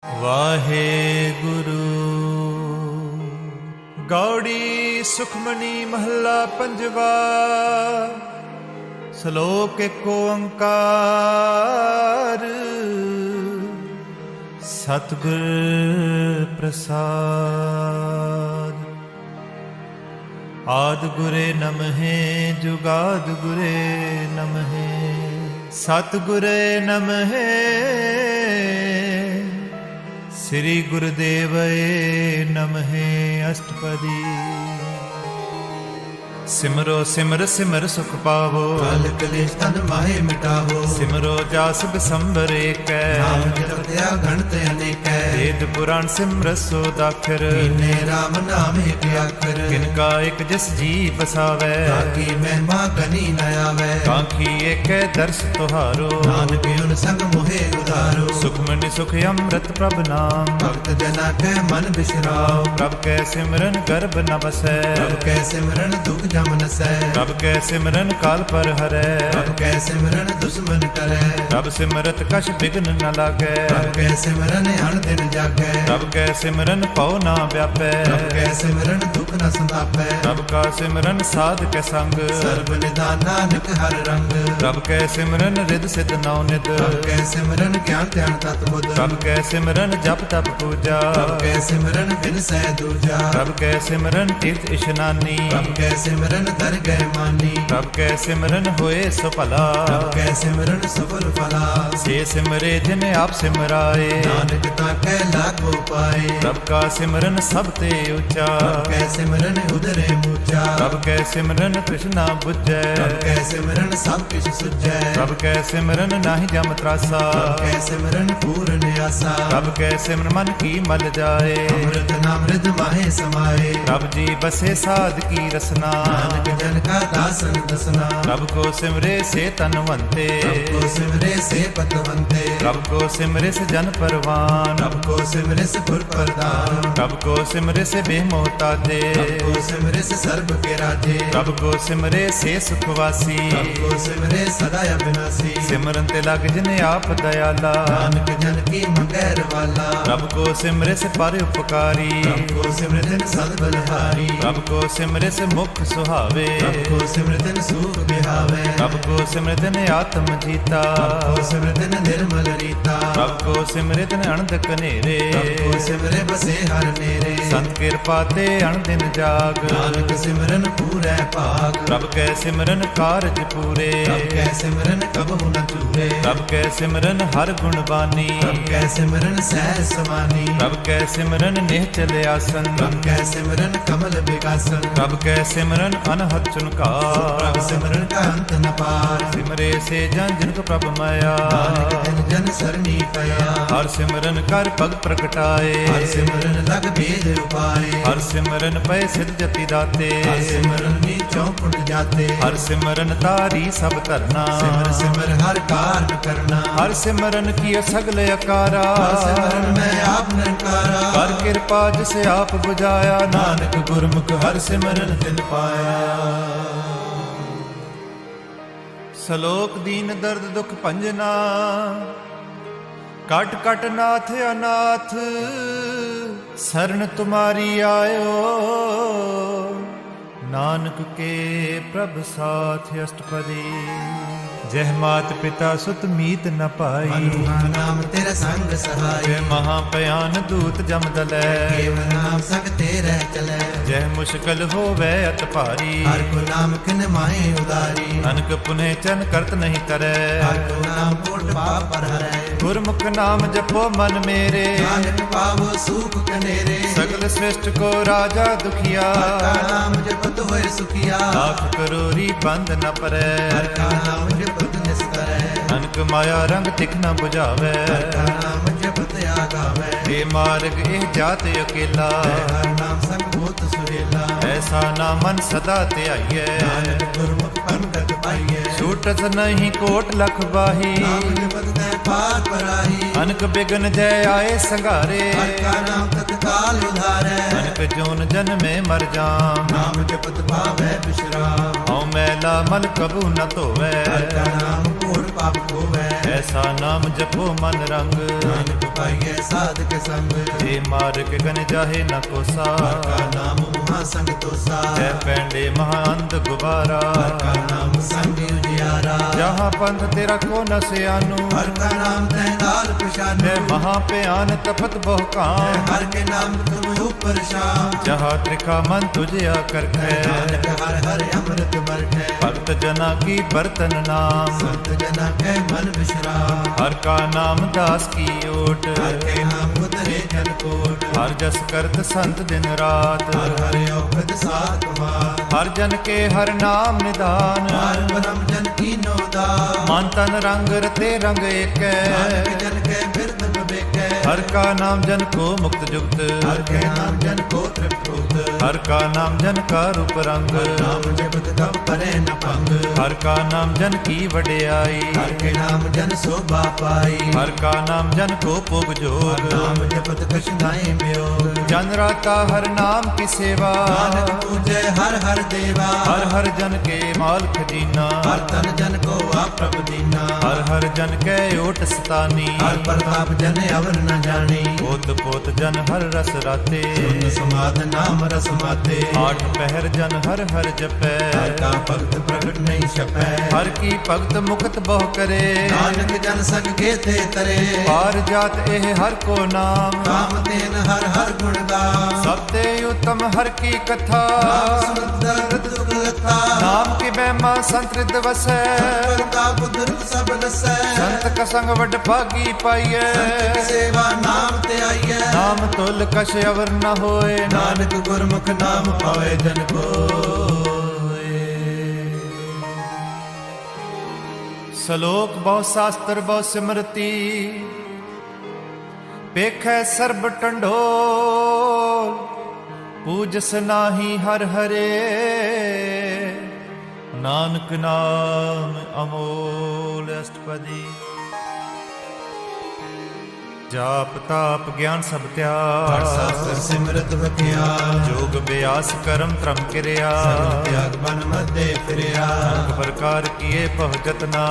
ਵਾਹਿਗੁਰੂ। ਗੌੜੀ ਸੁਖਮਨੀ ਮਹੱਲਾ ਪੰਜਵਾ। ਸ਼ਲੋਕ ਏਕ ਓੰਕਾਰ। ਸਤਿਗੁਰ ਪ੍ਰਸਾਦ। ਆਦਿ ਗੁਰੇ ਨਮਹਿ ਜੁਗਾਦ ਗੁਰੇ ਨਮਹਿ। ਸਤਿਗੁਰੇ ਨਮਹਿ ਸ੍ਰੀ ਗੁਰਦੇਵਏ ਨਮਹਿ। ਅਸ਼ਟਪਦੀ। ਸਿਮਰੋ ਸਿਮਰ ਸਿਮਰ ਸੁਖ ਪਾਵੋ। ਕਲ ਕਲੇਸ਼ ਤਨ ਮਾਹੇ ਮਿਟਾਵੋ। ਸਿਮਰੋ ਜਾਸ ਬਿਸੰਬਰ ਏਕੈ। ਨਾਮ ਜਪਤਿਆ ਗਣਤ ਅਨੇਕੈ। ਵੇਦ ਪੁਰਾਣ ਸਿਮਰਤ ਸੋ ਦਾਖਰ। ਕੀਨੇ ਰਾਮ ਨਾਮ ਏਕ ਅੱਖਰ। ਕਿਨ ਕਾ ਇਕ ਜਿਸ ਜੀ ਬਸਾਵੈ। ਤਾਕੀ ਮਹਿਮਾ ਕਨੀ ਨ ਆਵੈ। ਕਾਂਖੀ ਏਕੈ ਦਰਸ ਤੁਹਾਰੋ। ਨਾਨਕ ਉਨ ਸੰਗ ਮੋਹਿ ਉਧਾਰੋ। ਸੁਖਮਨੀ ਸੁਖ ਅੰਮ੍ਰਿਤ ਪ੍ਰਭ ਨਾਮ। ਭਗਤ ਜਨਾ ਕੈ ਮਨ ਬਿਸਰਾਓ। ਪ੍ਰਭ ਕੈ ਸਿਮਰਨ ਗਰਭ ਨ ਬਸੈ। ਪ੍ਰਭ ਕੈ ਸਿਮਰਨ ਦੁਖ ਜਮ ਨਸੈ। ਪ੍ਰਭ ਕੈ ਸਿਮਰਨ ਕਾਲ ਪਰ ਹਰੈ। ਪ੍ਰਭ ਕੈ ਸਿਮਰਨ ਦੁਸ਼ਮਨ ਟਰੈ। ਪ੍ਰਭ ਸਿਮਰਤ ਕਛ ਬਿਘਨ ਨ ਲਾਗੈ। ਪ੍ਰਭ ਕੈ ਸਿਮਰਨ ਅਣ ਦਿਨ ਜਾਗੈ। ਪ੍ਰਭ ਕੈ ਸਿਮਰਨ ਪਉ ਨਾ ਵਿਆਪੈ। ਪ੍ਰਭ ਕੈ ਸਿਮਰਨ ਦੁਖ ਨ ਸੰਤਾਪੈ। ਪ੍ਰਭ ਕਾ ਸਿਮਰਨ ਸਾਧ ਕੈ ਸੰਗ। ਸਰਬ ਨਿਦਾਨ ਨਾਨਕ ਹਰ ਰੰਗ। ਪ੍ਰਭ ਕੈ ਸਿਮਰਨ ਰਿਦ ਸਿਧ ਨਉ ਨਿਧ। ਪ੍ਰਭ ਕੈ ਸਿਮਰਨ ਗਿਆਨ ਧਿਆਨ ਤਤ ਬੁੱਧ। ਪ੍ਰਭ ਕੈ ਸਿਮਰਨ ਜਪ ਤਪ ਪੂਜਾ। ਪ੍ਰਭ ਕੈ ਸਿਮਰਨ ਬਿਨ ਸਹਿ ਦੂਜਾ। ਪ੍ਰਭ ਕੈ ਸਿਮਰਨ ਤੀਰਥ ਇਸ਼ਨਾਨੀ। ਪ੍ਰਭ ਕੈ ਸਿਮਰਨ ਦਰ ਗਏ ਮਾਨੀ। ਪ੍ਰਭ ਕੈ ਸਿਮਰਨ ਹੋਏ ਸੋ ਭਲਾ। ਪ੍ਰਭ ਕੈ ਸਿਮਰਨ ਸਫਲ ਫਲਾ। ਸੇ ਸਿਮਰੇ ਜਿਨ ਆਪ ਸਿਮਰਾਏ। ਨਾਨਕ ਤਾਂ ਕੈ ਲਾਗੋ ਪਾਏ। ਪ੍ਰਭ ਕਾ ਸਿਮਰਨ ਸਭ ਤੇ ਉੱਚਾ। ਪ੍ਰਭ ਕੈ ਸਿਮਰਨ ਉਦਰੇ ਮੂਚਾ। ਪ੍ਰਭ ਕੈ ਸਿਮਰਨ ਤ੍ਰਿਸ਼ਨਾ ਬੁਝੈ। ਪ੍ਰਭ ਕੈ ਸਿਮਰਨ ਸਭ ਕਿਛ ਸੁਝੈ। ਪ੍ਰਭ ਕੈ ਸਿਮਰਨ ਨਾਹੀ ਜਮ ਤਰਾਸਾ। ਪ੍ਰਭ ਕੈ ਸਿਮਰਨ ਪੂਰਨ ਆਸਾ। ਪ੍ਰਭ ਕੈ ਸਿਮਰਨ ਮਨ ਕੀ ਮਲ ਜਾਏ। ਅੰਮ੍ਰਿਤ ਨਾਮ ਰਿਦ ਮਾਹੇ ਸਮਾਏ। ਪ੍ਰਭ ਜੀ ਬਸੇ ਸਾਧ ਕੀ ਰਸਨਾ। ਨਾਨਕ ਜਨ ਕਾ ਦਾਸਨ ਦਸਨਾ। ਪ੍ਰਭ ਕੋ ਸਿਮਰੇ ਸੇ ਤਨਵੰਤੇ। ਪ੍ਰਭ ਕੋ ਸਿਮਰੇ ਸੇ ਪਤਵੰਤੇ। ਪ੍ਰਭ ਕੋ ਸਿਮਰੇ ਸੇ ਜਨ ਪਰਵਾਨ। ਪ੍ਰਭ ਕੋ ਸਿਮਰੇ ਸੇ ਗੁਰ ਪ੍ਰਦਾਨ। ਪ੍ਰਭ ਕੋ ਸਿਮਰੇ ਸੇ ਬੇਮੋਹਤਾਜੇ। ਪ੍ਰਭ ਕੋ ਸਿਮਰੇ ਸੇ ਸਰਬ ਕੇ ਰਾਜੇ। ਪ੍ਰਭ ਕੋ ਸਿਮਰੇ ਸੇ ਸੁਖ ਵਾਸੀ। ਪ੍ਰਭ ਕੋ ਸਿਮਰੇ ਸਦਾ ਅਬਿਨਾਸੀ। ਸਿਮਰਨ ਤੇ ਲਗ ਜਿਨ ਆਪ ਦਇਆਲਾ। ਨਾਨਕ ਜਨ ਕੀ ਮੰਗੈ ਰਵਾਲਾ। ਪ੍ਰਭ ਕੋ ਸਿਮਰੇ ਸੇ ਪਰ ਉਪਕਾਰੀ। ਪ੍ਰਭ ਕੋ ਸਿਮਰਤਨ ਸਦ ਬਲਹਾਰੀ। ਪ੍ਰਭ ਕੋ ਸਿਮਰੇ ਸੇ ਮੁਖ ਸੁਹਾਵੇ। ਪ੍ਰਭ ਕੋ ਸਿਮਰਤਨ ਸੂਖ ਬਿਹਾਵੇ। ਪ੍ਰਭ ਕੋ ਸਿਮਰਤਨ ਆਤਮ ਜੀਤਾ। ਪ੍ਰਭ ਕੋ ਸਿਮਰਤਨ ਨਿਰਮਲ ਰੀਤਾ। ਪ੍ਰਭ ਕੋ ਸਿਮਰਤਨ ਅਣਦ ਕਨੇਰੇ। ਪ੍ਰਭ ਕੋ ਸਿਮਰੇ ਬਸੇ ਹਰ ਨੇਰੇ। ਸੰਤ ਕਿਰਪਾ ਤੇ ਅਣਦਿਨ ਜਾਗ। ਨਾਨਕ ਸਿਮਰਨ ਪੂਰੈ ਭਾਗ। ਪ੍ਰਭ ਕੈ ਸਿਮਰਨ ਕਾਰਜ ਪੂਰੇ। ਪ੍ਰਭ ਕੈ ਸਿਮਰਨ ਕਬਹੁ ਨ ਚੂਰੇ। ਪ੍ਰਭ ਕੈ ਸਿਮਰਨ ਹਰ ਗੁਣ ਬਾਨੀ। ਪ੍ਰਭ ਕੈ ਸਿਮਰਨ ਸਹਿ ਸਮਾਨੀ। ਪ੍ਰਭ ਕੈ ਸਿਮਰਨ ਨਿਹਚਲ ਆਸਨ। ਪ੍ਰਭ ਕੈ ਸਿਮਰਨ ਕਮਲ ਬਿਗਾਸਨ। ਪ੍ਰਭ ਕੈ ਸਿਮਰਨ ਅਨਹਦ ਚੁਨਕਾਰ। ਪ੍ਰਭ ਸਿਮਰਨ ਕਾ ਅੰਤ ਨ ਪਾਰ। ਸਿਮਰੇ ਸੇ ਜਨ ਜਿਨ ਕੋ ਪ੍ਰਭ ਮਾਇਆ। ਨਾਨਕ ਜਨ ਜਨ ਸਰਣੀ ਪਿਆ। ਹਰ ਸਿਮਰਨ ਕਰ ਭਗ ਪ੍ਰਗਟਾਏ। ਹਰ ਸਿਮਰਨ ਲਗ ਭੇਦ ਉਪਾਏ। ਹਰ ਸਿਮਰਨ ਪਏ ਸਿਧ ਜਤੀ ਦਾਤੇ। ਹਰ ਸਿਮਰਨ ਨੀ ਚੌਪਟ ਜਾਤੇ। ਹਰ ਸਿਮਰਨ ਤਾਰੀ ਸਭ ਧਰਨਾ। ਸਿਮਰ ਸਿਮਰ ਹਰ ਕਾਰਨ ਕਰਨਾ। ਹਰ ਸਿਮਰਨ ਕੀਓ ਸਗਲ ਅਕਾਰਾ। ਹਰ ਸਿਮਰਨ ਮੈਂ ਆਪ ਨਿਰਕਾਰਾ। ਕਰ ਕਿਰਪਾ ਜਿਸ ਆਪ ਬੁਝਾਇਆ। ਨਾਨਕ ਗੁਰਮੁਖ ਹਰ ਸਿਮਰਨ ਤਿਨ ਪਾਇਆ। ਸ਼ਲੋਕ ਦੀਨ ਦਰਦ ਦੁਖ ਭੰਜਨਾ। ਕਟ ਕਟ ਨਾਥ ਅਨਾਥ ਸਰਨ ਤੁਮਾਰੀ ਆਇਓ। ਨਾਨਕ ਕੇ ਪ੍ਰਭ ਸਾਥ ਅਸ਼ਟਪਦੀ। ਜਹ ਮਾਤ ਪਿਤਾ ਸੁਤ ਮੀਤ ਨ ਪਾਈ। ਮਨੁਹਾ ਨਾਮ ਤੇਰਾ ਸੰਗ ਸਹਾਈ। ਜੈ ਮਹਾ ਭਿਆਨ ਦੂਤ ਜਮ ਦਲੈ। ਕੇਵਲ ਨਾਮ ਸੰਗ ਤੇਰੇ ਚਲੈ। ਜਹ ਮੁਸ਼ਕਲ ਹੋਵੇ ਅਤ ਭਾਰੀ। ਹਰ ਕੋ ਨਾਮ ਕਿਨ ਮਾਹੇ ਉਦਾਰੀ। ਅਨਕ ਪੁਨੇ ਚਨ ਕਰਤ ਨਹੀਂ ਕਰੈ। ਹਰ ਕੋ ਨਾਮ ਕੋਟ ਪਾਪ ਪਰ ਹਰੈ। ਗੁਰਮੁਖ ਨਾਮ ਜਪੋ ਮਨ ਮੇਰੇ। ਨਾਨਕ ਪਾਵੋ ਸੂਖ ਕਨੇਰੇ। ਸਗਲ ਸ੍ਰਿਸ਼ਟ ਕੋ ਰਾਜਾ ਦੁਖੀਆ। ਹਰ ਕਾ ਨਾਮ ਜਪਤ ਹੋਏ ਸੁਖੀਆ। ਆਖ ਕਰੋਰੀ ਬੰਦ ਨ ਪਰੈ। ਹਰ ਕਾ ਨਾਮ ਜਪਤ ਨਿਸਤਰੈ। ਅਨਕ ਮਾਇਆ ਰੰਗ ਤਿਖ ਨ ਬੁਝਾਵੈ। ਹਰ ਕਾ ਨਾਮ ਜਪਤ ਆਗਾਵੈ। ਇਹ ਮਾਰਗ ਇਹ ਜਾਤ ਅਕੇਲਾ। ਹਰ ਨਾਮ ਸੰਗ ਬਹੁਤ ਸੁਹੇਲਾ। ਐਸਾ ਨਾ ਮਨ ਸਦਾ ਧਿਆਈਐ। ਨਾਨਕ ਗੁਰਮੁਖ ਪਰ हुकम गत पाइए छूटत नहीं कोट लख बाही नाम जपत तै पार पराही अनक बिघन जय आए संघारे हर का नाम तत्काल उधारै अनक जोन जन्मे मर जाम नाम जपत पावै विश्राम हਉ मैला मन कबू न धोवै हर का नाम कोट पाप खोवै ऐसा नाम जपो मन रंग नानक पाइए साधक संग जे मार्ग गन जाहे न कोसा हर का नाम महासंग तोसा जय पैंडे महाअंध गुबारा हर का नाम संग उजियारा जहाँ पंथ तेरा को न सियानु हर का नाम तै लाल पशानु जय महा प्यान तपत बहु काम हर के नाम तुम ऊपर शाम जहाँ त्रिखा मन तुझे आकर खे नानक हर हर अमृत बरठै भक्त जना की बर्तन नाम संत जना के मन विश्राम हर का नाम दास की ओट हर के नाम उतरे जन कोट हर जस करत संत दिन रात हर हर औखद सात मार हर जन के हर नाम निदान हर परम जन की नोदा मन तन रंग रते रंग एक नानक जन के बिरद बबेकै हर का नाम जन को मुक्त जुक्त हर के नाम जन को तृप्त होत हर का नाम जन का रूप रंग नाम जपत कब परे न पंग हर का नाम जन की वडियाई हर के नाम जन शोभा पाई हर का नाम जन को पुग जोग नाम जपत कछुनाई म्योग जन राता हर नाम की सेवा नानक पूजे हर हर देवा हर हर जन के माल खजीना हर तन जन को आप प्रभु दीना हर हर जन के ओट सतानी हर प्रताप जन अवर न जानी पोत पोत जन हर रस राते सुन समाध नाम रस माते आठ पहर जन हर हर जपै हर का भक्त प्रगट नहीं छपै हर की भगत मुक्त बहु करे नानक जन संग के थे तरे पार जात एह हर को नाम काम तेन हर हर गुण गाम सबते उत्तम हर की कथा नाम सुनत दर्द दुख लथा नाम की महिमा संतृत वसै प्रताप दुर्ग सब नसै संत का संग वड भागी पाइए संत की सेवा नाम ते आइए नाम तुल कश अवर न होए नानक गुरमुख नाम पावे जन कोय सलोक बहु शास्त्र बहु सिमरती पेखै सर्ब टंडोल पूजस नाही हर हरे नानक नाम अमोल अष्टपदी जाप ताप ज्ञान सब हर त्याग शास्त्र सिमरत बकिया जोग व्यास कर्म त्रम क्रिया त्याग बन मध्य फिरिया अनेक प्रकार किए बहु जतना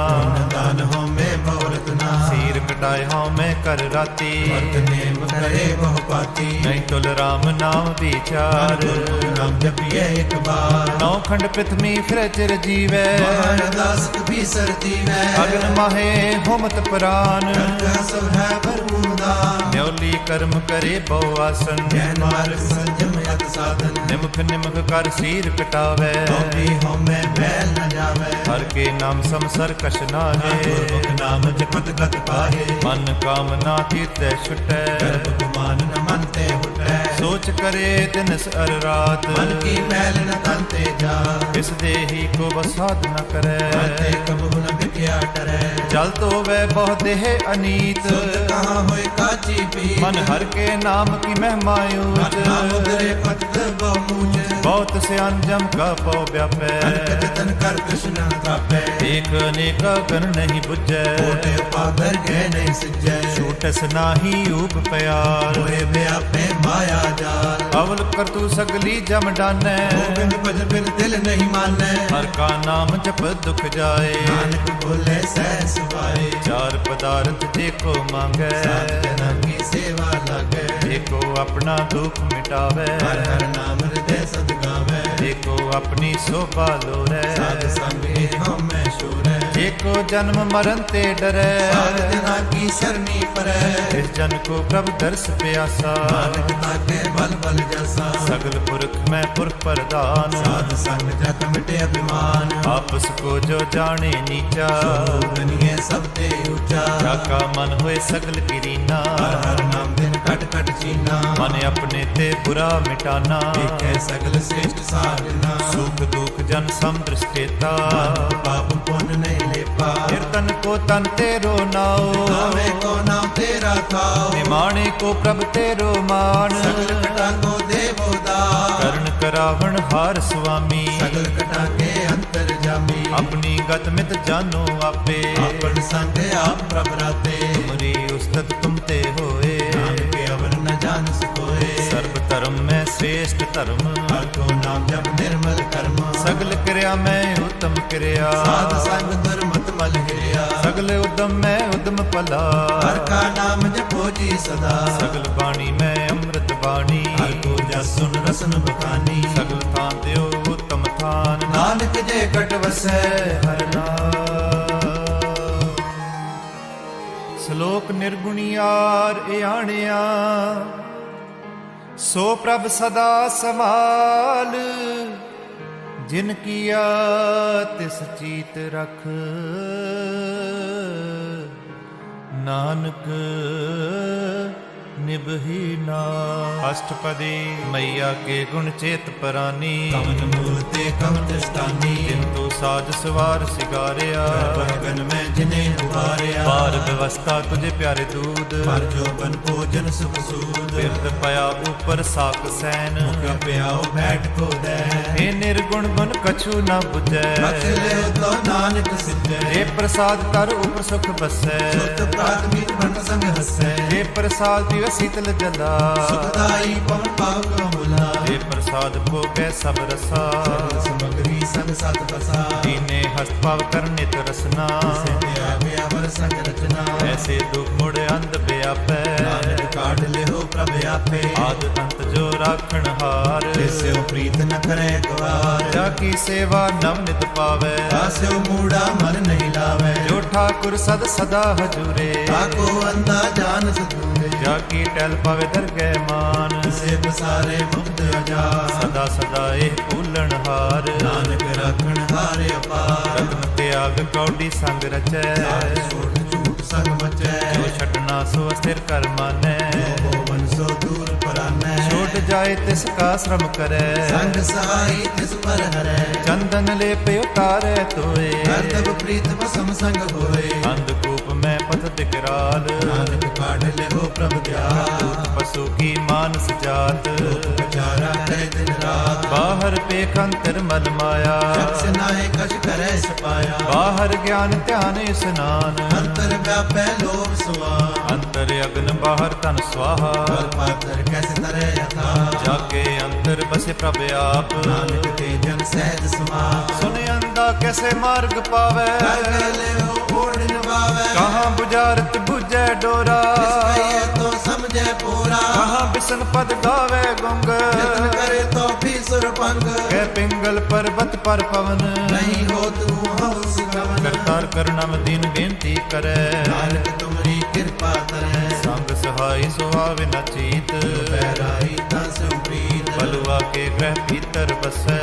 दान हो में बहुरतना सीर कटाए हों मैं कर राती वर्त नेम करे बहु पाती नहीं तुल राम नाम विचार नाम जपिए एक बार नौ खंड पृथ्वी फिर चिर जीवै दास कभी सर्दी में अग्न माहे होमत प्राण सब है भरपूर दान न्योली कर्म करे बहु आसन ज्ञान मार्ग संयम यत साधन निमख निमख कर सीर कटावे भी हो में बैल न जावे हर के नाम समसर कश नाहे गुरमुख नाम जपत गत पाहे मन कामना तीर्थ छुटै गर्भ गुमान न मनते उठै सोच करे दिन अर रात मन की मैल न तनते जा इस देही को बसाद न करे मनते कबू न बिकिया डरै जल तो वह बहु देह अनीत सुध कहाँ होए काची पी मन हर के नाम की महिमा ऊंच नाम उतरे पत बहुमूच बहुत से अंजम का पौ व्यापै अनकत तन कर कृष्ण तापै एक अनेक गण नहीं बुझै कोटे पागर गए नहीं सिजै छूटस नाही ऊप प्यार होए व्यापे माया जाल अवल कर तू सगली जम डानै गोविंद भज बिन दिल नहीं मानै हर का नाम जप दुख जाए नानक बोले सह सुभाए चार पदार्थ जेको मांगै सात जना की सेवा लागे जेको अपना दुख मिटावे हर हर नाम हृदय सद गावे जेको अपनी शोभा लोरै साध संग एहों में शूरै जेको जन्म मरण ते डरै सात जना की शरणी परै इस जन को प्रभु दर्श प्यासा नानक ताके बल बल जैसा सगल पुरख में पुरख प्रधान साध संग जग मिटे अभिमान आपस को जो जाने नीचा बनिए सब ते ऊंचा जाका मन होए सगल गिरीना हर हर नाम दिन कट कट चीना मन अपने ते बुरा मिटाना देखे सगल श्रेष्ठ साधना सुख दुख जन सम दृष्टेता पाप पुण्य नहीं ले पा कीर्तन को तन तेरो नाओ नावे को नाम तेरा थाओ निमाणे को प्रभ तेरो मान सगल कटा को देवो दा कर्ण करावण हार स्वामी सगल कटा के अंतर जा ਅੰਤਰਜਾਮੀ ਆਪਣੀ ਗਤ ਮਿਤ ਜਾਨੋ ਆਪੇ ਆਪਨ ਸੰਗ ਆਪ ਪ੍ਰਭ ਰਾਤੇ ਤੁਮਰੀ ਉਸਤਤ ਤੁਮ ਤੇ ਹੋਏ ਨਾਨਕ ਅਵਰ ਨ ਜਾਣ ਸਕੋਏ ਸਰਬ ਧਰਮ ਮੈਂ ਸ੍ਰੇਸ਼ਟ ਧਰਮ ਹਰ ਕੋ ਨਾਮ ਜਪ ਨਿਰਮਲ ਕਰਮ ਸਗਲ ਕਿਰਿਆ ਮੈਂ ਉਤਮ ਕਿਰਿਆ ਸਾਧ ਸੰਗ ਦੁਰਮਤ ਮਲ ਹਿਰਿਆ ਸਗਲ ਉਦਮ ਮੈਂ ਉਦਮ ਭਲਾ ਹਰ ਕਾ ਨਾਮ ਜਪੋ ਜੀ ਸਦਾ ਸਗਲ ਬਾਣੀ ਮੈਂ ਅੰਮ੍ਰਿਤ ਬਾਣੀ ਹਰ ਕੋ ਜਸ ਸੁਨ ਰਸਨ ਬਖਾਨੀ ਸਗਲ ਥਾਂ ਦਿਓ ਉਤਮ ਥਾਨ ਨਾਨਕ ਜੇ ਕਟ ਵਸੈ ਹਰ ਨਾਮ ਸ਼ਲੋਕ ਨਿਰਗੁਣੀਆਰ ਇਆਣਿਆ ਸੋ ਪ੍ਰਭ ਸਦਾ ਸਮਾਲ ਜਿਨ ਕੀਆ ਤਿਸ ਚੀਤ ਰਖ ਨਾਨਕ ਨਿਭੀ ਨਾ ਅਸ਼ਟਪਦੀ ਮਈਆ ਕੇ ਗੁਣ ਚੇਤ ਪਰਾਨੀ ਕਮਨ ਮੂਲ ਤੇ ਕਮਨ ਦਸਤਾਨੀ ਕਿੰਤੂ ਸਾਜ ਸਵਾਰ ਸਿਗਾਰਿਆ ਬਗਨ ਮੈਂ ਜਿਨੇ ਉਬਾਰਿਆ ਪਾਰ ਵਿਵਸਥਾ ਤੁਝੇ ਪਿਆਰੇ ਦੂਧ ਪਰ ਜੋ ਬਨ ਭੋਜਨ ਸੁਖ ਸੂਦ ਬਿਰਦ ਪਿਆ ਉਪਰ ਸਾਕ ਸੈਨ ਮੁਖ ਪਿਆਉ ਬੈਠ ਕੋ ਦੈ ਇਹ ਨਿਰਗੁਣ ਗੁਣ ਕਛੂ ਨਾ ਬੁਝੈ ਬਖਸ਼ ਲਿਓ ਤੋ ਨਾਨਕ ਸਿੱਧੈ ਇਹ ਪ੍ਰਸਾਦ ਕਰ ਉਪਰ ਸੁਖ ਬਸੈ ਸੁਤ ਪ੍ਰਾਤਮੀ ਬਨ ਸੰਗ ਹਸੈ ਇਹ ਪ੍ਰਸਾਦ ਦਿਵ ਸੀਤਲ ਜਲਾ ਸੁਖਦਾਈ ਪਵਨ ਪਾਵ ਕੋ ਮੁਲਾ ਇਹ ਪ੍ਰਸਾਦ ਭੋਗੈ ਸਭ ਰਸਾ ਸਮਗਰੀ ਸੰਗ ਸਤ ਬਸਾ ਦੀਨੇ ਹਸਤ ਭਾਵ ਕਰਨ ਨਿਤ ਰਸਨਾ ਸਿਧਿਆ ਗਿਆ ਵਰ ਸੰਗ ਰਚਨਾ ਐਸੇ ਦੁਖ ਮੁੜ ਅੰਧ ਵਿਆਪੈ ਨਾਨਕ ਕਾਢ ਲਿਓ ਪ੍ਰਭ ਆਪੇ ਆਦ ਅੰਤ ਜੋ ਰਾਖਣ ਹਾਰ ਤਿਸਿਓ ਪ੍ਰੀਤ ਨ ਕਰੈ ਗਵਾਰ ਜਾ ਕੀ ਸੇਵਾ ਨਵ ਨਿਤ ਪਾਵੈ ਆਸਿਓ ਮੂੜਾ ਮਨ ਨਹੀਂ ਲਾਵੈ ਜੋ ਠਾਕੁਰ ਸਦ ਸਦਾ ਹਜੂਰੇ ਤਾਕੋ ਅੰਦਾ ਜਾਨ ਸਤੂਰੇ ਜਾ ਕੀ ਟਲ ਪਵੇ ਦਰਗਹਿ ਮਾਨ ਸੇ ਬਸਾਰੇ ਮੁਕਤ ਅਜਾਰ ਸਦਾ ਸਦਾ ਇਹ ਭੂਲਣ ਹਾਰ ਨਾਨਕ ਰੱਖਣ ਹਾਰੇ ਅਪਾਰ ਰਤਨ ਤਿਆਗ ਕੌਡੀ ਸੰਗ ਰਚੈ ਛੋਟ ਝੂਠ ਸੰਗ ਮਚੈ ਜੋ ਛੱਡਣਾ ਸੋ ਅਸਥਿਰ ਕਰ ਮਾਨੈ ਹੋ ਬਨ ਸੋ ਦੂਰ ਪਰਾਨੈ ਛੋਟ ਜਾਏ ਤਿਸ ਕਾ ਸ਼ਰਮ ਕਰੈ ਸੰਗ ਸਹਾਈ ਤਿਸ ਪਰ ਹਰੈ ਚੰਦਨ ਲੇਪ ਉਤਾਰੈ ਤੋਏ ਕਰਤਬ ਪ੍ਰੀਤ ਬਸਮ ਸੰਗ ਹੋਏ ਅੰਧਕੂਪ ਮੈਂ ਪਥ ਦਿਗਰਾਲ ਨਾਨਕ ਕਾਢ ਲਿਓ ਪ੍ਰਭ ਦਿਆਲ ਪਸੂ ਕੀ ਮਾਨਸ ਜਾਤ ਵਿਚਾਰਾ ਕਰੇ ਦਿਨ ਰਾਤ ਬਾਹਰ ਪੇਖ ਅੰਤਰ ਮਲ ਮਾਇਆ ਜਪਸ ਨਾਏ ਕਛ ਕਰੈ ਸਪਾਇਆ ਬਾਹਰ ਗਿਆਨ ਧਿਆਨ ਇਸਨਾਨ ਅੰਤਰ ਵਿਆਪੈ ਲੋਭ ਸੁਆਨ ਅੰਤਰ ਅਗਨ ਬਾਹਰ ਤਨ ਸਵਾਹਾ ਕਲ ਪਾਤਰ ਕੈਸੇ ਤਰੈ ਯਥਾ ਜਾ ਕੇ ਅੰਤਰ ਬਸੇ ਪ੍ਰਭ ਆਪ ਨਾਨਕ ਤੇ ਜਨ ਸਹਿਜ ਸਮਾਪ ਸੁਨ ਅੰਦਾ ਕੈਸੇ ਮਾਰਗ ਪਾਵੈ ਕਰ ਲਿਓ ਓੜ ਨਿਵਾਵੈ ਕਹਾਂ ਬੁਝਾਰਤ ਬੁਝੈ ਡੋਰਾ ਕਹੀਏ ਤੋ ਸਮਝੈ ਪੂਰਾ ਕਹਾਂ ਬਿਸਨ ਪਦ ਗਾਵੇ ਗੁੰਗ ਯਤਨ ਕਰੇ ਤੋ ਵੀ ਸੁਰਪੰਗ ਕਹਿ ਪਿੰਗਲ ਪਰਬਤ ਪਰ ਪਵਨ ਨਹੀਂ ਹੋ ਤੂੰ ਹਉਸ ਗਵਨ ਕਰਤਾਰ ਕਰਨਮ ਦੀਨ ਬੇਨਤੀ ਕਰੈ ਨਾਨਕ ਤੁਮਰੀ ਕਿਰਪਾ ਤਰੈ ਸੰਗ ਸਹਾਈ ਸੁਹਾਵੇ ਨ ਚੀਤ ਬੈਰਾਈ ਤਾਂ ਸਿਉ ਪ੍ਰੀਤ ਬਲੁਆ ਕੇ ਗ੍ਰਹਿ ਭੀਤਰ ਬਸੈ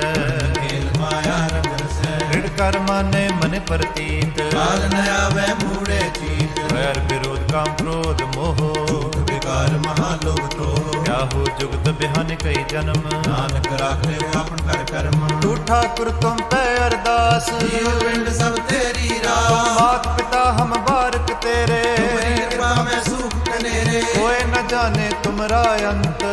ਖੇਲ ਮਾਇਆ ਰੰਗ ਰਸੈ ਰਿੜ ਕਰ ਮਾਨੇ ਮਨ ਪ੍ਰਤੀਤ ਕਾਲ ਨ ਆਵੈ ਮੂੜੇ ਚੀਤ ਵੈਰ ਵਿਰੋਧ ਕਾਮ ਕ੍ਰੋਧ ਮੋਹ ਝੂਠ ਵਿਕਾਰ ਮਹਾ ਲੋਭ ਤ੍ਰੋਹ ਕਿਆਹੂ ਜੁਗਤ ਬਿਹਨ ਕਈ ਜਨਮ ਨਾਨਕ ਰਾਖ ਲਿਓ ਆਪਨ ਕਰ ਕਰਮ ਤੂ ਠਾਕੁਰ ਤੁਮ ਪੈ ਅਰਦਾਸ ਜੀਵ ਪਿੰਡ ਸਭ ਤੇਰੀ ਰਾਸ ਮਾਤ ਪਿਤਾ ਹਮ ਬਾਰਕ ਤੇਰੇ ਤੁਮਰੀ ਕਿਰਪਾ ਮੈਂ ਸੁਖ ਕਨੇਰੇ ਕੋਏ ਨ ਜਾਣੇ ਤੁਮਰਾ ਅੰਤ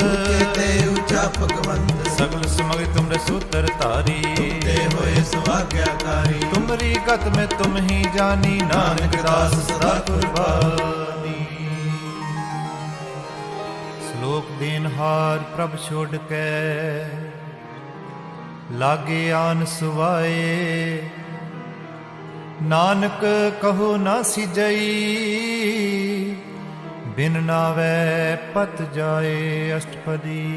ਤੇ ਉੱਚਾ ਭਗਵੰਤ ਸਗਲ ਸਮਗਿ ਤੁਮਰੇ ਸੂਤਰ ਧਾਰੀ ਤੇ ਹੋਏ ਸੁਆਗਿਆਕਾਰੀ ਤੁਮਰੀ ਗਤ ਮੈਂ ਤੁਮ ਹੀ ਜਾਨੀ ਨਾਨਕ ਦਾਸ ਸਦਾ ਕੁਰਬਾਨੀ ਸ਼ਲੋਕ ਦੇਨਹਾਰ ਪ੍ਰਭ ਛੋੜ ਕੇ ਲਾਗੇ ਆਨ ਸੁਵਾਏ ਨਾਨਕ ਕਹੋ ਨਾ ਸਿਜਈ ਬਿਨ ਨਾਵੇ ਪਤ ਜਾਏ ਅਸ਼ਟਪਦੀ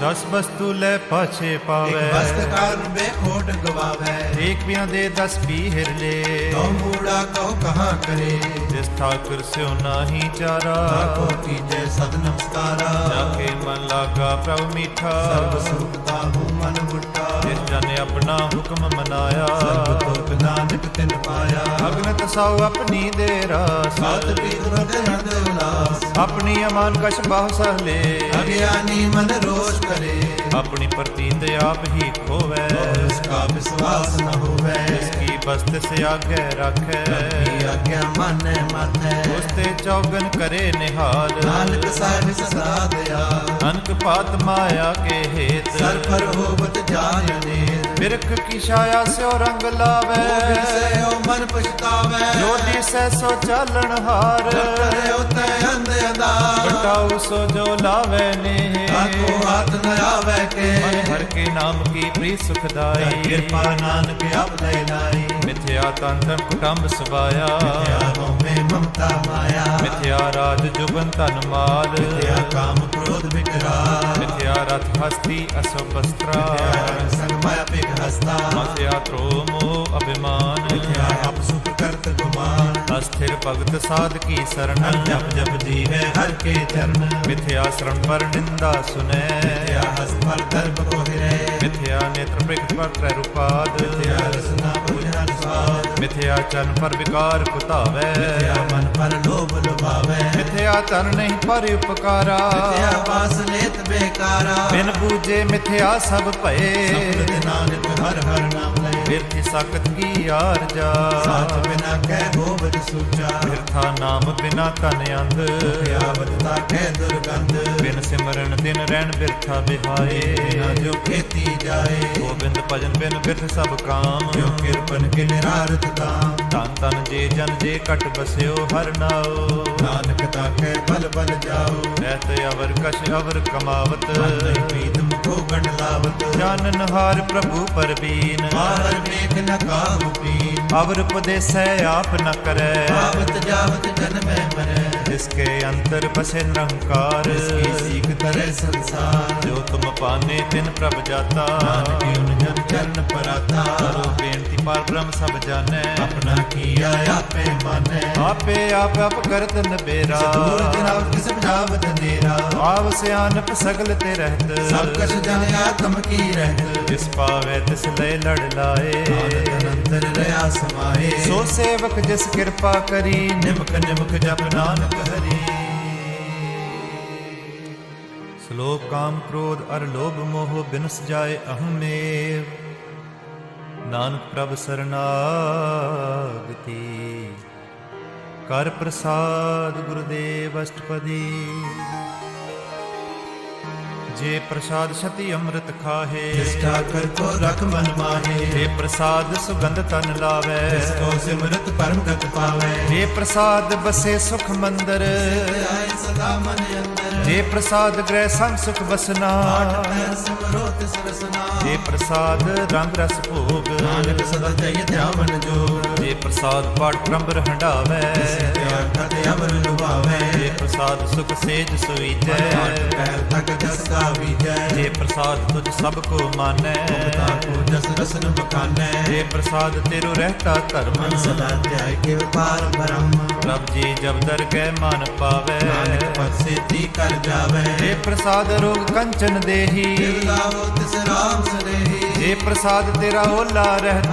ਦਸ ਵਸਤੂ ਲੈ ਪਾਛੇ ਇੱਕ ਪਾਵੇ ਵਸਤ ਕਾਰਨ ਬੇਖੋਟ ਗਵਾਵੈ ਇੱਕ ਬਿਆਂ ਦੇ 10 ਪੀਹਰ ਲੈ ਕਉ ਮੂੜਾ ਕਉ ਕਹਾਂ ਕਰੇ ਜਿਸ ਠਾਕੁਰ ਸਿਓ ਨਾਹੀ ਚਾਰਾ ਤਾਕੋ ਕੀਜੈ ਸਦ ਨਮਸਕਾਰਾ ਜਾਕੇ ਮਨ ਲਾਗਾ ਪ੍ਰਭ ਮੀਠਾ ਸਰਬ ਸੁਖ ਤਾਹੂ ਮਨ ਬੁੱਟਾ ਜਿਸ ਜਨ ਆਪਣਾ ਹੁਕਮ ਮਨਾਇਆ ਸਰਬ ਤੁਕ ਨਾਨਕ ਤਿਨ ਪਾਇਆ ਅਗਨ ਤਸਾਉ ਆਪਣੀ ਦੇ ਰਾਸ ਸਾਤ ਪੀਤ ਰਦੇ ਹਿਰਦੈ ਉਲਾਸ ਆਪਣੀ ਅਮਾਨ ਕਛ ਬਾਹ ਸਹਲੇ ਅਗਿਆਨੀ ਮਨ ਰੋਸ਼ ਕਰੇ ਆਪਣੀ ਪ੍ਰਤੀਤ ਆਪ ਹੀ ਖੋਵੈ ਉਸ ਕਾ ਵਿਸ਼ਵਾਸ ਨ ਹੋਵੇ ਇਸ ਕੀ ਬਸ ਤਿਸ ਆਗੇ ਰਾਖੈ ਕੀ ਆਗਿਆ ਮਾਨੈ ਮਾਥੈ ਉਸ ਤੇ ਚੌਗਨ ਕਰੇ ਨਿਹਾਲ ਨਾਨਕ ਸਾਹਿਬ ਸਦਾ ਦਿਆਲ ਅਨਕ ਪਾਤ ਮਾਇਆ ਕੇ ਹੇਤ ਸਰ ਪਰ ਹੋਵਤ ਜਾਨ ਅਨੇਰ ਬਿਰਖ ਕੀ ਛਾਇਆ ਸਿਓ ਰੰਗ ਲਾਵੇ ਸੇ ਓ ਮਨ ਪਛਤਾਵੇ ਜੋ ਦਿਸੈ ਸੋ ਚਾਲਣ ਹਾਰ ਕਰੇ ਉਤੈ ਅੰਧ ਅੰਧਾਰ ਬਟਾਉ ਸੋ ਜੋ ਲਾਵੇ ਨੇ ਆਖੋ ਹੱਥ ਨ ਆਵੇ ਕੇ ਮਨ ਹਰ ਕੇ ਨਾਮ ਕੀ ਪ੍ਰੀਤ ਸੁਖਦਾਈ ਕਿਰਪਾ ਨਾਨਕ ਆਪ ਲੈ ਲਾਈ ਮਿਥਿਆ ਤਨ ਤਨ ਕੁਟੰਬ ਸਵਾਇਆ ਮਿਥਿਆ ਹਉਮੈ ਮਮਤਾ ਮਾਇਆ ਮਿਥਿਆ ਰਾਜ ਜੁਬਨ ਧਨ ਮਾਲ ਮਿਥਿਆ ਕਾਮ ਕ੍ਰੋਧ ਵਿਕਰਾਲ ਮਿਥਿਆ ਰਥ ਹਸਤੀ ਅਸੋ ਬਸਤਰਾ ਮਿਥਿਆ ਸੰਗ ਮਾਇਆ ਪਿਕ ਹਸਤਾ ਮਿਥਿਆ ਤ੍ਰੋ ਮੋਹ ਅਭਿਮਾਨ ਮਿਥਿਆ ਅਪ ਸੁਖ ਕਰਤ ਗੁਮਾਨ ਅਸਥਿਰ ਭਗਤ ਸਾਧ ਕੀ ਸਰਣ ਜਪ ਜਪ ਜੀਵੇ ਹਰ ਕੇ ਚਰਨ ਮਿਥਿਆ ਸ਼ਰਣ ਪਰ ਨਿੰਦਾ ਸੁਨੈ ਮਿਥਿਆ ਹਸ ਪਰ ਦਰਬ ਕੋ ਹਿਰੇ ਮਿਥਿਆ ਨੇਤਰ ਪ੍ਰਿਖ ਪਰ ਤ੍ਰੈ ਰੂਪਾਦ ਮਿਥਿਆ ਰਸਨਾ ਭੋਜਨ ਸਵਾਦ ਮਿਥਿਆ ਚਰਨ ਪਰ ਵਿਕਾਰ ਕੁਤਾਵੈ ਮਿਥਿਆ ਮਨ ਪਰ ਲੋਭ ਲੁਭਾਵੇ ਮਿਥਿਆ ਤਨ ਨਹੀਂ ਪਰ ਉਪਕਾਰਾ ਮਿਥਿਆ ਵਾਸ ਲੇਤ ਬੇਕਾਰਾ ਬਿਨ ਬੂਝੇ ਮਿਥਿਆ ਸਭ ਭਏ ਸਤਿ ਨਾਨਕ ਹਰ ਹਰ ਨਾਮ ਲਏ ਬਿਰਥੀ ਸਾਖਤ ਕੀ ਆਰਜਾ ਸਾਥ ਬਿਨਾ ਕਹਿ ਹੋਵਤ ਸੂਚਾ ਬਿਰਥਾ ਨਾਮ ਬਿਨਾ ਤਨ ਅੰਧ ਆਵਤਤਾ ਕਹਿ ਦੁਰਗੰਧ ਬਿਨ ਸਿਮਰਨ ਦਿਨ ਰਹਿਣ ਬਿਰਥਾ ਬਿਹਾਏ ਬਿਨਾ ਜੋ ਖੇਤੀ ਜਾਏ ਗੋਬਿੰਦ ਭਜਨ ਬਿਨ ਬਿਰਥ ਸਭ ਕਾਮ ਜੋ ਕਿਰਪਨ ਕੇ ਨਿਰਾਰਥ ਦਾਮ ਤਨ ਤਨ ਜੇ ਜਨ ਜੇ ਕਟ ਬਸਿਓ ਹਰ ਨਾਉ ਨਾਨਕ ਤਾਕੈ ਬਲ ਬਲ ਜਾਓ ਰਹਿਤ ਅਵਰ ਕਛ ਅਵਰ ਕਮਾਵਤ ਮਨ ਨਹੀਂ ਪ੍ਰੀਤ ਮੁਖੋ ਗਣ ਲਾਵਤ ਜਾਨਨ ਹਾਰ ਪ੍ਰਭੂ ਪਰਬੀਨ ਬਾਹਰ ਵੇਖ ਨ ਕਾਹੂ ਪੀਨ ਅਵਰ ਉਪਦੇਸੈ ਆਪ ਨ ਕਰੈ ਆਵਤ ਜਾਵਤ ਜਨਮੈ ਮਰੈ ਜਿਸਕੇ ਅੰਤਰ ਬਸੇ ਨਿਰੰਕਾਰ ਕੀ ਸੀਖ ਤਰੇ ਸੰਸਾਰ ਜੋ ਤੁਮ ਪਾਨੇ ਤਿਨ ਪ੍ਰਭ ਜਾਤਾ ਨਾਨਕ ਉਨ ਜਨ ਚਰਨ ਪਰਾਤਾ ਕਰੋ ਬੇਨਤੀ ਪਰ ਬ੍ਰਹਮ ਸਭ ਜਾਣੈ ਆਪਣਾ ਕੀਆ ਆਪੇ ਮਾਨੈ ਆਪੇ ਆਪ ਆਪ ਕਰਤ ਨਬੇਰਾ ਸਤਿਗੁਰ ਜਨਾਬ ਕਿਸ ਬਜਾਵਤ ਨੇਰਾ ਆਵ ਸਿਆਨਪ ਸਗਲ ਤੇ ਰਹਿਤ ਸਭ ਕਛ ਜਨ ਆਤਮ ਕੀ ਰਹਿਤ ਜਿਸ ਪਾਵੇ ਤਿਸ ਲੈ ਲੜ ਲਾਏ ਆਨੰਦ ਅਨੰਤਰ ਰਹਾ ਸਮਾਏ ਸੋ ਸੇਵਕ ਜਿਸ ਕਿਰਪਾ ਕਰੀ ਨਿਮਕ ਨਿਮਕ ਜਪ ਨਾਨਕ ਹਰੀ ਸ਼ਲੋਕ ਕਾਮ ਕ੍ਰੋਧ ਅਰ ਲੋਭ ਮੋਹ ਬਿਨਸ ਜਾਏ ਅਹਮੇਵ ਨਾਨਕ ਪ੍ਰਭ ਸਰਨਾਗਤੀ ਕਰ ਪ੍ਰਸਾਦ ਗੁਰਦੇਵ ਅਸ਼ਟਪਦੀ ਜੇ ਪ੍ਰਸਾਦ ਸਤੀ ਅੰਮ੍ਰਿਤ ਖਾਹੇ ਨਿਸ਼ਠਾ ਕਰ ਕੋ ਰਖ ਮਨ ਮਾਹੇ ਜੇ ਪ੍ਰਸਾਦ ਸੁਗੰਧ ਤਨ ਲਾਵੇ ਇਸ ਕੋ ਸਿਮਰਤ ਪਰਮ ਗਤ ਪਾਵੇ ਜੇ ਪ੍ਰਸਾਦ ਬਸੇ ਸੁਖ ਮੰਦਰ ਆਏ ਸਦਾ ਮਨ ਅੰਦਰ ਜੇ ਪ੍ਰਸਾਦ ਗ੍ਰਹਿ ਸੰਗ ਸੁਖ ਬਸਨਾ ਹੈ ਸਿਮਰੋ ਤਿਸ ਰਸਨਾ ਜੇ ਪ੍ਰਸਾਦ ਰੰਗ ਰਸ ਭੋਗ ਨਾਨਕ ਸਦਾ ਜੈ ਧਿਆਵਨ ਜੋਗ ਜੇ ਪ੍ਰਸਾਦ ਪਾਠ ਪ੍ਰੰਬਰ ਹੰਡਾਵੇ ਤਿਆਗ ਕਦੇ ਅਮਰ ਲੁਭਾਵੇ ਜੇ ਪ੍ਰਸਾਦ ਸੁਖ ਸੇਜ ਸੁਈਜੈ ਪੈਰ ਤੱਕ ਜਸ ਕਾ ਵੀਜੈ ਜੇ ਪ੍ਰਸਾਦ ਤੁਝ ਸਭ ਕੋ ਮਾਨੈ ਤਾ ਕੋ ਜਸ ਰਸਨ ਬਖਾਨੈ ਜੇ ਪ੍ਰਸਾਦ ਤੇਰੋ ਰਹਿਤਾ ਧਰਮ ਸਦਾ ਧਿਆਇ ਕੇ ਪਾਰ ਬ੍ਰਹਮ ਪ੍ਰਭ ਜੀ ਜਬ ਦਰਗਹਿ ਮਨ ਪਾਵੇ ਨਾਨਕ ਪਦ ਸੇਤੀ ਕਰ ਜਾਵੇ ਜੇ ਪ੍ਰਸਾਦ ਰੋਗ ਕੰਚਨ ਦੇਹੀ ਲਾਵੋ ਤਿਸ ਰਾਮ ਸਨੇਹੀ ਜੇ ਪ੍ਰਸਾਦ ਤੇਰਾ ਓਲਾ ਰਹਿਤ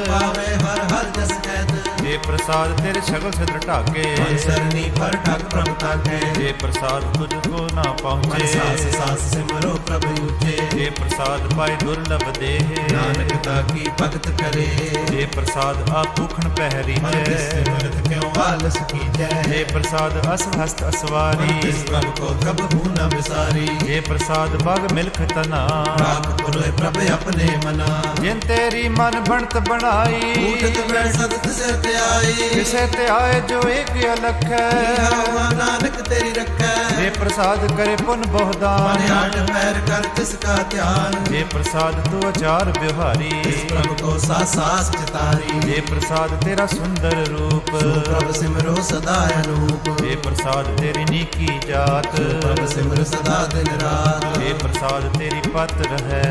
ਪਾਵੇ ਹਰ ਹਰ ਜਸ ਕਹਿਤ ਜੇ ਪ੍ਰਸਾਦ ਤੇਰੇ ਸ਼ਗਲ ਸਿਦਰ ਢਾਕੇ ਸਰਨੀ ਪਰ ਠਗ ਪ੍ਰਭ ਤਾਕੇ ਜੇ ਪ੍ਰਸਾਦ ਤੁਝ ਕੋ ਨਾ ਪਹੁੰਚੇ ਸਾਸ ਸਾਸ ਸਿਮਰੋ ਪ੍ਰਭ ਉਚੇ ਜੇ ਪ੍ਰਸਾਦ ਪਾਏ ਦੁਰਲਭ ਦੇਹ ਨਾਨਕ ਤਾ ਕੀ ਭਗਤ ਕਰੇ ਜੇ ਪ੍ਰਸਾਦ ਆਪ ਭੂਖਣ ਪਹਿਰੀ ਮਨ ਤਿਸ ਜੈ ਸਿਮਰਤ ਕਿਉ ਆਲਸ ਕੀਜੈ ਜੇ ਪ੍ਰਸਾਦ ਅਸ ਹਸਤ ਅਸਵਾਰੀ ਤਿਸ ਪ੍ਰਭ ਕੋ ਕਬ ਹੂ ਨ ਵਿਸਾਰੀ ਜੇ ਪ੍ਰਸਾਦ ਬਗ ਮਿਲਖ ਤਨਾ ਰਾਖ ਪੁਰੋਏ ਪ੍ਰਭ ਆਪਣੇ ਮਨਾ ਜਿਨ ਤੇਰੀ ਮਨ ਬਣਤ ਬਣਾਈ ਊਠਤ ਮੈਂ ਸਤਿ ਸਿਰ ਤੇ ਆਈ ਕਿਸੇ ਤੇ ਆਏ ਜੋ ਏਕ ਅਲਖ ਹੈ ਹਵਾ ਨਾਨਕ ਤੇਰੀ ਰੱਖੈ ਜੇ ਪ੍ਰਸਾਦ ਕਰੇ ਪੁਨ ਮਨ ਬਹੁਦਾਨ ਆਟ ਪੈਰ ਕਰ ਤਿਸ ਕਾ ਧਿਆਨ ਜੇ ਪ੍ਰਸਾਦ ਤੂੰ ਅਚਾਰ ਬਿਹਾਰੀ ਤਿਸ ਪ੍ਰਭ ਕੋ ਸਾਸ ਚਿਤਾਰੀ ਜੇ ਪ੍ਰਸਾਦ ਤੇਰਾ ਸੁੰਦਰ ਰੂਪ ਸੋ ਪ੍ਰਭ ਸਿਮਰੋ ਸਦਾ ਅਨੂਪ ਜੇ ਪ੍ਰਸਾਦ ਤੇਰੀ ਨੀਕੀ ਜਾਤ ਪ੍ਰਭ ਸਿਮਰ ਸਦਾ ਦਿਨ ਰਾਤ ਜੇ ਪ੍ਰਸਾਦ ਤੇਰੀ ਪਤ ਰਹੈ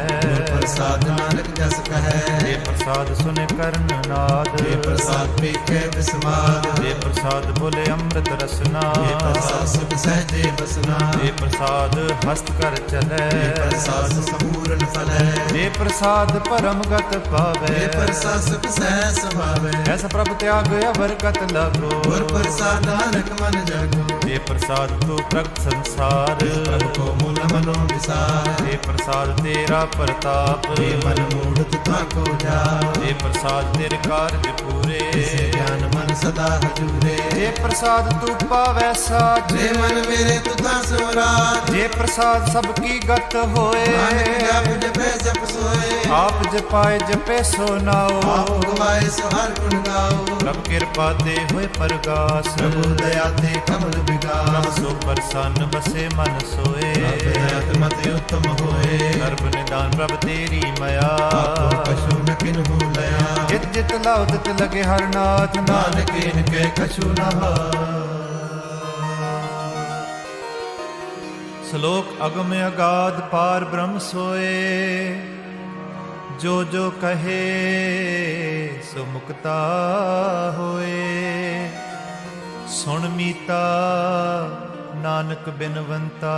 ਪ੍ਰਸਾਦ ਨਾਨਕ ਜਸ ਕਹੈ ਜੇ ਪ੍ਰਸਾਦ ਸੁਨੇ ਕਰਨ ਨਾਦ ਜੇ ਪ੍ਰਸਾਦ ਪੇਖੇ ਬਿਸਮਾਦ ਜੇ ਪ੍ਰਸਾਦ ਬੋਲੇ ਅੰਮ੍ਰਿਤ ਰਸਨਾ ਜੇ ਪ੍ਰਸਾਦ ਸੁਖ ਸਹਜੇ ਬਸਨਾ ਜੇ ਪ੍ਰਸਾਦ ਹਸਤ ਕਰ ਚਲੈ ਜੇ ਪ੍ਰਸਾਦ ਸੰਪੂਰਨ ਫਲ ਹੈ ਜੇ ਪ੍ਰਸਾਦ ਪਰਮ ਗਤ ਪਾਵੇ ਜੇ ਪ੍ਰਸਾਦ ਸੁਖ ਸਹਿ ਸੁਭਾਵੇ ਐਸਾ ਪ੍ਰਭ ਤਿਆਗ ਅਵਰ ਕਤ ਲਾਗੋ ਗੁਰ ਪ੍ਰਸਾਦ ਨਾਨਕ ਮਨ ਜਾਗੋ जे प्रसाद तो प्रगट संसार, प्रभु को मूल मनो विसार। जे प्रसाद तेरा प्रताप, हे मन मूढ़ तुता को जा, जे प्रसाद तेरे कार्य पूरे, इसे ज्ञान मन सदा हजूरे। जे प्रसाद तू पावै साच, जे मन मेरे तुता स्वराज, जे प्रसाद सबकी गत होए, नानक जप जपे जप सोए। आप जपाए जपे सो नाओ, आप गवाए सो हर गुण गाओ। प्रभ कृपा ते होए परगास, प्रभु दया ते कमल प्रभ विकास। सो प्रसन्न बसे मन सोए, दयात मति उत्तम होए। गर्भ निदान प्रभ तेरी मया, आपको कछु न किन्हु लया। जित जित लाओ तित लगे हर नाथ, नानक इनके कछु न हो। श्लोक अगम अगाध पार ब्रह्म सोए, जो जो कहे सो मुक्ता होए। सुन मीता नानक बिनवंता,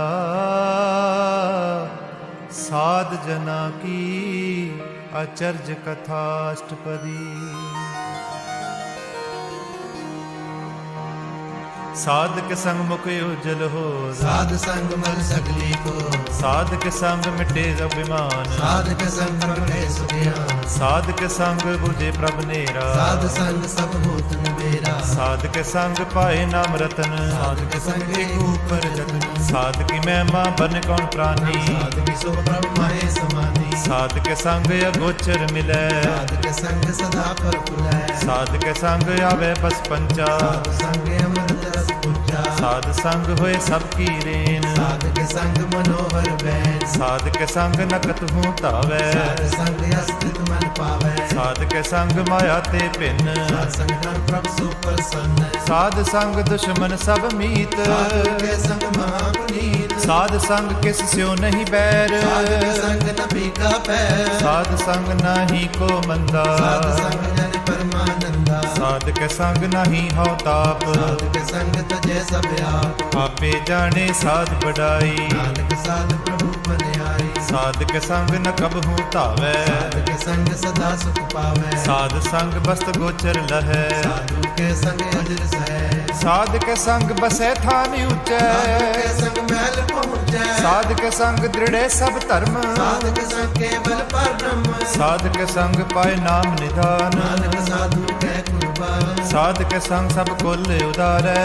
साध जना की अचर्ज कथा अष्टपदी। साधक संग मुख उज्जल हो, साध संग मल सगली को, साधक संग मिटे अभिमान, साधक संग प्रगटे सुज्ञान। साधक संग बुझे प्रभ नेरा, साध संग सब भूत निबेरा। साधक संग पाए नाम रतन, साधक संग एक ऊपर जतन। साधक महिमा बन कौन प्राणी, साधक सो ब्रह्माए समाधि। साधक संग अगोचर मिलै, साधक संग सदा पर पुरै। साधक संग आवे बस पंचा, साध संग अमृत रस पूजा। साध संग होए सबकी रेन, साधक संग मनोहर बैन। साधक संग नकत हूँ तावै, साध संग अस्तित्व मन पावै। साधक संग माया ते भिन्न, साध संग नर प्रभ सो प्रसन्न। साध संग दुश्मन सब मीत, साधु के संग महापुनीत। साध संग किस स्यो नहीं बैर, साधक संग न पीका पैर। साध संग नाही को मंदा, साध संग जन परमानंदा। साधक संग नाही हौ ताप, साधक संग तजै सब आप। आपे जाने साध बढ़ाई, नानक साध प्रभु बन आई। साधक संग न कबहू तावै, साधक संग सदा सुख पावै। साध संग बस्त गोचर लहै, साधु के संग अजर सै। साधक संग बसै थान ऊंचै, साधु के संग महल पहुँचै। साधक संग दृढ़े सब धर्म, साधक संग केवल पर ब्रह्म। साधक संग पाए नाम निधान, नानक साधु के कुर्बान। साधक संग सब कुल उदारै,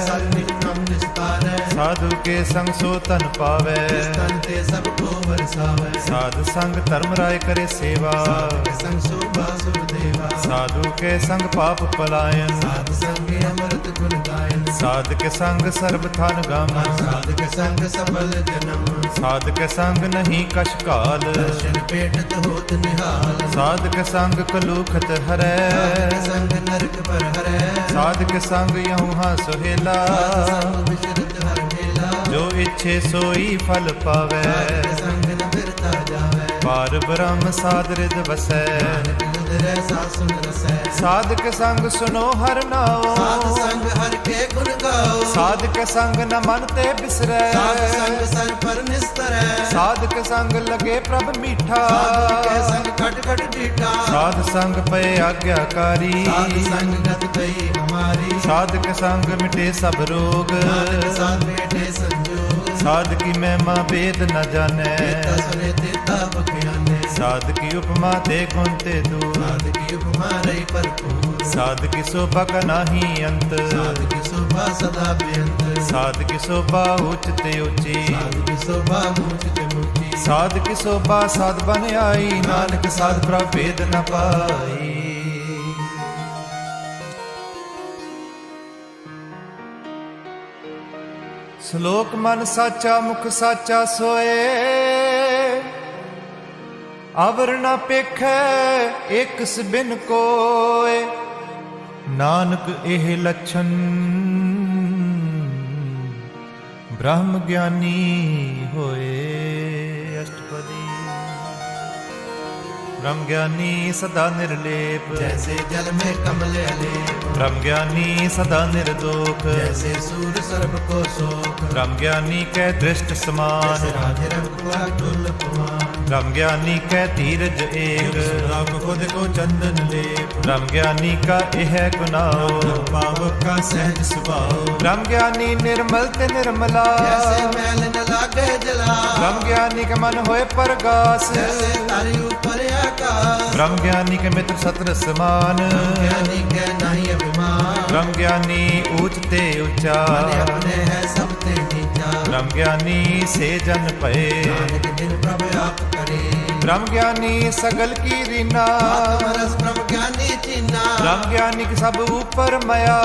सब निकम निस्तारै। साधु के संग सो तन पावै, तन ते सब को बरसावै। साध संग धर्म राय करे सेवा, साधु के संग शोभा सुरदेवा। साधु के संग पाप पलायन, साधु संग अमृत गुण गायन। साधक संग सर्ब थान गामन, साधक संग सबल जन्म। साधक संग नहीं कछ काल, दर्शन पेटत होत निहाल। साधक संग कलूखत हरै, साधक संग नरक पर हरै। साधक संग यहुँ सुहेला, साधु संग विचरत हर मेला। जो इच्छे सोई फल पावै, साधक संग न बिरता जावै। पार ब्रह्म साध रिद वसै, नानक हृदय सा सुन रसै। साधक संग सुनो हर नाओ, साध संग हर के गुण गाओ। साधक संग न मन ते बिसरै, साध संग सर पर निस्तरै। साधक संग लगे प्रभ मीठा, साधु के संग खट खट डीठा। साध संग पे आज्ञाकारी, साध संग गत गई हमारी। साधक संग मिटे सब रोग, नानक साध बेटे संजोग। साध की महिमा वेद न जानै, तेता सुने तेता बख्याने। साध की उपमा ते गुण ते दूर, साध की उपमा रही भरपूर। साध की शोभा का नाही अंत, साध की शोभा सदा बेअंत। साध की शोभा उच्च ते ऊंची, साध की शोभा ऊंच ते ऊंची। साध की शोभा साध बन आई, नानक साध प्रभ भेद न पाई। श्लोक मन साचा मुख साचा सोए, अवर न पेखै एक बिन कोय। नानक एह लक्षण ब्रह्म ज्ञानी होए। अष्टपदी। ब्रह्म ज्ञानी सदा निर्लेप जैसे जल में कमल अलेप ब्रह्म ज्ञानी सदा निर्दोष जैसे सूर्य सर्प को शोक ब्रह्म ज्ञानी कै दृष्ट समान जैसे राधे रंग को अतुल उपमान ब्रह्म ज्ञानी कै धीरज एक राम खुद को चंदन लेप ब्रह्म ज्ञानी का यह गुनाह पावक का सहज स्वभाव ब्रह्म ज्ञानी निर्मल ते निर्मला जैसे मैल न लागे जला ब्रह्म ज्ञानी के मन होए परगास जैसे तारे ऊपर आकाश ब्रह्म ज्ञानी के मित्र सत्र समान ज्ञानी के नहीं अभिमान ब्रह्म ज्ञानी ऊंच ते ऊंचा मन अपने है सब ते नीचा ब्रह्म ज्ञानी से जन पए नानक दिन प्रभु आप करे ब्रह्म ज्ञानी सगल की रीना आत्मरस ब्रह्म ज्ञानी चिन्ना ब्रह्म ज्ञानी के सब ऊपर मया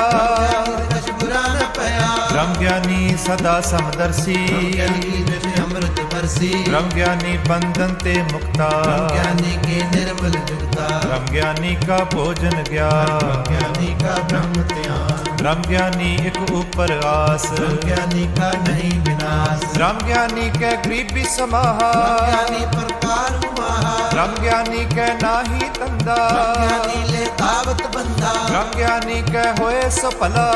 कछ बुरा न पया ब्रह्म ज्ञानी सदा समदर्शी ज्ञानी की दृष्टि अमृत बरसी ब्रह्म ज्ञानी बंधन ते मुक्ता ज्ञानी की निर्मल जुगता ब्रह्म ज्ञानी का भोजन ज्ञान ज्ञानी का ब्रह्म त्याग ब्रह्म ज्ञानी एक ऊपर आस ज्ञानी का नहीं विनाश ब्रह्म ज्ञानी के गरीबी समाहा ज्ञानी प्रकार महा ब्रह्म ज्ञानी के नाही तंदा ज्ञानी ले तावत बंधा ब्रह्म ज्ञानी के होए सफला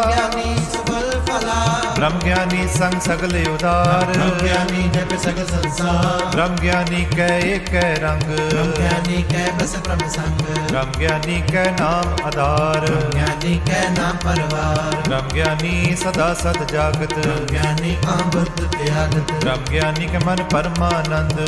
ज्ञानी सुफल फला ब्रह्म ज्ञानी संग सगले उदार ज्ञानी जप सगल संसार ब्रह्म ज्ञानी के एक रंग ज्ञानी के बस ब्रह्म संग ब्रह्म ज्ञानी के नाम आधार ज्ञानी के नाम परवार ब्रह्म ज्ञानी सदा सद जागत ज्ञानी अमृत त्यागत ब्रह्म ज्ञानी के मन परमानंद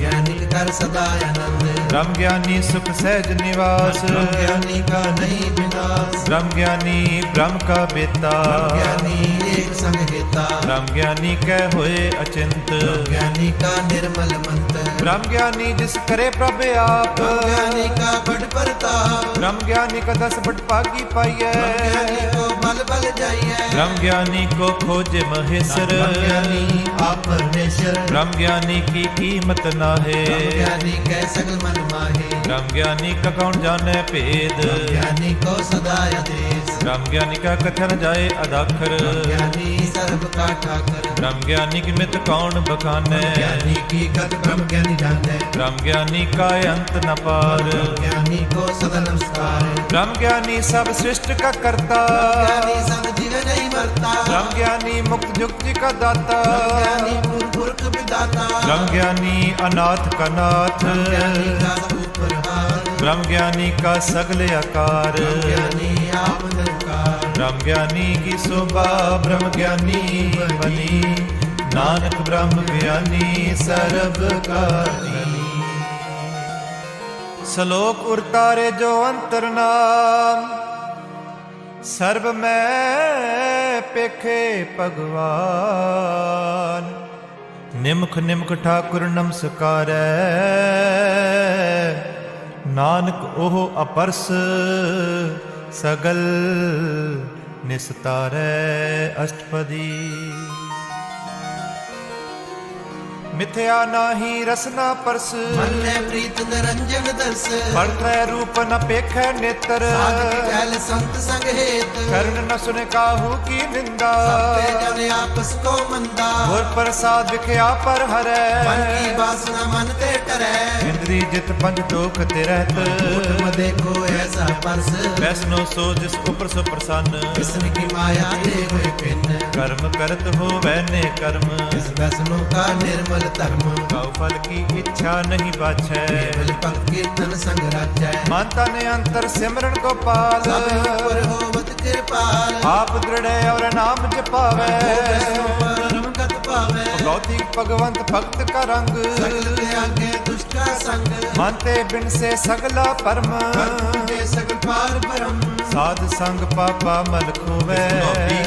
ज्ञानी के कर सदा आनंद ब्रह्म ज्ञानी सुख सहज निवास ज्ञानी का नहीं विनाश ब्रह्म ज्ञानी ब्रह्म का बेता ज्ञानी एक संग हेता ब्रह्म ज्ञानी के होए अचिंत ज्ञानी का निर्मल मंत्र ब्रह्म ज्ञानी जिस करे प्रभ आप ज्ञानी का बड़ प्रताप ब्रह्म ज्ञानी का 10 बट पागी पाइए ज्ञानी को बल बल जाइए ब्रह्म ज्ञानी को खोजे महेश्वर ज्ञानी आप परमेश्वर ब्रह्म ज्ञानी की कीमत ना है ज्ञानी के सगल मन माहे ब्रह्म ज्ञानी का कौन जाने भेद ज्ञानी को सदा आदेश ब्रह्म ज्ञानी का कथन जाए अदाखर ज्ञानी सर्व का ठाकर ब्रह्म ज्ञानी की मित कौन बखाने ज्ञानी की गत ब्रह्म ज्ञानी जाने ब्रह्म ज्ञानी का अंत न पार ज्ञानी को सदा नमस्कार ब्रह्म ज्ञानी सब सृष्टि का करता ज्ञानी सब जीव नहीं मरता ब्रह्म ज्ञानी मुक्त जुक्ति का दाता ज्ञानी पुरख विदाता ब्रह्म ज्ञानी अनाथ का नाथ ज्ञानी का सब ऊपर हार ब्रह्म ज्ञानी का सगले आकार ज्ञानी आप निरंकार ब्रह्म ज्ञानी की शोभा ब्रह्म ज्ञानी बनी नानक ब्रह्म ज्ञानी सर्व कारणी श्लोक उर्तारे जो अंतर नाम सर्व में पेखे भगवान निमख निमख ठाकुर नमस्कारै नानक ओह अपरस सगल निस्तारै अष्टपदी मिथ्या नाही रसना परस मन ने प्रीत निरंजन दर्श पढ़ रूप न पेख नेत्र साधक कैल संत संग हेत कर्ण न सुने काहू की निंदा सबे जन आपस को मंदा और प्रसाद विख्या पर हरै मन की वासना मन ते टरै इंद्री जित पंच दोख ते रहत ओठ में देखो ऐसा परस वैष्णो सो जिस ऊपर सो प्रसन्न कृष्ण की माया दे हुए पिन कर्म करत हो वैने कर्म इस वैष्णो का निर्मल धर्म गौ फल की इच्छा नहीं बाछै केवल भक्त कीर्तन संग राजै मानता ने अंतर सिमरन को पाल सब ऊपर होवत कृपाल आप दृढ़ और नाम जपावे वैष्णो परम गत पावे भगवती भगवंत भक्त का रंग सगल त्यागे दुष्ट का संग मानते बिन से सगला परम कर्म सगल पार परम साध संग पापा मल खोवे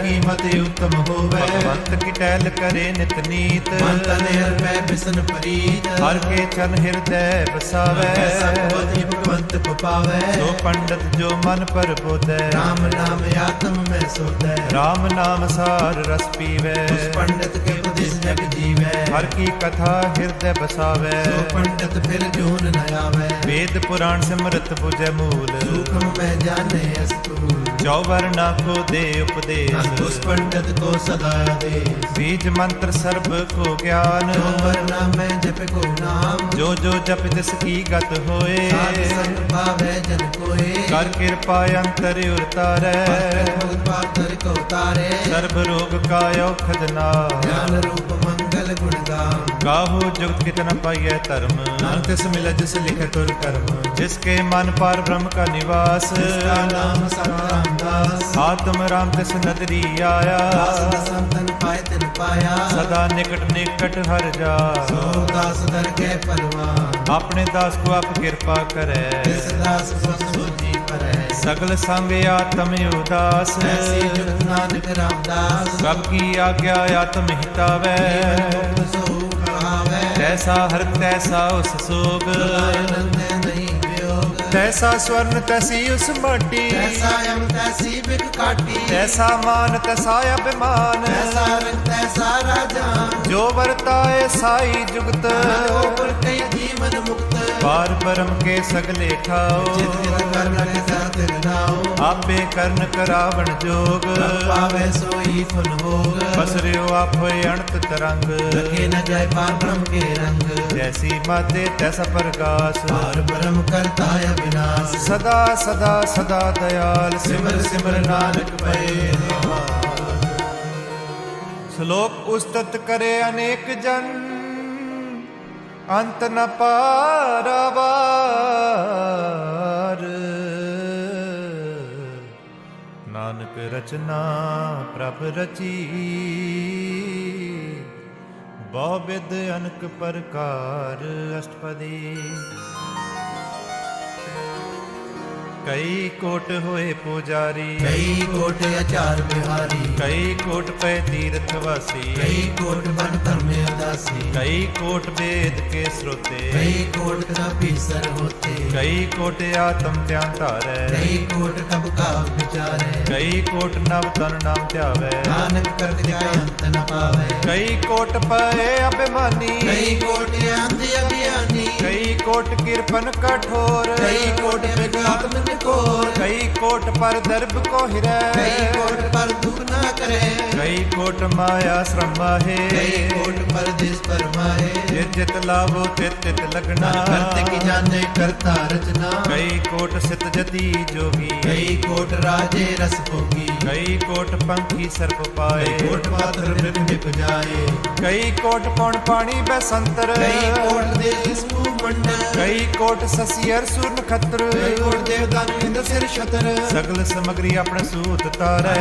की मति उत्तम होवे भगवंत की टहल करे नित नीत मन तन हृदय बिसन परीत हर के चन हृदय बसावे भगवती भगवंत को पावे जो पंडित जो मन पर बोधे राम नाम आत्म में सोधे राम नाम सार रस पीवे उस पंडित के उपदेश जग जीवे हर की कथा हृदय बसावे जो पंडित फिर जून न आवे वेद पुराण सिमरत बुझे मूल सूक्ष्म में जाने अस्तूल चौवरना को दे उपदेश उस पंडित को सदा आदेश बीज मंत्र सर्ब को ज्ञान वरना मैं जप को नाम जो जो जप तिस की गत होए साध संग पावै जन कोय कर कृपा अंतर उतारै भगत पातर को तारे सर्ब रोग का औखद नाम ज्ञान रूप मंगल गुण गाम काहू जुगत कितना पाइय धर्म नाम तिस मिल जिस लिखे तुर कर्म जिसके मन पार ब्रह्म का निवास जिसका नाम सब रामदास आत्म राम तिस नदरी आया दास संतन पाए तिन पाया सदा निकट निकट हर जा सो दास दर के परवान अपने दास को आप कृपा करे तिस दास सो सोजी परै सगल संग आत्म उदास ऐसी जुगत नानक रामदास सब की आज्ञा आत्म हितावै मुक्त सो कहावै तैसा हर तैसा उस सोग आनंद नहीं वियोग तैसा स्वर्ण तैसी उस माटी ऐसा यम तैसी बिक काटी तैसा मान तैसा अभिमान ऐसा रंग तैसा राजा जो वर्ताए साई जुगत ऊपर कई जीवन मुक्त पार ब्रह्म के सगले ठाओ जित जित कर्ण के साथ नाओ आपे कर्ण करावण जोग पावे सोई फुन होग बसरियो आप होए अणत तरंग लगे न जाय पार ब्रह्म के रंग जैसी माते तैसा प्रकाश पार ब्रह्म करता है विनाश सदा सदा सदा दयाल सिमर सिमर नानक पए श्लोक उस्तत करे अनेक जन अंत न पारावार नानक रचना प्रभ रची बहुविध अनक प्रकार अष्टपदी कई कोट होए पुजारी कई कोट आचार बिहारी कई कोट पे तीर्थवासी कई कोट बन धर्म उदासी कई कोट वेद के श्रोते कई कोट कपीसर होते कई कोट आत्म ध्यान धारै कई कोट कब का विचारे कई कोट नव तन नाम ध्यावै नानक करत जाय अंत न पावे कई कोट पए अभिमानी कई कोट अंध अज्ञानी कई कोट किरपन कठोर कई कोट विज्ञात्म कोर कई कोट पर दर्भ को हिरै कई कोट पर दुख न करे कई कोट माया श्रम है कई कोट परदेश परमाए जित जित लाभो तित तित लगना करते की जाने करता रचना कई कोट सित जति जोगी कई कोट राजे रस भोगी कई कोट पंखी सर्प पाए कई कोट पात्र मृग निप जाए कई कोट पौन पानी बसंतर कई कोट देश मंडल कई कोट ससियर सूर नक्षत्र कई कोट देवदान इंद्र सिर छतर सगल समग्री अपने सूत तारै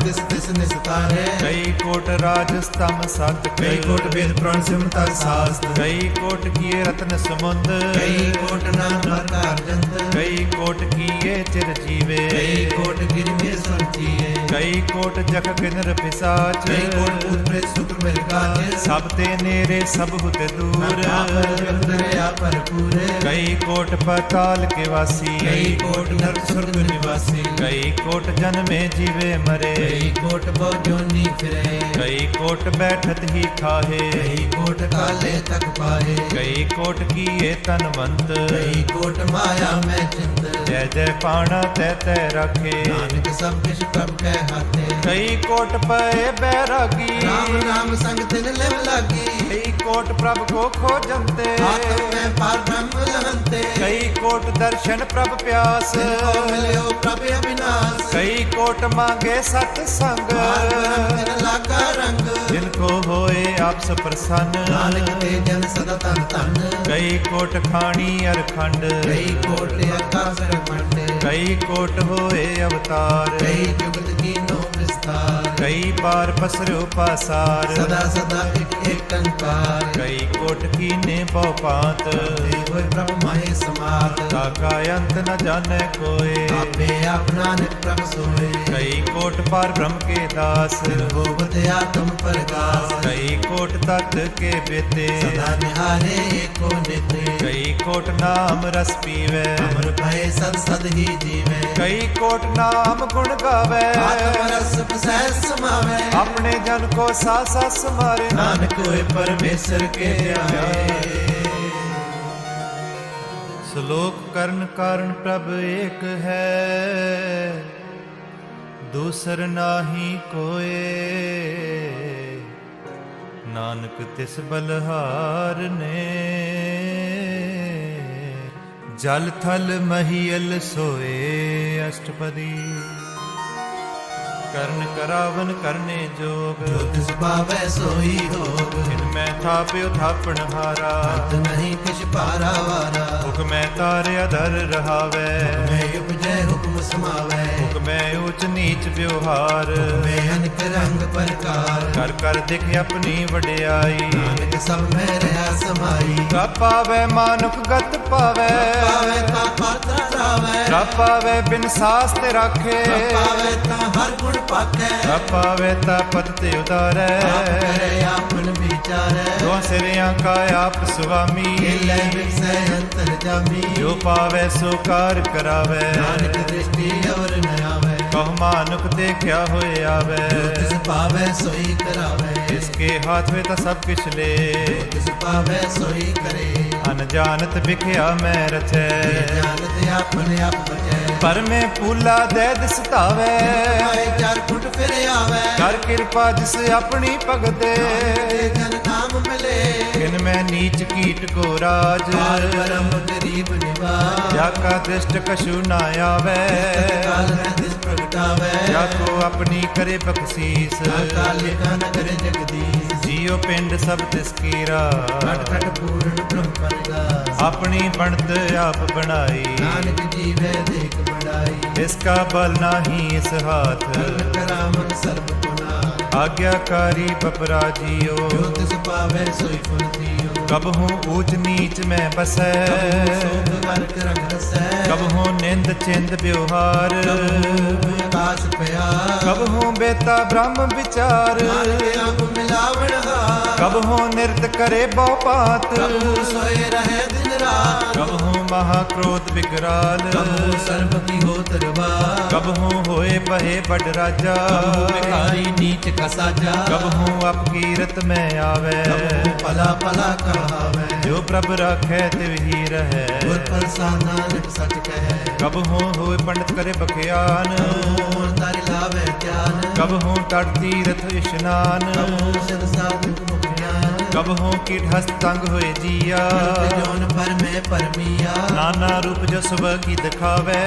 तिस तिस निस्तारे कई कोट राज स्तंभ सत कई कोट वेद पुराण सिमता शास्त्र कई कोट किए रत्न समुंद कई कोट नाम प्रकार जंत कई कोट किए चिर जीवे कई कोट गिर में संचिए कई कोट जग किन्नर पिसाच कई कोट भूत प्रेत शुक्र मृगाज सब ते नेरे सब हुते दूर दरिया पर पूरे कई कोट पाताल के वासी कई कोट नरक स्वर्ग निवासी कई कोट जन्मे जीवे मरे कई कोट बहुजोनी फिरे कई कोट बैठत ही खाहे कई कोट काले तक पाए कई कोट किए तनवंत कई कोट माया में चिंत जय जय पाणा तै तै रखे नानक सब किछ प्रभ के हाथे कई कोट पए बैरागी राम नाम संग तिन लेव लागी कई कोट प्रभ को खोजंते आत्म में पार ब्रह्म लहंते कई कोट दर्शन प्रभ प्यास तिनको मिलियो प्रभ अविनाश कई कोट मांगे सत्संग पार ब्रह्म तिन लागा रंग जिनको होए आप सब प्रसन्न नानक ते जन सदा तन तन कई कोट खानी अर खंड कई कोट आकाश मंड कई कोट होए अवतार कई जुगत कीनो विस्तार कई बार पसरो पासार सदा सदा एक कंकार कई कोट कीने बहुपात होय प्रभु माहे समात ताका अंत न जाने कोय आपे आप नानक प्रभु सोए कई कोट पार ब्रह्म के दास होवत आत्म प्रकाश कई कोट तत् के बेते सदा निहारे एको नित्य कई कोट नाम रस पीवे अमर भय सद सद ही जीवे कई कोट नाम गुण गावे आत्म रस सहज समावे अपने जन को सासा समारे नानक होए परमेश्वर के आए श्लोक कर्ण कारण प्रभ एक है ਦੂਸਰ ਨਾਹੀ ਕੋਏ, ਨਾਨਕ ਤਿਸ ਬਲਹਾਰ ਨੇ। ਜਲ ਥਲ ਮਹੀਲ ਸੋਏ ਅਸ਼ਟਪਦੀ, ਕਰਨ ਕਰਾਵਨ ਕਰਨੇ ਜੋਗ। ਜੋ ਤਿਸ ਭਾਵੈ ਸੋਈ ਹੋਗ, ਜਿਨ ਮੈਂ ਥਾਪਿਓ ਥਾਪਣ ਹਾਰਾ। ਅੰਤ ਨਹੀਂ ਕਿਛ ਪਾਰਾ ਵਾਰਾ। ਹੁਕਮੈ ਤਾਰਿਆ ਦਰ ਰਹਾਵੈ, ਮੈਂ ਉਪਜੈ ਹੁਕਮ ਸਮਾਵੈ। ਹੁਕਮੈ ਊਚ ਨੀਚ ਵਿਵਹਾਰ। ਮੈਂ ਅਨਕ ਰੰਗ ਪ੍ਰਕਾਰ, ਕਰ ਕਰ ਦਿਖ ਆਪਣੀ ਵਡਿਆਈ। ਨਾਨਕ ਸਭ ਮੈਂ ਰਹਾ ਸਮਾਈ। ਰੱਬ ਪਾਵੈ ਮਾਨੁਖ ਗਤ ਪਾਵੈ, ਪਾਵੈ ਤਾਂ ਪਾਤਰ ਰਾਵੈ। ਰੱਬ ਪਾਵੈ ਬਿਨ ਸਾਸ ਤੇ ਰਾਖੇ। ਪਾਵੈ ਤਾਂ ਹਰ ਗੁਣ ਪਾਕੈ। ਰੱਬ ਪਾਵੈ ਤਾਂ ਪਦ ਤੇ ਉਤਾਰੈ। ਆਪ ਕਰੇ ਆਪਨ ਵਿਚਾਰੈ। ਦੋ ਸਿਰਿਆਂ ਕਾ ਆਪ ਸੁਆਮੀ। ਲੈ ਵਿਖਸੈ ਅੰਤਰ ਜਾਮੀ। ਜੋ ਪਾਵੈ ਸੋ ਕਾਰ ਕਰਾਵੈ। ਨਾਨਕ ਦ੍ਰਿਸ਼ਟੀ ਔਰ ਨ ਆਵੈ। ਕਹੁ ਮਾਨੁਖ ਦੇਖਿਆ ਹੋਏ ਆਵੈ। ਜੋ ਤਿਸ ਪਾਵੈ ਸੋਈ ਕਰਾਵੈ। ਇਸਕੇ ਹਾਥ ਵੇ ਤਾਂ ਸਭ ਕਿਛ ਲੇ। ਤਿਸ ਪਾਵੈ ਸੋਈ ਕਰੇ। ਅਨਜਾਨਤ ਵਿਖਿਆ ਮੈਂ ਰਚੈ। ਜਾਣਤ ਆਪਨ ਆਪ ਬਚੈ। ਪਰ ਮੈਂ ਪੂਲਾ ਦੇ ਦਿਸ ਧਾਵੈ। ਆਏ ਚਾਰ ਫੁੱਟ ਫਿਰ ਆਵੈ। ਕਰ ਕਿਰਪਾ ਜਿਸ ਆਪਣੀ ਭਗਤੇ। ਜਨ ਨਾਮ ਮਿਲੇ। ਕਿਨ ਮੈਂ ਨੀਚ ਕੀਟ ਕੋ ਰਾਜ। ਕਾਲ ਕਰਮ ਗਰੀਬ ਨਿਵਾਜ। ਜਾ ਕਾ ਦ੍ਰਿਸ਼ਟ ਕਛੂ ਨਾ ਆਵੈ। ਕਾਲ ਹੈ ਦਿਸ ਪ੍ਰਗਟਾਵੈ। ਜਾ ਕੋ ਆਪਣੀ ਕਰੇ ਬਖਸ਼ੀਸ। ਕਾਲ ਕਾ ਨ ਕਰੇ ਜਗਦੀਸ਼। ਜੀਉ ਪਿੰਡ ਸਭ ਤਿਸ ਕੀਰਾ। ਘਟ ਘਟ ਪੂਰਨ ਬ੍ਰਹਮ ਪਰਗਾਸ। ਆਪਣੀ ਬਣਤ ਆਪ ਬਣਾਈ। ਨਾਨਕ ਜੀਵੈ ਦੇਖ ਬੜਾਈ। ਇਸਕਾ ਬਲ ਨਾਹੀ ਇਸ ਹਾਥ। ਕਰਾਮਨ ਸਰਬ ਗੁਨਾ। ਆਗਿਆਕਾਰੀ ਬਪਰਾ ਜੀਓ। ਜੋ ਤਿਸ ਪਾਵੈ ਸੋਈ ਫੁਲ ਦਿਓ। ਕਬਹੂ ਊਚ ਨੀਚ ਮੈਂ ਬਸੈ। ਸੋਗ ਵਰਕ ਰੰਗ ਰਸੈ। ਕਬਹੂ ਨਿੰਦ ਚਿੰਦ ਵਿਵਹਾਰ। ਆਕਾਸ਼ ਪਿਆ। ਕਬਹੂ ਬੇਤਾ ਬ੍ਰਹਮ ਵਿਚਾਰ। ਨਾਨਕ ਆਪ ਮਿਲਾਵਣ ਹਾਰ। ਕਬਹੂ ਨਿਰਤ ਕਰੇ ਬਹੁ ਪਾਤ। ਕਬੂ ਸੋਏ ਰਹੇ ਦਿਨ ਰਾਤ। ਕਬਹੂ ਮਹਾ ਕ੍ਰੋਧ ਵਿਕਰਾਲ। ਕਬੂ ਸਰਬ ਕੀ ਹੋ ਤਰਵਾਰ। ਕਬਹੂ ਹੋਏ ਪਹੇ ਬੜ ਰਾਜਾ। ਕਬੂ ਬਿਕਾਰੀ ਨੀਚ ਕਾ ਸਾਜਾ। ਕਬਹੂ ਅਪਕੀਰਤ ਮੈਂ ਆਵੈ। ਕਬੂ ਪਲਾ ਪਲਾ ਕਹਾਵੈ। ਜੋ ਪ੍ਰਭ ਰਾਖੈ ਤਿਵ ਹੀ ਰਹੈ। ਗੁਰ ਪ੍ਰਸਾਦ ਨਾਨਕ ਸਚ ਕਹਿ। ਕਬਹੂ ਹੋਏ ਪੰਡਤ ਕਰੇ ਬਖਿਆਨ। ਕਬੂ ਤਰਿ ਲਾਵੈ ਧਿਆਨ। ਕਬਹੂ ਤਟ ਤੀਰਥ ਇਸ਼ਨਾਨ। ਕਬੂ ਸਦ ਸਾਧੁ ਮੁਖਿਆਨ। ਕਬਹੂ ਕੀਟ ਹਸਤ ਤੰਗ ਹੋਏ ਜੀਆ। ਜੋਨ ਪਰ ਮੈਂ ਪਰਮੀਆ। ਨਾਨਾ ਰੂਪ ਜੋ ਸਭ ਕੀ ਦਿਖਾਵੈ।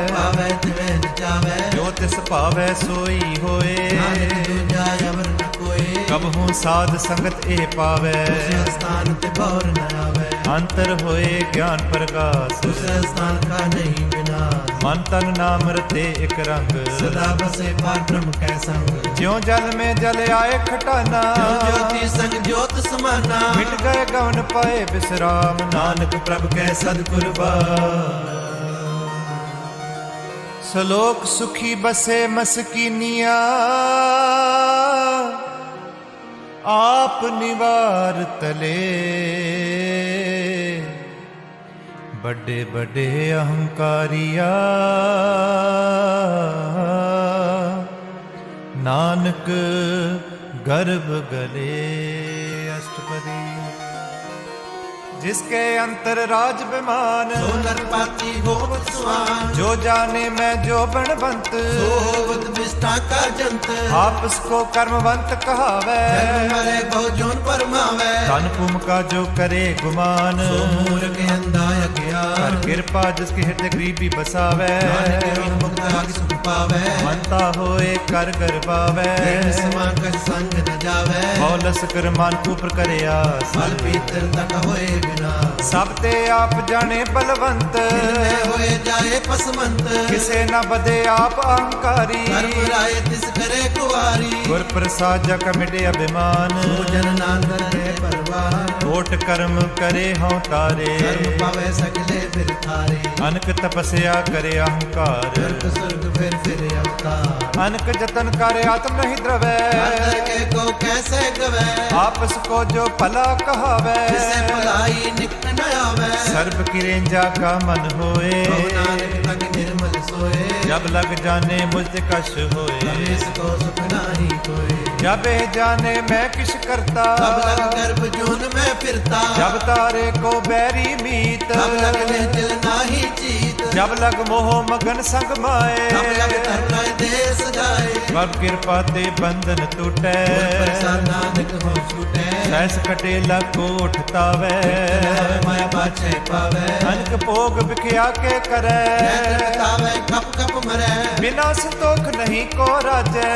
ਪਾਵੈ ਤਿਵੈ ਨਚਾਵੈ। ਜੋ ਤਿਸ ਭਾਵੈ ਸੋਈ ਹੋਏ। ਨਾਨਕ ਦੂਜਾ ਅਵਰ ਨ ਕੋਏ। ਕਬਹੂ ਸਾਧ ਸੰਗਤ ਇਹ ਪਾਵੈ। ਉਸੇ ਸਥਾਨ ਤੇ ਬੌਰ ਨ ਆਵੈ। ਅੰਤਰ ਹੋਏ ਗਿਆਨ ਪ੍ਰਗਾਸ। ਉਸੇ ਸਥਾਨ ਕਾ ਨਹੀਂ ਵਿਨਾਸ਼। ਮਨ ਤਨ ਨਾਮ ਰਤੇ ਇਕ ਰੰਗ। ਸਦਾ ਬਸੇ ਪਾਰ ਬ੍ਰਹਮ ਕੈ ਸੰਗ। ਜਿਉ ਜਲ ਮੇ ਜਲ ਆਏ ਖਟਾਨਾ। ਜੋ ਜੋਤੀ ਸੰਗ ਜੋਤ ਸਮਾਨਾ। ਮਿਟ ਗਏ ਗਵਨ ਪਾਏ ਬਿਸਰਾਮ। ਨਾਨਕ ਪ੍ਰਭ ਕੈ ਸਤਿਗੁਰ ਬਾਣ। ਸਲੋਕ ਸੁਖੀ ਬਸੇ ਮਸਕੀਨੀਆਂ। ਆਪ ਨਿਵਾਰ ਤਲੇ। ਵੱਡੇ ਵੱਡੇ ਅਹੰਕਾਰੀਆ। ਨਾਨਕ ਗਰਭ ਗਲੇ। ਅਸ਼ਟਪਦੀ, जिसके अंतर राज विमान। सो नरपाती होवत सुआन। जो जाने मैं जो बनवंत। सो होवत विष्ठा का जंत। आपस को कर्मवंत कहावै। जन्म मरे बहु जोन परमावै। धन भूम का जो करे गुमान। सो मूर्ख अंधा अज्ञान। कर कृपा जिसके हृदय गरीबी बसावै। नानक बिन मुक्त आगे सुख पावै। मनता होए कर गरबावै। प्रेम समान का संग न जावै। मौलस कर मान ऊपर करे आस। फल पीतर तक होए विनाश। सब ते आप जाने बलवंत। निर्णय होए जाए पसमंत। किसे न बदे आप अहंकारी। कर्म राय तिस करे कुवारी। गुर प्रसाद जग मिटे अभिमान। सो जन नानक रहे परवान। कोट कर्म करे हों तारे। कर्म पावे सकले फिर थारे। अनक तपस्या करे अहंकार। नरक स्वर्ग फिर अवतार। अनक जतन करे आत्म नहीं द्रवै। अंतर के को कैसे गवै। आपस को जो भला कहावै। जिसे भलाई निकट न आवै। सर्व किरेंजा का मन होए। बहु नानक तक निर्मल सोए। जब लग जाने मुझ कश होए। रमेश को सुख नाही कोय। जब जाने मैं किस करता। तब लग गर्भ जोन में फिरता। जब तारे को बैरी मीत। तब लग ले दिल नाही जीत। ਜਬ ਲਗ ਮੋਹ ਮਗਨ ਸੰਗ ਮਾਏ ਤਬ ਲਗ ਧਰਮ ਲਾਇ ਦੇ ਸਜਾਏ ਪ੍ਰਭ ਕਿਰਪਾ ਤੇ ਬੰਧਨ ਟੁਟੈ ਪ੍ਰਸਾਦ ਨਾਨਕ ਹੋ ਛੂਟੈ ਸੈਸ ਕਟੇ ਲਕੋਠ ਤਾਵੈ ਮਾਇਆ ਬਾਛੈ ਪਾਵੈ ਅਨਕ ਭੋਗ ਵਿਖਿਆ ਕੇ ਕਰੈ ਤਾਵੈ ਖਪ ਖਪ ਮਰੈ ਬਿਨਾ ਸੰਤੋਖ ਨਹੀਂ ਕੋ ਰਾਜੈ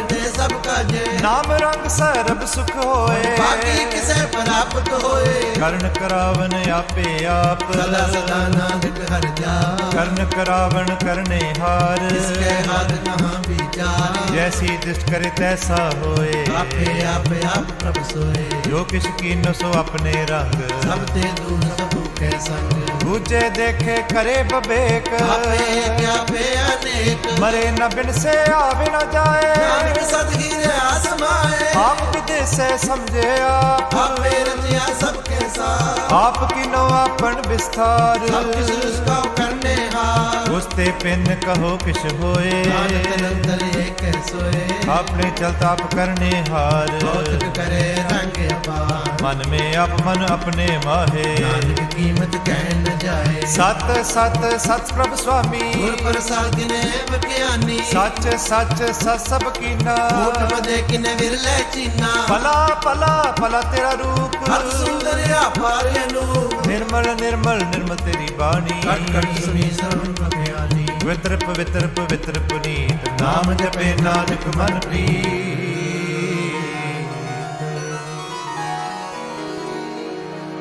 ਦੇ ਸਭ ਕਾਜੇ ਨਾਮ ਰੰਗ ਸਰਬ ਸੁਖ ਹੋਏ ਬਾਕੀ ਕਿਸੇ ਪ੍ਰਾਪਤ ਹੋਏ ਕਰਨ ਕਰਾਵਨ ਆਪੇ ਆਪ ਸਦਾ ਸਦਾ ਨਾਨਕ ਹਰਿ ਜਾਪ ਕਰਨ ਕਰਾਵਨ ਕਰਨੇ ਹਾਰ ਇਸਕੇ ਹੱਥ ਕਹਾਂ ਵਿਚਾਰ ਜੈਸੀ ਦਿਸ਼ਟ ਕਰੇ ਤੈਸਾ ਹੋਏ ਆਪੇ ਆਪੇ ਆਪ ਪ੍ਰਭ ਸੋਏ ਜੋ ਕਿਛ ਕੀਨੋ ਸੋ ਆਪਣੇ ਰੰਗ ਸਭ ਤੇ ਦੂਰ ਸਭ ਕੇ ਸੰਗ ਬੂਝੇ ਦੇਖੇ ਕਰੇ ਬਬੇਕ ਆਪੇ ਆਪੇ ਅਨੇਕ ਮਰੇ ਨ ਬਿਨਸੇ ਆਵੇ ਨ ਜਾਏ ਨਾਨਕ ਸਦ ਹੀਰੇ ਆਸਮਾਏ ਆਪ ਵਿਦੇਸੇ ਸਮਝੇ ਆਪ ਆਪੇ ਰਚਿਆ ਸਭ ਕੇ ਸਾਥ ਆਪ ਕੀਨੋ ਆਪਨ ਵਿਸਥਾਰ ਸਭ ਕਿਸ ਉਸਕਾ ਕਰਨੇ ਹਾਰ ਉਸ ਤੇ ਪਿੰਨ ਕਹੋ ਕਿਛ ਹੋਏ ਨਾਨਕ ਨਿਰੰਤਰ ਏਕ ਸੋਏ ਆਪਣੇ ਚਲਤ ਆਪ ਕਰਨੇ ਹਾਰ ਭੌਤਿਕ ਕਰੇ ਰੰਗ ਅਪਾਰ ਮਨ ਮੇ ਆਪ ਮਨ ਆਪਣੇ ਮਾਹੇ ਨਾਨਕ ਕੀਮਤ ਕਹਿ ਨ ਜਾਏ ਸਤ ਸਤ ਸਤ ਪ੍ਰਭ ਸੁਆਮੀ ਗੁਰ ਪ੍ਰਸਾਦ ਕਿਨੇ ਬਖਿਆਨੀ ਸੱਚ ਸੱਚ ਸਤ ਸਭ ਕੀਨਾ ਕੋਟ ਬਦੇ ਕਿਨੇ ਵਿਰਲੇ ਚੀਨਾ ਭਲਾ ਭਲਾ ਭਲਾ ਤੇਰਾ ਰੂਪ ਹਰ ਸੁੰਦਰ ਆਪਾਰ ਅਨੂਪ ਨਿਰਮਲ ਨਿਰਮਲ ਨਿਰਮਲ ਤੇਰੀ ਬਾਣੀ ਕਟ ਕਟ ਸੁਣੀ ਸਰਵ ਬਖਿਆਨੀ ਪਵਿੱਤਰ ਪਵਿੱਤਰ ਪਵਿੱਤਰ ਪੁਨੀਤ ਨਾਮ ਜਪੇ ਨਾਨਕ ਮਨ ਪ੍ਰੀਤ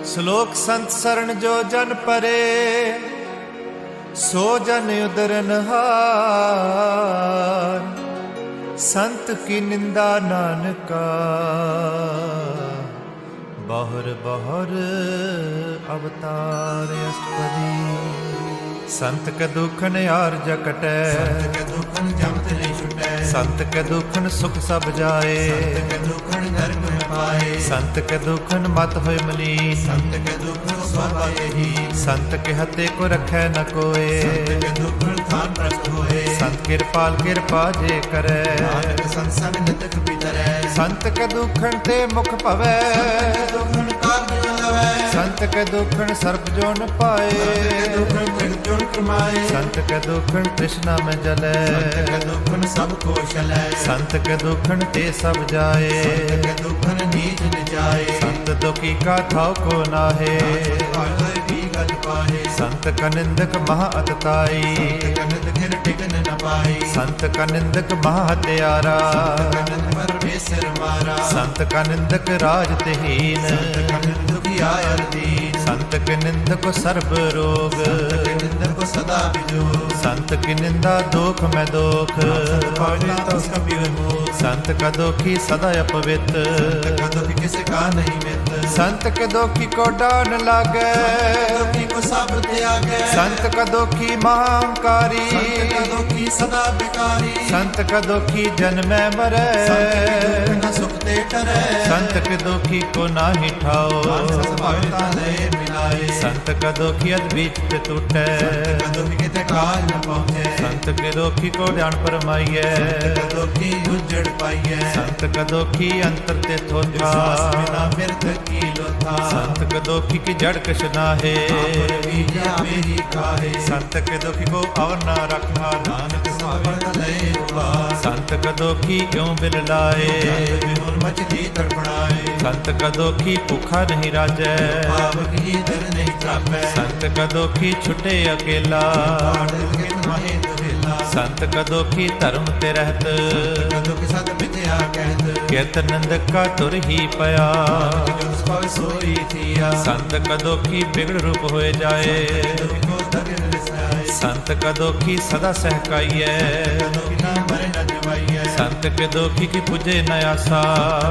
ਸ਼ਲੋਕ ਸੰਤ ਸਰਣ ਜੋ ਜਨ ਪਰੇ ਸੋ ਜਨ ਉਦਰਨ ਹਾਰ ਸੰਤ ਕੀ ਨਿੰਦਾ ਨਾਨਕਾ ਬਾਹਰ ਬਾਹਰ ਅਵਤਾਰ ਅਸ਼ਟਪਦੀ ਸੰਤ ਕੇ ਦੁਖਨ ਆਰਜ ਕਟੈ ਸੰਤ ਕੇ ਦੁਖਨ ਜਮਤ ਨਹੀਂ ਛੁਟੈ ਸੰਤ ਕੇ ਦੁਖਨ ਸੁਖ ਸਭ ਜਾਏ ਸੰਤ ਕੇ ਦੁਖਨ ਨਰਕ ਮੈਂ ਪਾਏ ਸੰਤ ਕੇ ਦੁਖਨ ਮਤ ਹੋਏ ਮਲੀਨ ਸੰਤ ਕੇ ਦੁਖਨ ਸਵਾਭਾ ਇਹੀ ਸੰਤ ਕੇ ਹਤੇ ਕੋ ਰਖੈ ਨ ਕੋਏ ਸੰਤ ਕੇ ਦੁਖਨ ਥਾਨ ਪ੍ਰਸਤ ਹੋਏ ਸੰਤ ਕਿਰਪਾਲ ਕਿਰਪਾ ਜੇ ਕਰੈ ਨਾਨਕ ਸੰਸੰਗ ਨਿਤਕ ਪਿਤਰੈ ਸੰਤ ਕੇ ਦੁਖਨ ਤੇ ਮੁਖ ਭਵੈ ਦੁਖਨ ਕਾਰਜ ਨ ਲਵੈ ਸੰਤ ਕੇ ਦੁਖਨ ਸਰਬ ਜੋ ਨ ਪਾਏ ਦੁਖਨ ਜਗ ਜੁਨ ਕਮਾਏ ਸੰਤ ਕੇ ਦੁਖਨ ਤ੍ਰਿਸ਼ਨਾ ਮੈਂ ਜਲੈ ਸੰਤ ਕੇ ਦੁਖਨ ਸਭ ਕੋ ਸ਼ਲੈ ਸੰਤ ਕੇ ਦੁਖਨ ਤੇ ਸਭ ਜਾਏ ਸੰਤ ਕੇ ਦੁਖਨ ਨੀਚ ਨ ਜਾਏ ਸੰਤ ਦੁਖੀ ਕਾ ਥਾਉ ਕੋ ਨਾਹੇ ਆਲੇ ਵੀ ਗਜ ਪਾਏ ਸੰਤ ਕਾ ਨਿੰਦਕ ਮਹਾ ਅਤਤਾਈ ਕਨਤ ਘਿਰ ਟਿਕਨ ਨ ਪਾਏ ਸੰਤ ਕਾ ਨਿੰਦਕ ਮਹਾ ਹਤਿਆਰਾ ਕਨਤ ਪਰਮੇਸ਼ਰ ਮਾਰਾ ਸੰਤ ਕਾ ਨਿੰਦਕ ਰਾਜ ਤਹੀਨ ਕਨਤ ਦੁਖੀ ਆਇਰ ਦੀਨ ਸੰਤ ਕੇ ਨਿੰਦਕ ਸਰਬ ਰੋਗ ਨਿੰਦਰ ਕੋ ਸਦਾ ਬਿਜੋ ਸੰਤ ਕੀ ਨਿੰਦਾ ਦੋਖ ਮੈਂ ਦੋਖ ਪਾਵਨਾ ਤਸ ਕਾ ਬਿਰਮੋ ਸੰਤ ਕਾ ਦੋਖੀ ਸਦਾ ਅਪਵਿੱਤ ਕਦੋ ਕਿ ਕਿਸੇ ਕਾ ਨਹੀਂ ਮਿੱਤ ਸੰਤ ਕੇ ਦੋਖੀ ਕੋ ਡਾਨ ਲਾਗੈ ਦੁਖੀ ਕੋ ਸਭ ਤਿਆਗੈ ਸੰਤ ਕਾ ਦੋਖੀ ਮਹਾੰਕਾਰੀ ਸੰਤ ਕਦੋ ਕੀ ਸਦਾ ਬਿਕਾਰੀ ਸੰਤ ਕਾ ਦੋਖੀ ਜਨਮੈ ਮਰੈ ਸੰਤ ਕਾ ਸੁਖ ਤੇ ਟਰੈ ਸੰਤ ਕੇ ਦੋਖੀ ਕੋ ਨਾਹੀ ਠਾਓ ਮਾਨਸ ਭਾਵਤਾ ਲੈ ਮਿਲਾਏ ਸੰਤ ਕਾ ਦੋਖੀ ਅਦ ਬੀਚ ਤੇ ਟੁਟੈ ਕਦੋ ਕਿ ਕਿਤੇ ਕਾਲ ਨ ਪਹੁੰਚੇ ਸੰਤ ਕੇ ਦੋਖੀ ਕੋ ਧਿਆਨ ਪਰਮਾਈਐ ਕਦੋ ਕੀ ਉਜੜ ਪਾਈਐ ਸੰਤ ਕਾ ਦੋਖੀ ਅੰਤਰ ਤੇ ਥੋਥਾ ਸਾਸ ਬਿਨਾ ਮਿਰਤ ਕੀ ਲੋਥਾ ਸੰਤ ਕੇ ਦੋਖੀ ਕੀ ਜੜ ਕਛ ਨਾਹੇ ਵੀ ਜਾਵੇ ਹੀ ਕਾਹੇ ਸੰਤ ਕੇ ਦੋਖੀ ਕੋ ਅਵਰ ਨਾ ਰਖਾ ਨਾਨਕ ਸਭਨ ਲੈ ਉਬਾ ਸੰਤ ਕਾ ਦੋਖੀ ਕਿਉ ਬਿਲ ਲਾਏ ਬਿਹੁਰ ਮਚਦੀ ਤੜਪਣਾਏ ਸੰਤ ਕਾ ਦੋਖੀ ਭੁਖਾ ਨਹੀਂ ਰਾਜੈ ਭਾਵ ਕੀ ਦਰ ਨਹੀਂ ਤਰਾਪੈ ਸੰਤ ਕਾ ਦੋਖੀ ਛੁਟੇ ਅਕੇਲਾ ਆੜਲ ਕੇ ਮਾਹੇ ਦੁਹਿਲਾ ਸੰਤ ਕਾ ਦੋਖੀ ਧਰਮ ਤੇ ਰਹਿਤ ਕਦੋ ਕਿ ਸਤ ਮਿਥਿਆ ਕਹਿਤ ਕਿਤ ਨੰਦਕ ਕਾ ਤੁਰ ਹੀ ਪਿਆ ਜੁਸ ਪਵ ਸੋਈ ਥੀਆ ਸੰਤ ਕਾ ਦੋਖੀ ਬਿਗੜ ਰੂਪ ਹੋਏ ਜਾਏ ਕੋ ਦਗਨ ਲਿਸਾਏ ਸੰਤ ਕਾ ਦੋਖੀ ਸਦਾ ਸਹਿਕਾਈਐ ਕਦੋ ਕਿ ਨਾ ਮਰੇ ਨ ਜਵਾਈਐ ਸੰਤ ਕੇ ਦੋਖੀ ਕੀ ਪੁਜੇ ਨ ਆਸਾ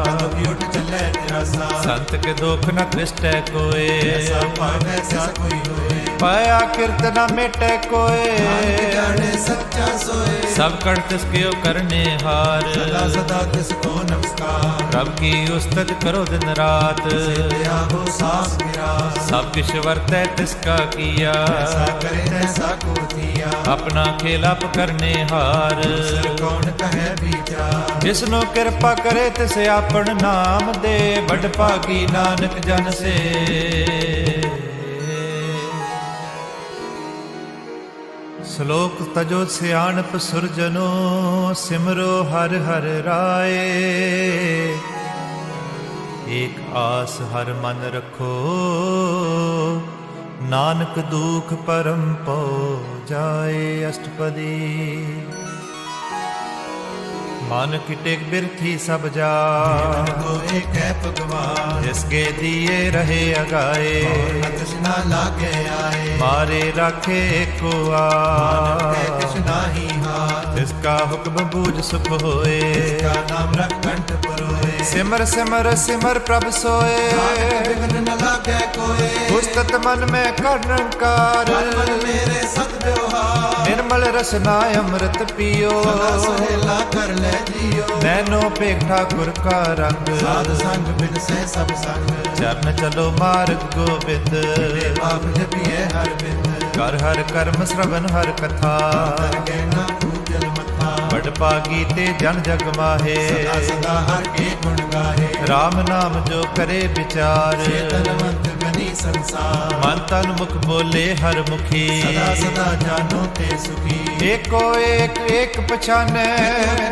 ਕਦੋ ਕਿ ਉੱਠ ਚੱਲੇ ਤੇਰਾ ਸਾ ਸੰਤ ਕੇ ਦੋਖ ਨ ਦ੍ਰਿਸ਼ਟੈ ਕੋਏ ਐਸਾ ਭਾਵ ਐਸਾ ਕੋਈ ਹੋਏ ਪਾਇਆ ਕਿਰਤ ਨ ਮੇਟੈ ਕੋਏ ਨਾਨਕ ਜਾਣੇ ਸੱਚਾ ਸੋਏ ਸਭ ਕੜ ਤਿਸ ਕਿਉ ਕਰਨੇ ਹਾਰ ਸਦਾ ਸਦਾ ਤਿਸ ਕੋ ਨਮਸਕਾਰ ਪ੍ਰਭ ਕੀ ਉਸਤਤ ਕਰੋ ਦਿਨ ਰਾਤ ਸਿਧਿਆ ਹੋ ਸਾਸ ਗਿਰਾ ਸਭ ਕਿਛ ਵਰਤੈ ਤਿਸ ਕਾ ਕੀਆ ਐਸਾ ਕਰੇ ਤੈਸਾ ਕੋ ਥੀਆ ਆਪਣਾ ਖੇਲ ਆਪ ਕਰਨੇ ਹਾਰ ਸਿਰ ਕੌਣ ਕਹੈ ਵਿਚਾਰ ਜਿਸ ਨੂੰ ਕਿਰਪਾ ਕਰੇ ਤਿਸ ਆਪਣ ਨਾਮ ਦੇ ਵੱਡ ਭਾਗੀ ਨਾਨਕ ਜਨ ਸੇ ਸ਼ਲੋਕ ਤਜੋ ਸਿਆਣਪ ਸੁਰਜਨੋ ਸਿਮਰੋ ਹਰਿ ਹਰਿ ਰਾਏ। ਏਕ ਆਸ ਹਰ ਮਨ ਰਖੋ ਨਾਨਕ ਦੁਖ ਪਰਮ ਪਉ ਜਾਏ। ਅਸ਼ਟਪਦੀ। ਮਨ ਕੀ ਟੇਕ ਬਿਰਥੀ ਸਭ ਜਾ ਹੋਏ ਕਹਿ ਭਗਵਾਨ। ਜਿਸਕੇ ਦੀਏ ਰਹੇ ਅਗਾਏ ਤ੍ਰਿਸ਼ਨਾ ਲਾਗੇ ਆਏ। ਮਾਰੇ ਰਾਖੇ ਏਕੋ ਆ ਕਿਛ ਨਾਹੀ ਹਾਥ। ਜਿਸਕਾ ਹੁਕਮ ਬੂਝ ਸੁਖ ਹੋਏ। ਕਾ ਨਾਮ ਰਖ ਕੰਠ ਪਰੋਏ। ਸਿਮਰ ਸਿਮਰ ਸਿਮਰ ਪ੍ਰਭ ਸੋਏ। ਬਿਗਨ ਨ ਲਾਗੇ ਕੋਏ। ਉਸਤਤ ਮਨ ਮੈਂ ਕਰ ਨਿਰੰਕਾਰ। ਮਨ ਮੇਰੇ ਸਤ ਵਿਵਹਾਰ। ਨਿਰਮਲ ਰਸਨਾ ਅੰਮ੍ਰਿਤ ਪੀਓ। ਸਦਾ ਸੁਹੇਲਾ ਕਰ ਲੈ ਜੀਓ। ਨੈਨੋ ਭੇਖ ਠਾਕੁਰ ਕਾ ਰੰਗ। ਸਾਧ ਸੰਗ ਬਿਨ ਸਹਿ ਸਭ ਸੰਗ। ਚਰਨ ਚਲੋ ਮਾਰਗ ਗੋਬਿੰਦ। ਪਾਪ ਜਪੀਏ ਹਰ ਬਿੰਦ। ਕਰ ਹਰ ਕਰਮ ਸ਼ਰਵਨ ਹਰ ਕਥਾ। ਹਰ ਕਹਿਣਾ ਪੂਜਲ ਮਥਾ। ਬੜ ਪਾਗੀ ਤੇ ਜਨ ਜਗ ਮਾਹੇ। ਸਦਾ ਸਦਾ ਹਰ ਕੇ ਗੁਣ ਗਾਹੇ। ਰਾਮ ਨਾਮ ਜੋ ਕਰੇ ਵਿਚਾਰ। ਚੇਤਨਵੰਤ ਗਨੀ ਸੰਸਾਰ। ਮਨ ਤਨ ਮੁਖ ਬੋਲੇ ਹਰ ਮੁਖੀ। ਸਦਾ ਸਦਾ ਜਾਨੋ ਤੇ ਸੁਖੀ। ਏਕੋ ਏਕ ਏਕ ਪਛਾਨੈ।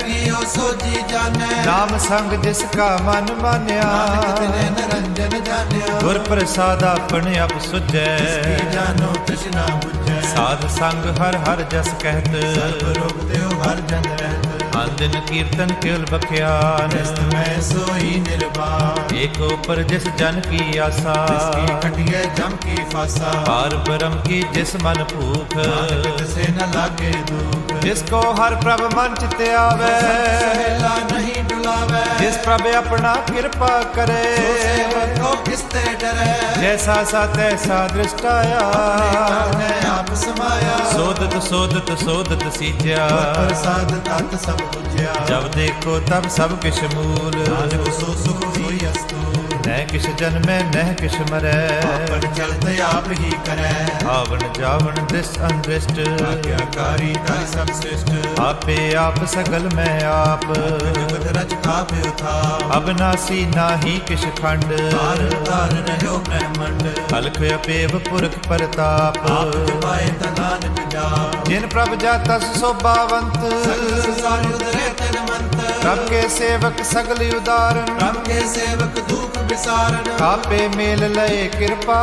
ਕੀਓ ਸੋਜੀ ਜਾਣੈ। ਨਾਮ ਸੰਗ ਜਿਸ ਕਾ ਮਨ ਮਾਨਿਆ। ਨਾਨਕ ਤਿਨੇ ਨਿਰੰਜਨ ਜਾਣਿਆ। ਗੁਰ ਪ੍ਰਸਾਦ ਆਪਣ ਆਪ ਸੁਝੈ। ਕੀ ਜਾਨੋ ਤ੍ਰਿਸ਼ਨਾ ਬੁਝੈ। ਸਾਧ ਸੰਗ ਹਰ ਹਰ ਜਸ ਕਹਿਤ। ਸਰਬ ਰੋਗ ਤਿਉ ਹਰ ਜਨ ਰਹਿਤ। ਅੰਦਿਨ ਕੀਰਤਨ ਕੇਵਲ ਬਖਿਆਨ। ਨਿਸਤ ਮੈਂ ਸੋਈ ਨਿਰਵਾਣ। ਏਕ ਉਪਰ ਜਿਸ ਜਨ ਕੀ ਆਸਾ। ਜਿਸਕੀ ਕਟਿਐ ਜਮ ਕੀ ਫਾਸਾ। ਪਾਰ ਬ੍ਰਹਮ ਕੀ ਜਿਸ ਮਨ ਭੂਖ। ਨਾਨਕ ਤਿਸੇ ਨ ਲਾਗੇ ਦੁਖ। ਜਿਸ ਕੋ ਹਰ ਪ੍ਰਭ ਮਨ ਚਿਤ ਆਵੇ। ਸਹੇਲਾ ਨਹੀਂ ਡੁਲਾਵੇ। ਜਿਸ ਪ੍ਰਭ ਆਪਣਾ ਕਿਰਪਾ ਕਰੇ। ਸੇਵਕ ਕੋ ਕਿਸ ਤੇ ਡਰੈ। ਜੈਸਾ ਸਾ ਤੈਸਾ ਦ੍ਰਿਸ਼ਟਾਇਆ। ਆਪਣੇ ਆਪ ਸਮਾਇਆ। ਸੋਦਤ ਸੋਦਤ ਸੋਦਤ ਸੀਜਿਆ। ਪ੍ਰਸਾਦ ਤਤ ਸਭ ਬੁਝਿਆ। ਜਬ ਦੇਖੋ ਤਬ ਸਭ ਕਿਛ ਮੂਲ। ਨਾਨਕ ਸੋ ਸੁਖ ਹੋਈ ਅਸਤੂ। ਨਹਿ ਕਿਛ ਜਨਮੈ ਨਹਿ ਕਿਛ ਮਰੈ। ਆਪਨ ਚਲਤ ਆਪ ਹੀ ਕਰੈ। ਆਵਣ ਜਾਵਣ ਦਿਸ ਅੰਦ੍ਰਿਸ਼ਟ। ਆਗਿਆਕਾਰੀ ਤਾਰਿ ਸਭ ਸ੍ਰਿਸ਼ਟ। ਆਪੇ ਆਪ ਸਗਲ ਮੈਂ ਆਪ। ਜਗਤ ਰਚ ਖਾਪਿ ਉਥਾ। ਅਬਨਾਸੀ ਨਾਹੀ ਕਿਛ ਖੰਡ। ਤਾਰ ਤਾਰ ਰਹਿਓ ਬ੍ਰਹਮੰਡ। ਹਲਖ ਅਪੇਵ ਪੁਰਖ ਪ੍ਰਤਾਪ। ਆਪ ਜਪਾਏ ਤਾ ਨਾਨਕ ਜਾਪ। ਜਿਨ ਪ੍ਰਭ ਜਾਤਸ ਸੋਭਾਵੰਤ। ਸਗਲ ਸੰਸਾਰ ਉਦਰੇ ਤਨ ਮੰਤ। ਪ੍ਰਭ ਕੇ ਸੇਵਕ ਸਗਲ ਉਦਾਰਨ। ਪ੍ਰਭ ਕੇ ਸੇਵਕ ਦੁਖ ਵਿਸਾਰਨ। ਆਪੇ ਮੇਲ ਲਏ ਕਿਰਪਾ।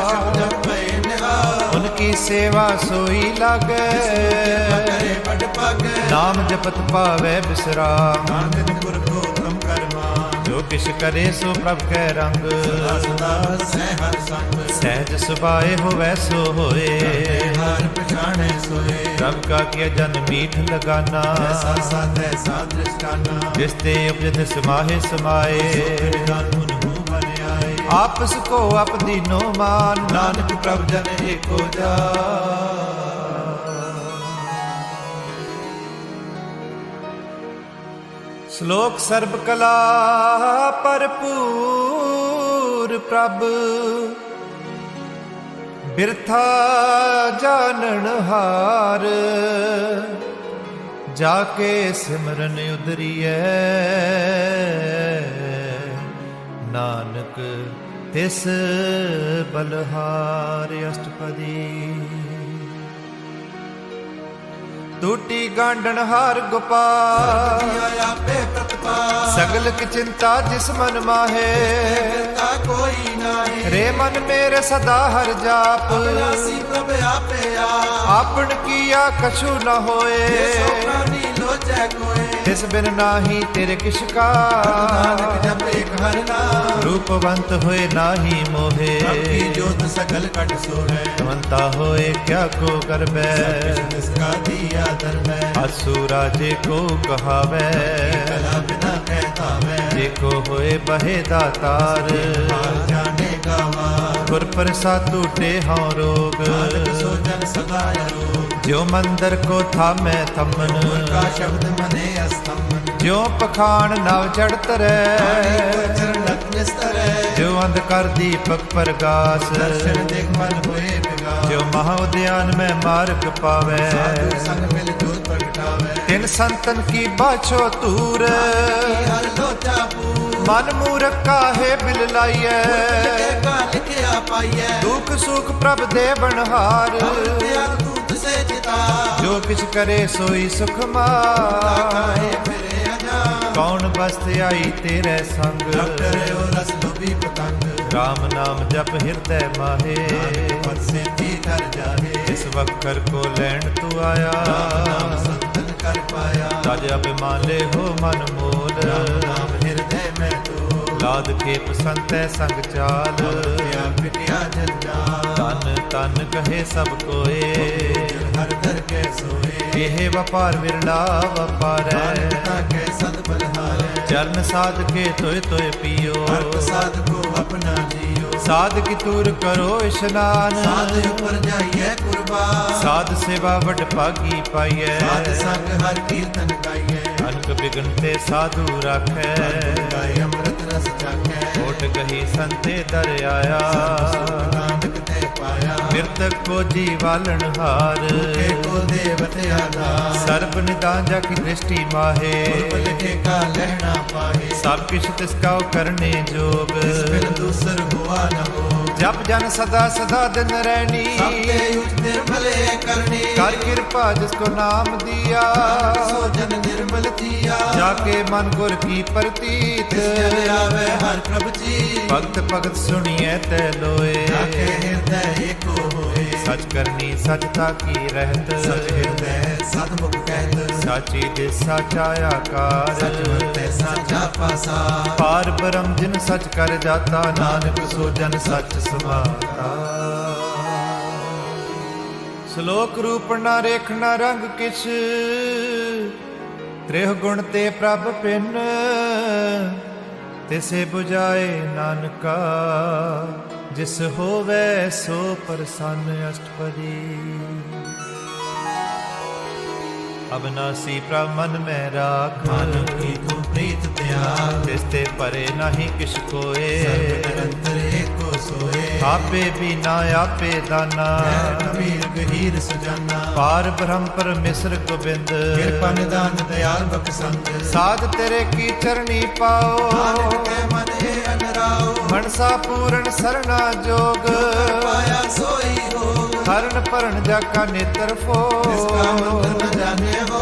ਸ਼ਬਦ ਜਪੈ ਨਿਹਾਲ। ਉਨਕੀ ਸੇਵਾ ਸੋਈ ਲਾਗੈ। ਕਰੇ ਬੜ ਭਾਗੈ। ਨਾਮ ਜਪਤ ਪਾਵੈ ਬਿਸਰਾਮ। ਨਾਨਕ ਗੁਰ ਕੋ ਉਤਮ ਕਰਮਾ। ਜੋ ਕਿਛ ਕਰੇ ਸੋ ਪ੍ਰਭ ਕੈ ਰੰਗ। ਸਦਾ ਸਦਾ ਸਹਿ ਹਰ ਸੰਗ। ਸਹਿਜ ਸੁਭਾਏ ਹੋਵੈ ਸੋ ਹੋਏ। ਹਰ ਪਛਾਣੈ ਸੋਏ। ਪ੍ਰਭ ਕਾ ਕੀਆ ਜਨ ਮੀਠ ਲਗਾਨਾ। ਐਸਾ ਸਾਧੈ ਸਾਧ ਦ੍ਰਿਸ਼ਟਾਨਾ। ਜਿਸ ਤੇ ਉਪਜਿਤ ਸਮਾਹੇ ਸਮਾਏ। ਨਾਨਕ ਨੂੰ ਬਲਿਆਏ। ਆਪਸ ਕੋ ਆਪ ਦੀਨੋ ਮਾਨ। ਨਾਨਕ ਪ੍ਰਭ ਜਨ ਏਕੋ ਜਾ। ਸ਼ਲੋਕ ਸਰਬ ਕਲਾ ਭਰਪੂਰ ਪ੍ਰਭ। ਬਿਰਥਾ ਜਾਣਨ ਹਾਰ। ਜਾ ਕੇ ਸਿਮਰਨ ਉਦਰੀਐ। ਨਾਨਕ ਤਿਸ ਬਲਹਾਰ। ਅਸ਼ਟਪਦੀ। ਟੂਟੀ ਗਾਂਡਣ ਹਾਰ ਗੋਪਾਲ। ਆਪੇ ਪ੍ਰਤਪਾਲ। ਸਗਲ ਕੀ ਚਿੰਤਾ ਜਿਸ ਮਨ ਮਾਹੇ। ਤਾ ਕੋਈ ਨਾਹੀ। ਰੇ ਮਨ ਮੇਰੇ ਸਦਾ ਹਰ ਜਾਪ। ਅਬਨਾਸੀ ਪ੍ਰਭ ਆਪੇ ਆਪ। ਆਪਣ ਕੀਆ ਕਛੂ ਨ ਹੋਏ। ਸੋ ਪ੍ਰਾਨੀ ਲੋਚੈ ਕੋਏ। ਤਿਸ ਬਿਨ ਨਾਹੀ ਤੇਰੇ ਕਿਛ ਕਾ। ਨਾਨਕ ਜਪ ਏਕ ਹਰਿ ਨਾਮ। ਰੂਪਵੰਤ ਹੋਏ ਨਾਹੀ ਮੋਹੇ। ਪ੍ਰਭ ਕੀ ਜੋਤ ਸਗਲ ਕਟ ਸੋਹੈ। ਤਵੰਤਾ ਹੋਏ ਕਿਆ ਕੋ ਕਰਬੈ। ਜਿਸਕਾ ਦੀਆ ਦਰਬੈ। ਅਸੂ ਰਾਜੇ ਕੋ ਕਹਾਵੈ। ਕਲਾ ਬਿਨਾ ਕਹਿਤਾ ਵੈ। ਜੇ ਕੋ ਹੋਏ ਬਹੇ ਦਾਤਾਰ। ਹਾਲ ਜਾਣੇ ਗਾਵਾ। ਗੁਰ ਪ੍ਰਸਾਦ ਟੂਟੇ ਹਉ ਰੋਗ। ਨਾਨਕ ਸੋ ਜਨ ਸਦਾ ਅਰੋਗ। ਜਿਉ ਮੰਦਰ ਕੋ ਥਾਮੈ ਥੰਮਨ। ਗੁਰ ਕਾ ਸ਼ਬਦ ਮਨੇ ਅਸਤੰਭਨ। ਜਿਉ ਪਖਾਣ ਨਵ ਚੜ੍ਹਤ ਰਹਿ। ਚਰਨ ਲਖ ਨਿਸਤਰੈ। ਜਿਉ ਅੰਧਕਾਰ ਦੀਪਕ ਪ੍ਰਗਾਸ। ਦਰਸ਼ਨ ਦੇਖ ਮਨ ਹੋਏ ਵਿਗਾਸ। ਜਿਉ ਮਹਾ ਉਦਿਆਨ ਮੈਂ ਮਾਰਗ ਪਾਵੈ। ਸਾਧੂ ਸੰਗ ਮਿਲ ਜੋਤ ਪ੍ਰਗਟਾਵੈ। ਤਿਨ ਸੰਤਨ ਕੀ ਬਾਛੋ ਤੂਰ। ਹਰ ਲੋਚਾ ਪੂਰ। ਮਨ ਮੂਰਖ ਕਾਹੇ ਬਿਲ ਲਾਈਐ। ਲਿਖਿਆ ਪਾਈਐ। ਦੁਖ ਸੁਖ ਪ੍ਰਭ ਦੇ ਬਣਹਾਰ। ਤਿਆਗ ਤੂਤ ਸੇ ਚਿਤਾ का जो किछ करे सोई सुख काहे माहे फिरे अजान कौन बस्त आई तेरे संग डॉक्टर ओ रस लोभी पतंग राम नाम जप हृदय माहे पद से भी कर जाहे इस वक्कर को लैंड तू आया नाम संतन कर पाया तज अभिमान ले हो मन मोल नाम हृदय में तो लाद के पसंत है संग चाल पिया पिटिया जंजाल तन तन कहे सब कोए हर दर के सोए एह वपार विरला वपार मानवता के सद बलहार चरण साध के तोय तोय पियो हर प्रसाद को अपना जियो साध की तूर करो स्नान साध ऊपर जाइए कुर्बान साध सेवा वड भागी पाइए साध संग हर कीर्तन गाइए अनक बिगनते साधु राखै गाय अमृत रस चाखे ओट कही संते दर आया नानक ते पाया मृतक को जीवालन हार के को देवत आधार सर्ब निदान जा की दृष्टि माहे पूर्व लिखे का लहना पाहे सब किछ तिसका करने जोग बिन दूसर हुआ न हो जप जन सदा सदा दिन रहनी सबके युज निर्मले करनी कर कृपा जिसको नाम दिया सो जन निर्मल थिया जाके मन गुर की प्रतीत तिस आवे हर प्रभु जी भक्त भगत सुनिए ते लोए जाके हृदय एको होए सच करनी सचता की रहत सच हृदय सतमुख कहत साची दिस साचा आकार सच वर्ते साचा पासा पार ब्रह्म जिन सच कर जाता नानक सो जन सच समाता श्लोक रूप न रेख न रंग किछ त्रिह गुण ते प्रभ पिन तिसे बुझाए नानका जिस होवे सो प्रसन्न अष्टपदी अविनाशी प्रभ मन में राख मानव की तुम प्रीत त्याग तिसते परे नहीं किछ कोए निरंतर एको सोए आपे बिना आपे दाना कबीर गहीर सुजाना पार ब्रह्म परमेश्वर गोबिंद कृपा निदान दयाल बख्शंद साध तेरे की चरणी पाओ नानक के मन हे अनराओ मनसा पूर्ण सरना जोग पाया सोई हो हरण परण जाका नेत्र फो इसका मंत्र न जाने हो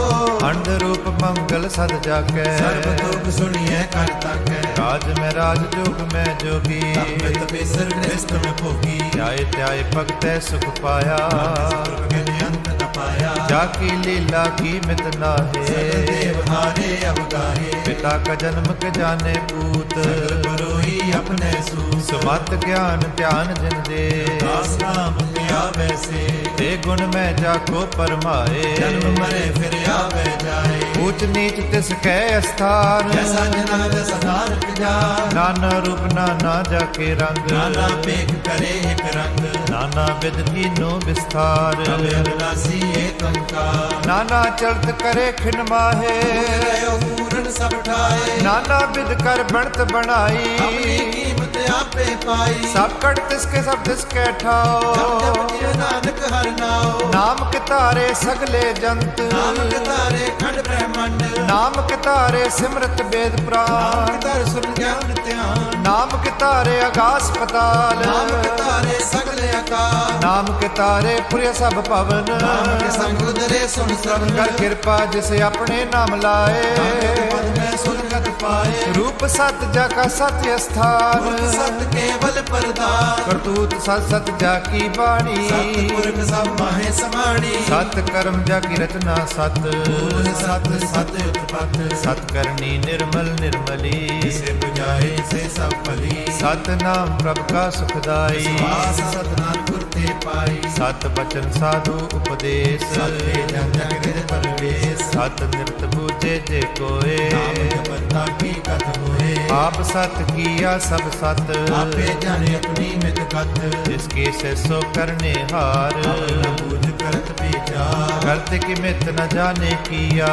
अंध रूप मंगल सद जाके सर्व दुख सुनिए करता के राज में राज जोग में जोगी अमृत बेसर गृहस्थ में भोगी ध्याय ध्याय भगत सुख पाया स्वर्ग के अंत न पाया जाकी लीला की मित नाहे देव हारे अवगाहे पिता का जन्म के जाने पूत सगल बरोई अपने सू सुमत ज्ञान ध्यान जिन दे दास नाम लिया वैसे ते गुण में जाको परमाए जन्म मरे फिर आवे जाए ऊंच नीच तिस कै स्थान जैसा जना वैसा नानक जान नाना रूप नाना जाके रंग नाना पेख करे एक रंग नाना विध कीनो विस्तार अबे अविनाशी एक अंकार नाना चलत करे खिन माहे रहो पूर्ण सब ठाए नाना विध कर बनत बनाई अपनी कीमत आपे पाई सब कट तिसके सब तिसके ठाओ जब जब जिय नानक हर नाओ नाम के तारे सगले जंत नाम के तारे खंड ब्रह्मंड नाम के तारे सिमरत वेद नाम पुराण के तारे सुन ज्ञान ध्यान नाम के तारे आकाश पताल नाम के तारे सगले आकार नाम के तारे पुर्य सब पवन नाम के संग उदरे सुन श्रवण कर कृपा जिसे अपने नाम लाए नाम के पद में सुरगत पाए रूप सत जाका सत्य स्थान मूर्त सत्य केवल परदान करतूत सत सत जाकी बाणी सतपुरख सब माहे समाणी सत कर्म जाकी रचना सत पूर्ण सत सत उत्पत सत करनी निर्मल निर्मली से बुझाए से सब फली सत नाम प्रभ का सुखदाई वास सतनाम गुरते पाई सत बचन साधु उपदेश सत्य जन जग हृदय परवेश सत निरत बूझे जे कोए नाम जपता की कथ होए आप सत किया सब सत आपे जाने अपनी मित कथ जिसके से सो करने हार अपना बूझ करत विचार करते कि मित न जाने किया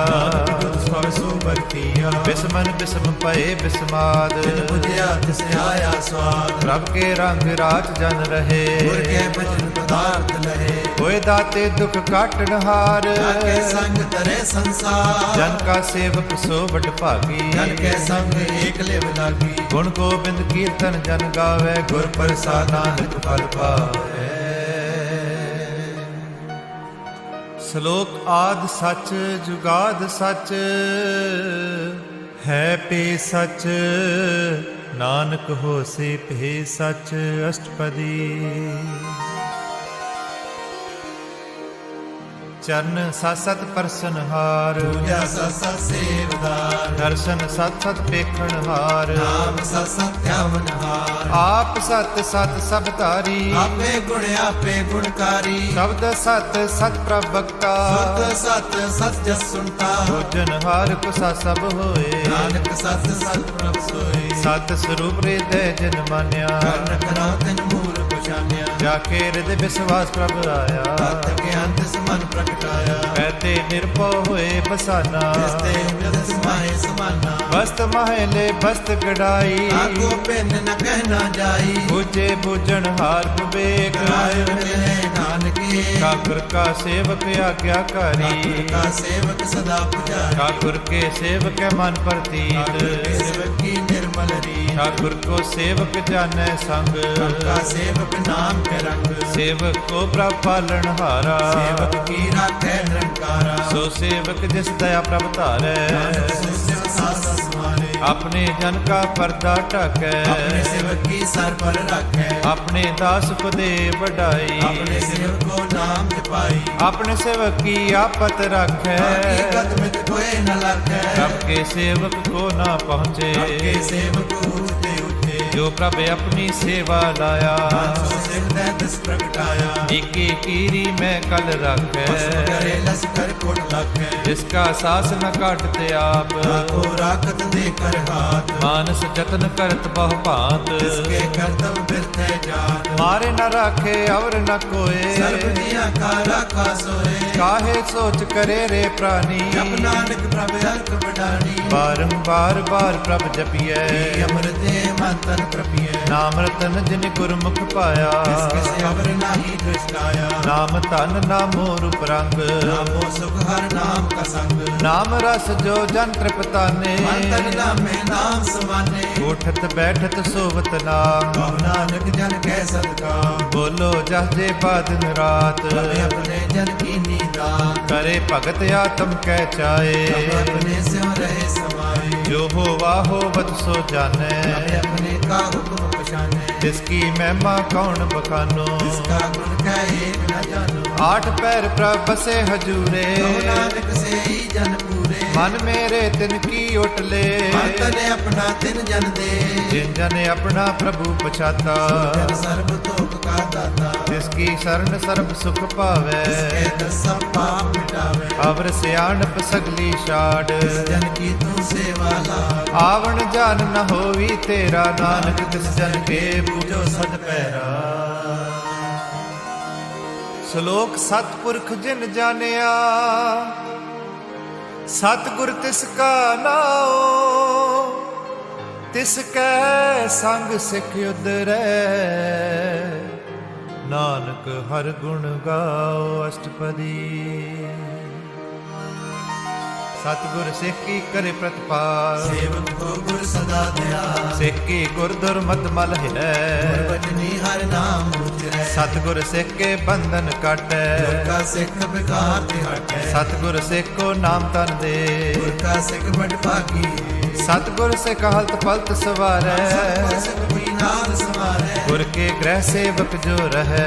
स्वर सो बरतिया बिस्मन बिस्म पए बिस्माद बिन बुझिया तिसे आया स्वाद प्रभ के रंग राज जन रहे गुर के भजन पदार्थ लहे होए दाते दुख काटन हार जाके संग तरे संसार जन का सेवक सो बट भागी जन के संग एक लेव लागी गुण गोबिंद कीर्तन जन गावे गुर प्रसाद नानक फल पावे ਸ਼ਲੋਕ ਆਦ ਸੱਚ ਜੁਗਾਦ ਸੱਚ ਹੈ ਪੇ ਸੱਚ ਨਾਨਕ ਹੋਸੀ ਭੇ ਸੱਚ ਅਸ਼ਟਪਦੀ। ਚਰਨ ਸਤ ਸਤ ਪਰਸਨਹਾਰ ਪੂਜਾ ਸਤ ਸਤ ਸੇਵਦਾਰ ਦਰਸ਼ਨ ਸਤ ਸਤ ਵੇਖਣ ਹਾਰ ਨਾਮ ਸਤ ਸਤ ਧਿਆਵਨ ਹਾਰ ਆਪ ਸਤ ਸਤ ਸਭ ਧਾਰੀ ਆਪੇ ਗੁਣਕਾਰੀ ਸ਼ਬਦ ਸਤ ਸਤ ਪ੍ਰਭਕਤਾ ਸੁਤ ਸਤ ਸਤ ਜਸ ਸੁਣਤਾ ਭੋਜਨ ਹਾਰ ਕੁਸਾ ਸਭ ਹੋਏ ਨਾਨਕ ਸਤ ਸਤ ਪ੍ਰਭ ਸੋਏ ਸਤ ਸਰੂਪ ਹਿਰਦੈ ਜਨ ਮਾਨਿਆ ਕਰਨ ਕਰਾ ਤੈਨ ਮੂਲ ਪਛਾਨਿਆ ਜਾ ਕੇ ਹਿਰਦੈ ਵਿਸ਼ਵਾਸ ਪ੍ਰਭ ਆਇਆ ਤਤ ਗਿਆਨ ਤਿਸ ਮਨ ਪ੍ਰਗਟਾਇਆ ਕਹਤੇ ਨਿਰਭਉ ਹੋਏ ਬਸਾਨਾ ਤਿਸਤੇ ਉਪਜਤ ਸਮਾਏ ਸਮਾਨਾ ਬਸਤ ਮਹਲੇ ਬਸਤ ਗੜਾਈ ਆਗੋ ਪਿੰਨ ਨ ਕਹਿਣਾ ਜਾਈ ਬੁਝੇ ਬੁਝਣ ਹਾਰ ਵਿਵੇਕ ਆਇ ਮਿਲੇ ਨਾਨਕੇ ਠਾਕੁਰ ਕਾ ਸੇਵਕ ਆਗਿਆਕਾਰੀ ਠਾਕੁਰ ਕਾ ਸੇਵਕ ਸਦਾ ਪੁਜਾਰੀ ठाकुर के सेवक है मन प्रतीत ਸੇਵਕ ਕੀ ਨਿਰਮਲ ਰੀਤ ठाकुर को सेवक जाने संग ਕਾ ਸੇਵਕ ਨਾਮ ਕੇ ਰੰਗ सेवक को प्रभ पालन हारा ਸੇਵਕ ਕੀ ਰਾਖੈ ਨਿਰੰਕਾਰਾ सो सेवक जिस दया प्रभ धारै ਸਿਵ ਸਾਸ ਸਮਾਰੇ अपने जन का पर्दा ढकै ਆਪਣੇ ਸੇਵਕ ਕੀ ਸਰ ਪਰ ਰੱਖੈ अपने दास को दे बढ़ाई ਆਪਣੇ ਸੇਵਕ ਕੋ ਨਾਮ ਜਪਾਈ अपने सेवक की आपत रखै ਬਾਕੀ ਕਦਮਿਤ ਕੋਏ ਨ ਲਾਗੈ प्रभ के सेवक को ना पहुँचे ਆਪਕੇ ਸੇਵਕ ਉਠਤੇ ਉਠੇ जो प्रभ अपनी सेवा लाया ਸੋ ਸਿਰਦੈ ਦਿਸ ਪ੍ਰਗਟਾਇਆ एके कीरी मैं कल रखै ਕਰੇ ਲਸ ਕਰ ਕੋਟ ਲਾਖੈ जिसका सास न काटते आप ਕੋ ਰਾਖਤ ਦੇ ਕਰ ਹਾਥ मानस जतन करत बहु भांत ਇਸਕੇ ਕਰਤਵ ਬਿਰਥੈ ਜਾਤ मारे न राखे और न ਸਰਬ कोय ਦੀਆਂ ਕਾ ਰਾਖਾ ਸੋਏ काहे सोच करे रे प्राणी ਜਪ ਨਾਨਕ ਪ੍ਰਭ ਅਰਕ ਬਡਾਣੀ बारंबार बार प्रभ जपिए ਅਮਰਤੇ ਮਨ ਤਨ ਪ੍ਰਪੀਐ नाम रतन जिन गुरमुख पाया ਇਸ ਕਿਸ ਅਵਰ ਨਾਹੀ ਦ੍ਰਿਸ਼ਟਾਇਆ नाम धन नामो रूप रंग ਨਾਮੋ ਸੁਖ ਹਰ ਨਾਮ ਕਾ ਸੰਗ नाम रस जो जन तृपताने ਮਨ ਤਨ ਨਾਮੇ ਨਾਮ ਸਮਾਨੇ उठत बैठत सोवत नाम ਕਉ ਨਾਨਕ ਜਨ ਕੈ ਸਦਕਾ बोलो जहजे बादन रात ਪ੍ਰਭ ਆਪਣੇ ਜਨ ਕੀ ਨੀਦਾ करे भगत आत्म कै ਪ੍ਰਭ चाहे ਆਪਣੇ ਸਿਉ ਰਹੇ ਸਮਾਏ जो हो वाहो बद सो जाने ਪ੍ਰਭ ਆਪਣੇ ਕਾ ਹੁਕਮ ਪਛਾਨੇ जिसकी महिमा कौन बखानो ਇਸਕਾ ਗੁਣ ਕੈ ਏਕ ਨ ਜਾਨੋ आठ पैर प्रभ बसे हजूरे ਕਉ ਨਾਨਕ ਸੇਈ ਜਨ ਪੂਰੇ मन मेरे तिन की ओटले ਮਨ ਤਨ ਆਪਣਾ ਤਿਨ ਜਨ ਦੇ जिन जन अपना प्रभु पछाता ਜਨ ਸਰਬ ਤੋਕ ਕਾ ਦਾਤਾ जिसकी शरण सर्ब सुख पावे ਇਸਕੇ ਦਸਾ ਪਾਪ ਮਿਟਾਵੇ अवर सियाणप सगली छाड़ ਇਸ ਜਨ ਕੀ ਤੂੰ ਸੇਵਾ ਲਾ आवण जान न होवी तेरा नानक तिस जन के पूजो सद पैरा। श्लोक सतपुरख जिन जानिया सतगुर तिस का नाओ तिस कै संग सिख उदरै नानक हर गुण गाओ अष्टपदी। सतगुर सिख की करे प्रतिपाल ਸੇਵਕ ਕੋ ਗੁਰ ਸਦਾ ਦਿਆ सिख की गुर दुर्मत मल हिलै ਬਚਨੀ ਹਰ ਨਾਮ ਉਚਰੈ सतगुर सिख के बंधन काटै ਗੁਰ ਕਾ ਸਿੱਖ ਬਿਕਾਰ ਤੇ ਹਟੈ सतगुर सिख को नाम तन दे ਗੁਰ ਕਾ ਸਿੱਖ ਬੜ ਭਾਗੀ सतगुर सिख हलत पलत सवारै ਸਤਿਗੁਰ ਸਿੱਖ ਕੀ ਨਾਮ ਸਮਾਰੈ गुर के ग्रह सेवक जो रहै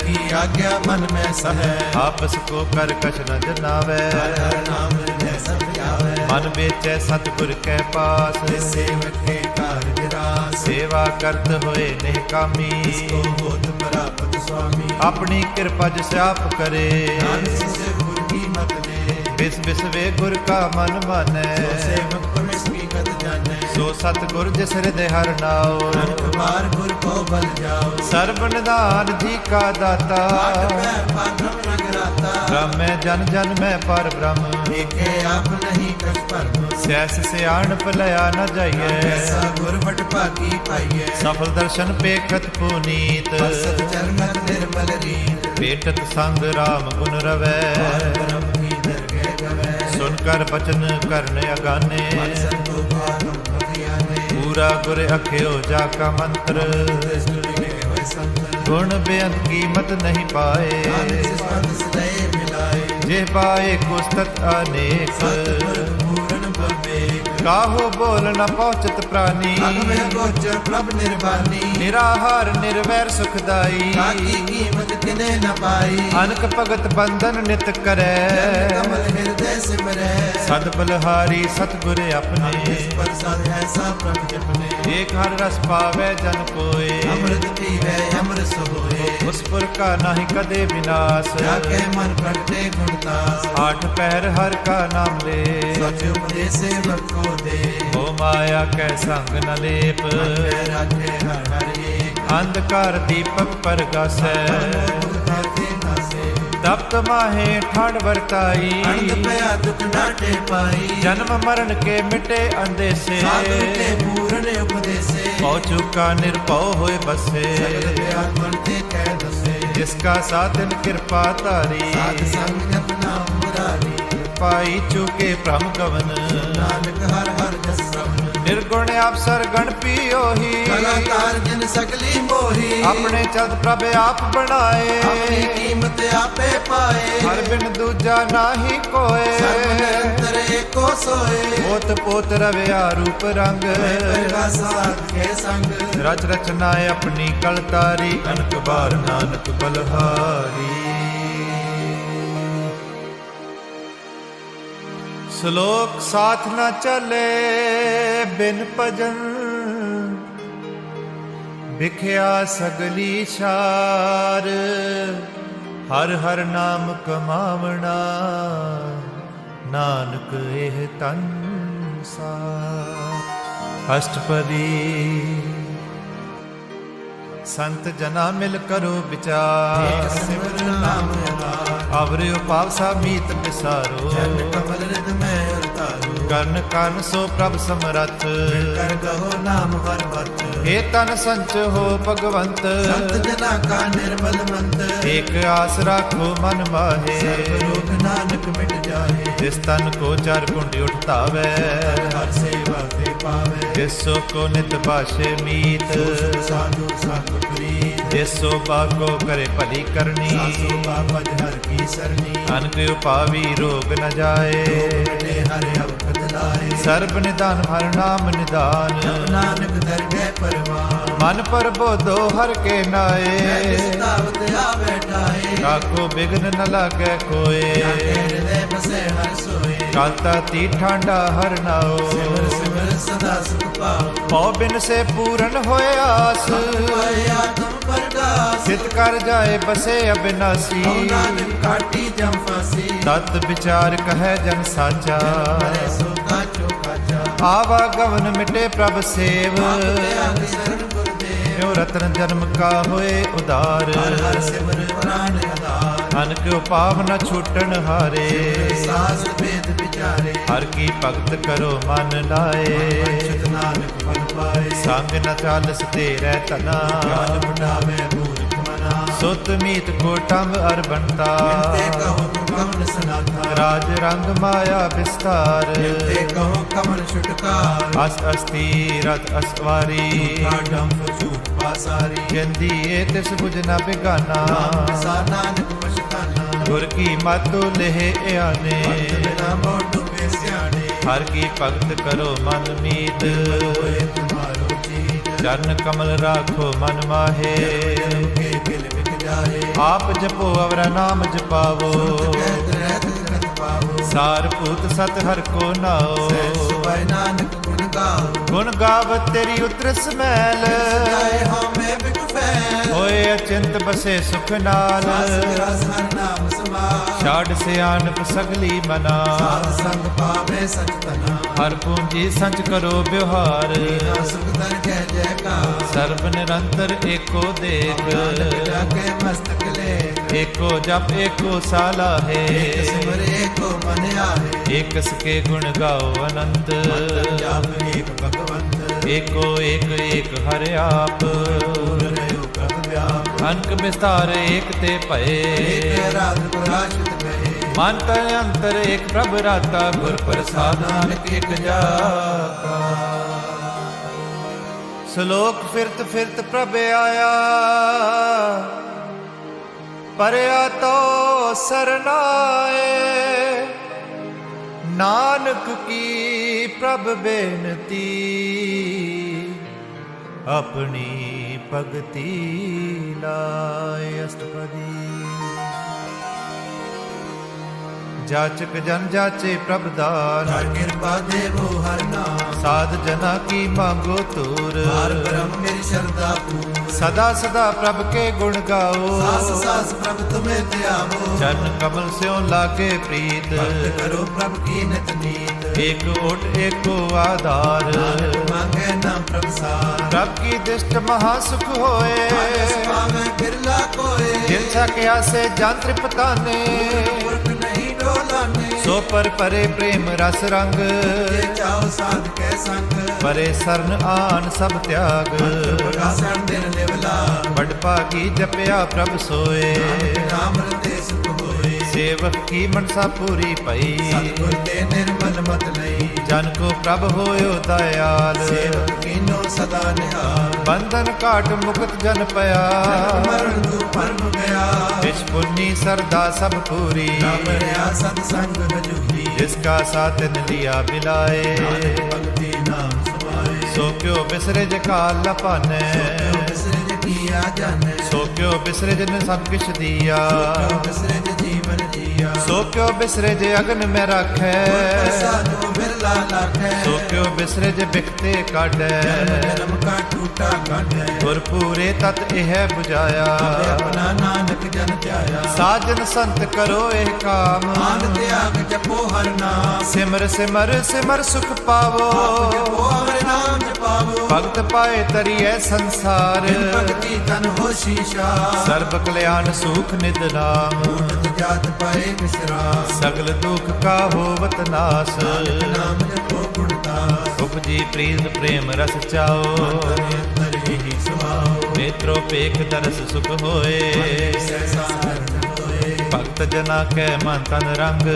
ਕੀ ਆਗਿਆ ਮਨ ਮੈਂ ਸਹੈ आपस को कर कछ न जनावै ਹਰ ਹਰ ਨਾਮ ਲੈ ਸਭ ਆਵੈ मन बेचै सतगुर कै पास ਤਿਸ ਸੇਵਕ ਕੇ ਕਾਰਜ ਰਾਸ सेवा करत होए नहीं कामी ਕੋ ਹੋਤ ਪ੍ਰਾਪਤ ਸੁਆਮੀ अपनी कृपा जिस आप करे ਨਾਨਕ ਸੇ ਗੁਰ ਕੀ ਮਤ ਦੇ बिस बिस वे गुर का मन मानै ਸੋ ਸੇਵਕ ਪਰਮੇਸ਼ ਕੀ ਕਤ ਜਾਣੈ सो सतगुर जिस हृदय हर नाओ ਨਾਨਕ ਬਾਰ ਗੁਰ ਕੋ ਬਲ ਜਾਓ सर्व निधान जी का दाता ਪਾਠ ਪੈ ਪਾਠਮ ਰਗਰਾਤਾ ब्रह्म जन जन में पर ब्रह्म ਏਕੇ ਆਪ ਨਹੀਂ ਕਛ ਭਰਮ सैस सियाण पलया न जाइए ਐਸਾ ਗੁਰ ਵਟ ਭਾਗੀ ਪਾਈਐ सफल दर्शन पेखत पुनीत ਸਤ ਚਰਨਤ ਨਿਰਮਲ ਰੀਤ पेटत संग राम गुण रवै ਪਰਮ ਕੀ ਦਰਗਹਿ ਗਵੈ सुनकर बचन करन अगाने ਮਨ ਸੰਤੋਖਾ ਭਗਿਆਨੇ पूरा गुर अख्यो जाका मंत्र ਦ੍ਰਿਸ਼ਟ ਲਿਖੇ ਹੋਏ ਸੰਤ गुण बेअंत कीमत नहीं पाए ਨਾਨਕ ਸਿਸ ਪੰਥ ਸदैव ਮਿਲਾਏ ਜੇ ਪਾਏ ਕੁਸਤਤ ਅਨੇਕ ਸਤਿਗੁਰ ਪੂਰਨ ਬਵੇਕ ਕਾਹੋ ਬੋਲ ਨ ਪਹੁੰਚਤ ਪ੍ਰਾਨੀ ਅਗਮੇ ਗੋਚਰ ਪ੍ਰਭ ਨਿਰਵਾਨੀ ਨਿਰਾਹਾਰ ਨਿਰਵੈਰ ਸੁਖਦਾਈ ਕਾਕੀ ਕੀਮਤ ਕਿਨੇ ਨ ਪਾਈ ਅਨਕ ਭਗਤ ਬੰਧਨ ਨਿਤ ਕਰੈ ਕਮਲ ਹਿਰਦੈ ਸਿਮਰੈ ਸਦ ਬਲਹਾਰੀ ਸਤਿਗੁਰ ਆਪਣੇ ਜਿਸ ਪਰ ਸਦ ਐਸਾ ਪ੍ਰਭ ਜਪਨੇ ਏਕ ਹਰ ਰਸ ਪਾਵੈ ਜਨ ਕੋਏ ਅੰਮ੍ਰਿਤ ਪੀਵੈ ਅੰਮ੍ਰਿਤ ਹੋਏ ਉਸ ਪੁਰ ਕਾ ਨਾਹੀ ਕਦੇ ਵਿਨਾਸ਼ ਜਾ ਕੇ ਮਨ ਪ੍ਰਗਟੇ ਗੁਣਤਾਸ ਆਠ ਪਹਿਰ ਹਰ ਕਾ ਨਾਮ ਲੈ ਸਚ ਉਪਦੇਸੇ ਵਕੋ ਦੇ ਹੋ ਮਾਇਆ ਕੈ ਸੰਗ ਨ ਲੇਪ ਮਨ ਰਾਖੇ ਹਰ ਹਰ ਏਕ ਅੰਧਕਾਰ ਦੀਪਕ ਪਰਗਾਸੈ ਧਰਤੀ ਨਾਸੇ ਤਪਤ ਮਾਹੇ ਠੰਡ ਵਰਤਾਈ ਅੰਧ ਪਿਆ ਦੁਖ ਨਾਟੇ ਪਾਈ ਜਨਮ ਮਰਨ ਕੇ ਮਿਟੇ ਅੰਦੇਸੇ ਸਾਧੂ ਕੇ ਪੂਰਨ ਉਪਦੇਸੇ ਪਉ ਚੁਕਾ ਨਿਰਭਉ ਹੋਏ ਬਸੇ ਸਗਲ ਤੇ ਆਤਮਨ ਤੇ ਕਹਿ ਦਸੇ ਜਿਸ ਕਾ ਸਾਧਨ ਕਿਰਪਾ ਧਾਰੀ ਸਾਧ ਸੰਗ ਜਪ ਨਾਮ ਮੁਰਾਰੀ ਪਾਈ ਚੁਕੇ ਭ੍ਰਮ ਕਵਨ ਨਾਨਕ ਹਰ ਹਰ ਜਸ ਸਭਨ ਨਿਰਗੁਣ ਅਪਸਰ ਗਣ ਪੀਓਹੀ ਕਲਾਕਾਰ ਜਿਨ ਸਗਲੀ ਮੋਹੀ ਆਪਣੇ ਚਦ ਪ੍ਰਭ ਆਪ ਬਣਾਏ ਆਪਣੀ ਕੀਮਤ ਆਪੇ ਪਾਏ ਹਰ ਬਿਨ ਦੂਜਾ ਨਾਹੀ ਕੋਏ ਸਰਬ ਨਿਰੰਤਰ ਏਕੋ ਸੋਏ ਪੋਤ ਪੋਤ ਰਵਿਆ ਰੂਪ ਰੰਗ ਪ੍ਰਗਾਸ ਸਾਧ ਕੇ ਸੰਗ ਰਚ ਰਚਨਾ ਆਪਣੀ ਕਲ ਤਾਰੀ ਅਨਕ ਬਾਰ ਨਾਨਕ ਬਲਹਾਰੀ ਸ਼ਲੋਕ ਸਾਥ ਨਾ ਚਲੇ ਬਿਨ ਭਜਨ ਵਿਖਿਆ ਸਗਲੀ ਛਾਰ ਹਰ ਹਰ ਨਾਮ ਕਮਾਵਣਾ ਨਾਨਕ ਇਹ ਤਨ ਸਾਰ ਅਸ਼ਟਪਦੀ ਸੰਤ ਜਨਾ ਮਿਲ ਕਰੋ ਵਿਚਾਰ ਸਿਮਰ ਨਾਮ ਅਨਾਰ ਅਵਰਿਓ ਪਾਵਸਾ ਮੀਤ ਵਿਸਾਰੋ ਜਨ ਕਮਲ ਰਿਦ ਮੈਂ ਉਤਾਰੂ ਕਰਨ ਕੰਨ ਸੋ ਪ੍ਰਭ ਸਮਰੱਥ ਕਰ ਕਹੋ ਨਾਮ ਹਰ ਵਤ ਏ ਤਨ ਸੰਚ ਹੋ ਭਗਵੰਤ ਸੰਤ ਜਨਾ ਕਾ ਨਿਰਮਲ ਮੰਤ ਏਕ ਆਸ ਰਾਖੋ ਮਨ ਮਾਹੇ ਸਰਬ ਰੋਗ ਨਾਨਕ ਮਿਟ ਜਾਏ ਜਿਸ ਤਨ ਕੋ ਚਾਰ ਕੁੰਡ ਉਠਤਾਵੈ ਹਰ ਸੇਵਾ ਤੇ ਪਾਵੇ ਜਿਸੋ ਕੋ ਨਿਤ ਬਾਸ਼ੇ ਮੀਤ ਸਾਧੂ ਸੰਗ ਪ੍ਰੀਤ ਜਿਸੋ ਬਾਗੋ ਕਰੇ ਭਲੀ ਕਰਨੀ ਸਾਸੂ ਬਾਬਾ ਹਰ ਕੀ ਸਰਨੀ ਅਨਕ ਉਪਾਵੀ ਰੋਗ ਨ ਜਾਏ ਤੇ ਹਰਿ ਅਵਖਦ ਲਾਏ ਸਰਬ ਨਿਦਾਨ ਹਰ ਨਾਮ ਨਿਦਾਨ ਨਾਨਕ ਦਰਗਹਿ ਪਰਵਾਨ ਮਨ ਪਰ ਬੋਧੋ ਹਰ ਕੇ ਨਾਏ ਸਤਾਵਤ ਆਵੇ ਟਾਏ ਕਾਕੋ ਬਿਗਨ ਨ ਲਾਗੈ ਕੋਏ ਹਿਰਦੇ ਬਸੇ ਹਰ ਸੋਏ ਕਾਲਤਾ ਤੀ ਠਾਂਡਾ ਹਰ ਨਾਓ ਸਿਮਰ ਸਿਮਰ ਸਦਾ ਸੁਖ ਪਾਓ ਪਉ ਬਿਨ ਸੇ ਪੂਰਨ ਹੋਏ ਆਸ ਹੋਏ ਆਤਮ ਪ੍ਰਗਾਸ ਸਿਤ ਕਰ ਜਾਏ ਬਸੇ ਅਬਿਨਾਸੀ ਹਉ ਨਾਨਕ ਕਾਟੀ ਜਮ ਫਾਸੀ ਤਤ ਵਿਚਾਰ ਕਹੈ ਜਨ ਸਾਚਾ ਮਰੇ ਸੋ ਕਾਚੋ ਕਾਚਾ ਆਵਾ ਗਵਨ ਮਿਟੇ ਪ੍ਰਭ ਸੇਵ ਤਿਆਗ ਸਰਨ ਗੁਰਦੇਵ ਜੋ ਰਤਨ ਜਨਮ ਕਾ ਹੋਏ ਉਦਾਰ ਹਰ ਹਰ ਸਿਮਰ ਪ੍ਰਾਣ ਆਧਾਰ ਅਨਕ ਉਪਾਵ ਨ ਛੂਟਣ ਹਾਰੇ ਸਾਸ ਭੇਦ ਵਿਚਾਰੇ ਹਰ ਕੀ ਭਗਤ ਕਰੋ ਮਨ ਲਾਏ ਚਿਤ ਨਾਨਕ ਫਲ ਪਾਏ ਸੰਗ ਨ ਚਾਲਸ ਤੇਰੇ ਤਨਾ ਗਿਆਨ ਵਡਾਵੇ ਮੂਰਖ ਮਨਾ ਸੁਤ ਮੀਤ ਕੋਟੰਬ ਅਰ ਬੰਤਾ ਤੇ ਕਹੋ ਕਮਨ ਸਨਾਥਾ ਰਾਜ ਰੰਗ ਮਾਇਆ ਵਿਸਤਾਰ ਤੇ ਕਹੋ ਕਮਨ ਛੁਟਕਾਰ ਅਸ ਅਸਤੀ ਰਤ ਅਸਵਾਰੀ ਕਾਢਮ ਝੂਠ ਪਾਸਾਰੀ ਕਹਿੰਦੀ ਏ ਤਿਸ ਬੁਝ ਨ ਬਿਗਾਨਾ ਸਾ ਨਾਨਕ ਪਛਤਾਨਾ ਗੁਰ ਕੀ ਮਤੁ ਲਹਿ ਆਨੇ ਬਿਨਾ ਮੋਢ ਪੇ ਸਿਆਣੇ ਹਰ ਕੀ ਭਗਤ ਕਰੋ ਮਨ ਮੀਤ ਹੋਏ ਤੁਮਾਰੋ ਜੀਤ ਚਰਨ ਕਮਲ ਰਾਖੋ ਮਨ ਮਾਹੇ ਕੇ ਬਿਲ ਵਿਕ ਜਾਏ ਆਪ ਜਪੋ ਅਵਰਾ ਨਾਮ ਜਪਾਵੋ ਕਹਿਤ ਰਹਿਤ ਰਤ ਪਾਵੋ ਸਾਰ ਭੂਤ ਸਤ ਹਰ ਕੋ ਨਾਓ ਸੁਭਾਇ ਨਾਨਕ ਗੁਣ ਗਾਓ ਗੁਣ ਗਾਵਤ ਤੇਰੀ ਉਤਰਸ ਮੈਲ ਜਾਏ ਹਉਮੈ ਬਿਕ ਫੈਲ ਹੋਏ ਅਚਿੰਤ ਬਸੇ ਸੁਖ ਨਾਲ ਸਾਸ ਰਸ ਹਰ ਨਾਮ ਸਮਾਰ ਛਾੜ ਸਿਆਣਪ ਸਗਲੀ ਮਨਾ ਸਾਧ ਸੰਗ ਪਾਵੇ ਸਚ ਤਨਾ ਹਰ ਪੂੰਜੀ ਸੰਚ ਕਰੋ ਵਿਵਹਾਰ ਸੁਖ ਦਰ ਜੈ ਜੈਕਾਰ ਸਰਬ ਨਿਰੰਤਰ ਏਕੋ ਦੇਖ ਜਾਕੇ ਮਸਤਕ ਲੈ ਏਕੋ ਜਪ ਏਕੋ ਸਾਲਾਹੇ ਸਿਮਰ ਏਕੋ ਮਨ ਆਏ ਏਕ ਸਕੇ ਗੁਣ ਗਾਓ ਅਨੰਤ ਜਾਪ ਏਕ ਭਗਵੰਤ ਏਕੋ ਏਕ ਏਕ ਹਰਿ ਆਪ ਰਹਿਓ ਪ੍ਰਭ ਵਿਆਪ ਅਨਕ ਵਿਸਤਾਰ ਏਕ ਤੇ ਭਏ ਏਕ ਰਾਤ ਪ੍ਰਕਾਸ਼ਿਤ ਕਹੇ ਮਨ ਤਨ ਅੰਤਰ ਏਕ ਪ੍ਰਭ ਰਾਤਾ ਗੁਰ ਪ੍ਰਸਾਦ ਨਾਨਕ ਏਕ ਜਾਤਾ ਸ਼ਲੋਕ ਫਿਰਤ ਫਿਰਤ ਪ੍ਰਭ ਆਇਆ ਪਰਿਆ ਤੋ ਸਰਨਾਏ, ਨਾਨਕ ਕੀ ਪ੍ਰਭ ਬੇਨਤੀ, ਆਪਣੀ ਭਗਤੀ ਲਾਏ। ਅਸ਼ਟਪਦੀ। ਜਾਚਕ ਜਨ ਜਾਚੇ ਪ੍ਰਭ ਦਾਨ, ਹਰ ਕਿਰਪਾ ਦੇਵੋ ਹਰ ਨਾਮ, ਸਾਧ ਜਨਾ ਕੀ ਮੰਗੋ ਤੂਰ, ਹਰ ਬ੍ਰਹਮ ਮੇਰੀ ਸ਼ਰਧਾ ਪੂਰ, ਸਦਾ ਸਦਾ ਪ੍ਰਭ ਕੇ ਗੁਣ ਗਾਓ, ਸਾਸ ਸਾਸ ਪ੍ਰਭ ਤੁਮੇ ਧਿਆਵੋ, ਚਰਨ ਕਮਲ ਸਿਓ ਲਾਗੇ ਪ੍ਰੀਤ, ਭਗਤ ਕਰੋ ਪ੍ਰਭ ਕੀ ਨਿਤ ਨੀਤ, ਏਕ ਓਟ ਏਕੋ ਆਧਾਰ, ਨਾਨਕ ਮੰਗੈ ਨਾਮ ਪ੍ਰਭ ਸਾਰ, ਪ੍ਰਭ ਕੀ ਦਿਸ਼ਟ ਮਹਾ ਸੁਖ ਹੋਏ, ਪਾਵੈ ਬਿਰਲਾ ਕੋਏ, ਜਿਨ ਛਕਿਆ ਸੇ ਜਨ ਤ੍ਰਿਪਤਾਨੇ, ਪੁਰਖ ਨਹੀਂ ਡੋਲਾਨੇ, ਸੋ ਪਰ ਪਰੇ ਪ੍ਰੇਮ ਰਸ ਰੰਗ, ਜੇ ਚਾਉ ਸਾਧ ਕੈ ਸੰਗ, ਪਰੇ ਸਰਨ ਆਨ ਸਭ ਤਿਆਗ, ਪ੍ਰਗਾਸਣ ਦਿਨ ਲਿਵਲਾ, ਵਡ ਭਾਗੀ ਜਪਿਆ ਪ੍ਰਭ ਸੋਏ, ਨਾਮ ਰਤੇ ਸੁਖ ਹੋਏ, ਸੇਵਕ ਕੀ ਮਨਸਾ ਪੂਰੀ ਪਈ, ਸਤਿਗੁਰ ਤੇ ਨਿਰਮਲ ਮਤ ਲਈ, ਜਨ ਕੋ ਪ੍ਰਭ ਹੋਇਓ ਦਇਆਲ, ਸੇਵਕ ਕੀਨੋ ਸਦਾ ਨਿਹਾਲ, ਬੰਧਨ ਘਾਟ ਮੁਕਤ ਜਨ ਪਿਆ, ਮਰਨ ਦੁਖ ਪਰਮ ਗਿਆ, ਵਿਸ਼ ਪੁੰਨੀ ਸਰਦਾ ਸਭ ਪੂਰੀ, ਨਾਮਰਿਆ ਸਤ ਸੰਗ ਹਜੂਰੀ, ਜਿਸ ਕਾ ਸਾਥਨ ਲਿਆ ਬਿਲਾਏ, ਭਗਤੀ ਨਾਮ ਸਮਾਏ, ਸੋ ਕਿਉ ਬਿਸਰੇ ਜ ਕਾਲ ਨ ਭਾਨੈ, ਬਿਸਰੇ ਜੇ ਕੀਆ ਜਾਣੈ, ਸੋ ਕਿਉ ਬਿਸਰੇ ਜਨ ਸਭ ਕਿਛ ਦੀਆ, ਬਿਸਰੇ ਜੇ ਜੀਵਨ ਜੀਆ, ਸੋ ਕਿਉ ਬਿਸਰੇ ਜੇ ਅਗਨ ਮੈਂ ਰਾਖੈ, ਪ੍ਰਸਾਦੋ ਬਿਰਲਾ ਲਾਖੈ, ਸੋ ਕਿਉ ਬਿਸਰੇ ਜੇ ਬਿਖਤੇ ਕਾਢੈ, ਜਨਮ ਕਾ ਟੂਟਾ ਕਾਢੈ, ਗੁਰ ਪੂਰੇ ਤਤ ਇਹ 부ਝਾਇਆ, ਆਪਣਾ ਨਾਨਕ ਜਨ ਧਿਆਇਆ, ਸਾਜਨ ਸੰਤ ਕਰੋ ਇਹ ਕਾਮ, ਆਨ ਤਿਆਗ ਜਪੋ ਹਰ ਨਾਮ, ਸਿਮਰ ਸਿਮਰ ਸਿਮਰ ਸੁਖ ਪਾਵੋ, ਜਪੋ ਹਰ ਨਾਮ ਜਪਾਵੋ, ਭਗਤ ਪਾਏ ਤਰੀਐ ਸੰਸਾਰ, ਬਿਨ ਭਗਤੀ ਤਨ ਹੋ ਸ਼ੀਸ਼ਾ, ਸਰਬ ਕਲਿਆਣ ਸੁਖ ਨਿਦ ਨਾਮ, ਊਟਤ ਜਾਤ ਪਾਏ ਵਿਸਰਾਮ, ਸਗਲ ਦੁਖ ਕਾ ਹੋਵਤ ਨਾਸ, ਨਾਮ ਜਪੋ ਗੁਣਦਾਸ, ਉਪਜੀ ਪ੍ਰੀਤ ਪ੍ਰੇਮ ਰਸ ਚਾਓ, ਅੰਤਰ ਹੀ ਸੁਭਾਓ, ਨੇਤਰੋ ਪੇਖ ਦਰਸ ਸੁਖ ਹੋਏ, ਸਹਿਸਾ ਹਰਨ ਹੋਏ, ਭਗਤ ਜਨਾ ਕੈ ਮਨ ਤਨ ਰੰਗ,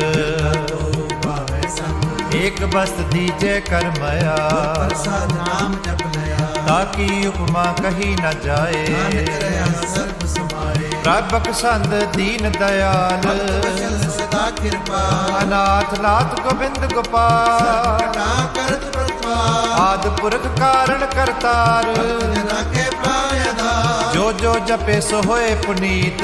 ਤੋ ਭਾਵੈ ਸੰਗ, ਏਕ ਬਸਤ ਦੀਜੈ ਕਰ ਮਇਆ, ਪ੍ਰਸਾਦ ਨਾਮ ਜਪ ਲਿਆ, ਤਾਕੀ ਉਪਮਾ ਕਹੀ ਨ ਜਾਏ, ਨਾਨਕ ਰਹਾ ਸਰਬ ਸਮਾਏ, ਪ੍ਰਭ ਬਖਸ਼ੰਦ ਦੀਨ ਦਇਆਲ, ਵਚਨ ਸਦਾ ਕਿਰਪਾ, ਅਨਾਥ ਨਾਥ ਗੋਬਿੰਦ ਗੋਪਾਲ, ਕਟਾ ਕਰਤ ਪ੍ਰਤਪਾਲ, ਆਦ ਪੁਰਖ ਕਾਰਣ ਕਰਤਾਰ, ਜਨਾ ਕੇ ਪਾਇਦਾ, ਜੋ ਜੋ ਜਪੇ ਸੋ ਹੋਏ ਪੁਨੀਤ,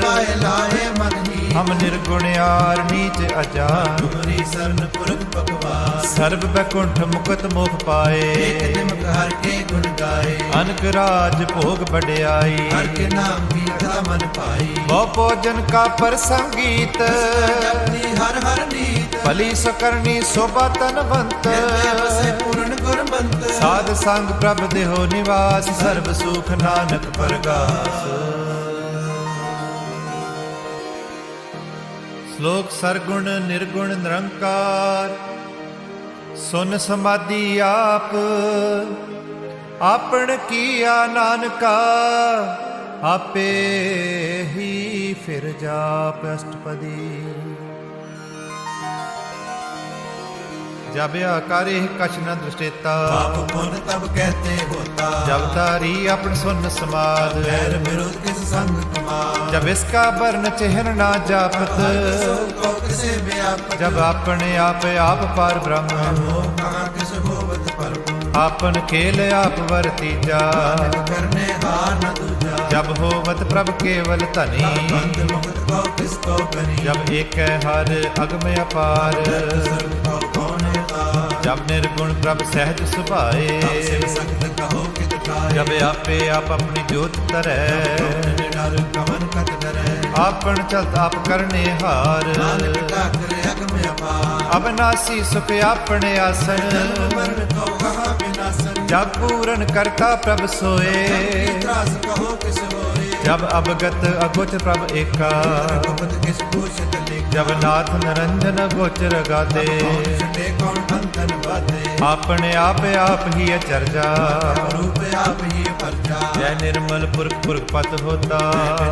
ਪਾਏ ਲਾਏ ਮਨ ਹੀ, ਹਮ ਨਿਰਗੁਣਿਆਰ ਨੀਚ ਅਜਾਨ, ਤੁਮਰੀ ਸਰਨ ਪੁਰਖ ਪਕਵਾਸ, ਸਰਬ ਬੈਕੁੰਠ ਮੁਕਤ ਮੋਖ ਪਾਏ, ਏਕ ਨਿਮਕ ਹਰ ਕੇ ਗੁਣ ਗਾਏ, ਅਨਕ ਰਾਜ ਭੋਗ ਬੜਿਆਈ, ਹਰ ਕੇ ਨਾਮ ਕੀ ਕਥਾ ਮਨ ਪਾਈ, ਬਹੁ ਭੋਜਨ ਕਾ ਪਰਸੰਗੀਤ, ਜਪਤੀ ਹਰ ਹਰ ਨੀਤ, ਭਲੀ ਸਕਰਣੀ ਸੋਭਾ ਤਨਵੰਤ, ਹਿਰਦੇ ਵਸੇ ਪੂਰਨ ਗੁਰਮੰਤ, ਸਾਧ ਸੰਗ ਪ੍ਰਭ ਦੇਹੋ ਨਿਵਾਸ, ਸਰਬ ਸੁਖ ਨਾਨਕ ਪਰਗਾਸ। ਸ਼ਲੋਕ ਸਰਗੁਣ ਨਿਰਗੁਣ ਨਿਰੰਕਾਰ, ਸੁਨ ਸਮਾਧੀ ਆਪ, ਆਪਣ ਕੀਆ ਨਾਨਕਾ, ਆਪੇ ਹੀ ਫਿਰ ਜਾਪ। ਅਸ਼ਟਪਦੀ। जब आकारे कछ न दृष्टेता, पाप पुण्य तब कहते होता, जब तारी अपन सुन समाद, बैर विरोध किस संग कमाद, जब इसका वर्ण चिन्ह ना जापत, को किसे व्यापत, जब अपने आप पार ब्रह्म, हो कहाँ किस होवत परम, आपन खेल आप वर्तीजा, करने हार न दूजा, जब होवत प्रभ केवल धनी, बंद मुक्त को किसको करी, जब एक हर अगम अपार, सर्व को कौन उतार, जब निर्गुण प्रभ सहज सुभाए, शिव संत कहो कित खाए, जब आपे आप अपनी जोत तरै, डर कवन कत डरै, आपन चलत आप करने हार, नानक का करे अगम अपार, अविनाशी सुख आपने आसन, मरण को कहा विनाशन, जब पूरन करता प्रभ सोए, त्रास कहो किस होए, जब अवगत अगोचर प्रभ एका, रघुपत किस पूछत लेखा, जब नाथ निरंजन गोचर गादे, छटे कौन बंधन बाधे, आपने आप ही अचरजा, रूप आप ही परजा, जय निर्मल पुरख पुरख पत होता,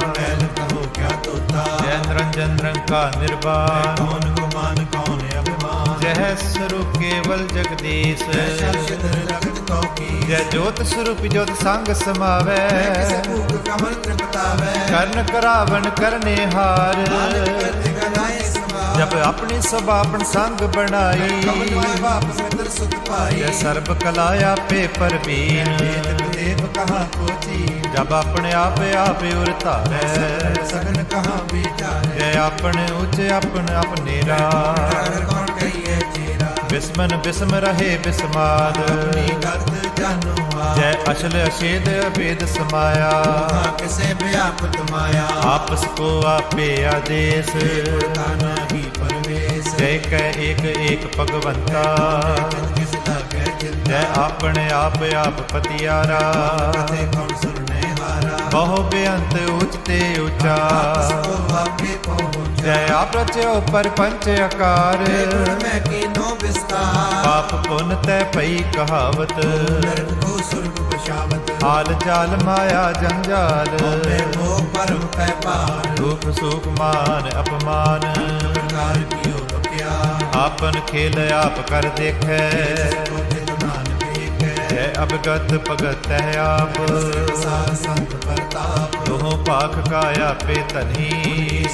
मैल कहो क्या तोता, जय निरंजन रंग का निर्वाण, कौन गुमान कौन अभिमान, जह स्वरूप केवल जगदीश शब्द लगत कौ की जय जोत स्वरूप जोत संग समावै किसे भूख कमल तृपतावै कर्ण करावन करने हार करते गनाए समा जब अपनी सब अपन संग बनाई कमल माय बाप मित्र सुत पाई जय सर्ब कला आपे परवीन वेद देव कहाँ कोची जब अपने आपे उर धारै सगन कहाँ विचारे जय अपने उच्च अपने रा कौन कहिए चेरा बिस्मन बिस्म रहे बिस्माद अपनी गत जानो जय अचल अछेद अभेद समाया किसे व्यापत माया आपस को आपे आदेश ताना ही परवेश जय कह एक भगवंता किस लागे चिंता जय अपने आप पतियारा कथे कौन सुनने हारा बहु बेअंत उचते ऊंचा को आपे पहुँच जय आप रचो परपंच आकार मैं कीनो विस्तार पाप पुन तै पई कहावत नरक को सुर्ग बशावत हाल चाल माया जंजाल मैं वो परम पै पार रूप सुख मान अपमान प्रकार कियो तो क्या आपन खेल आप कर देखे चित नानक एक है जय अवगत भगत है आप सार संत प्रताप दोहों पाख का आपे तनी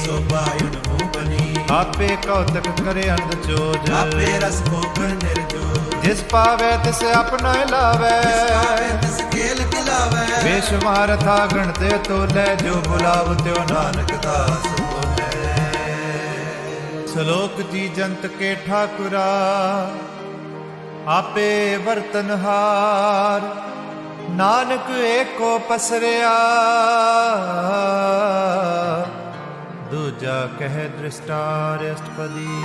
सोबायुन हो बनी आपे कौतक करे अंध चोज आपे रस भोगन निर्जो जिस पावे तिस अपना लावे तिस खेल खिलावे बेशुमार था गणते तो ले जो बुलाव त्यो नानक दास श्लोक जी जंत के ठाकुरा आपे वर्तनहार नानक एको पसरिया दूजा कह दृष्टार अष्टपदी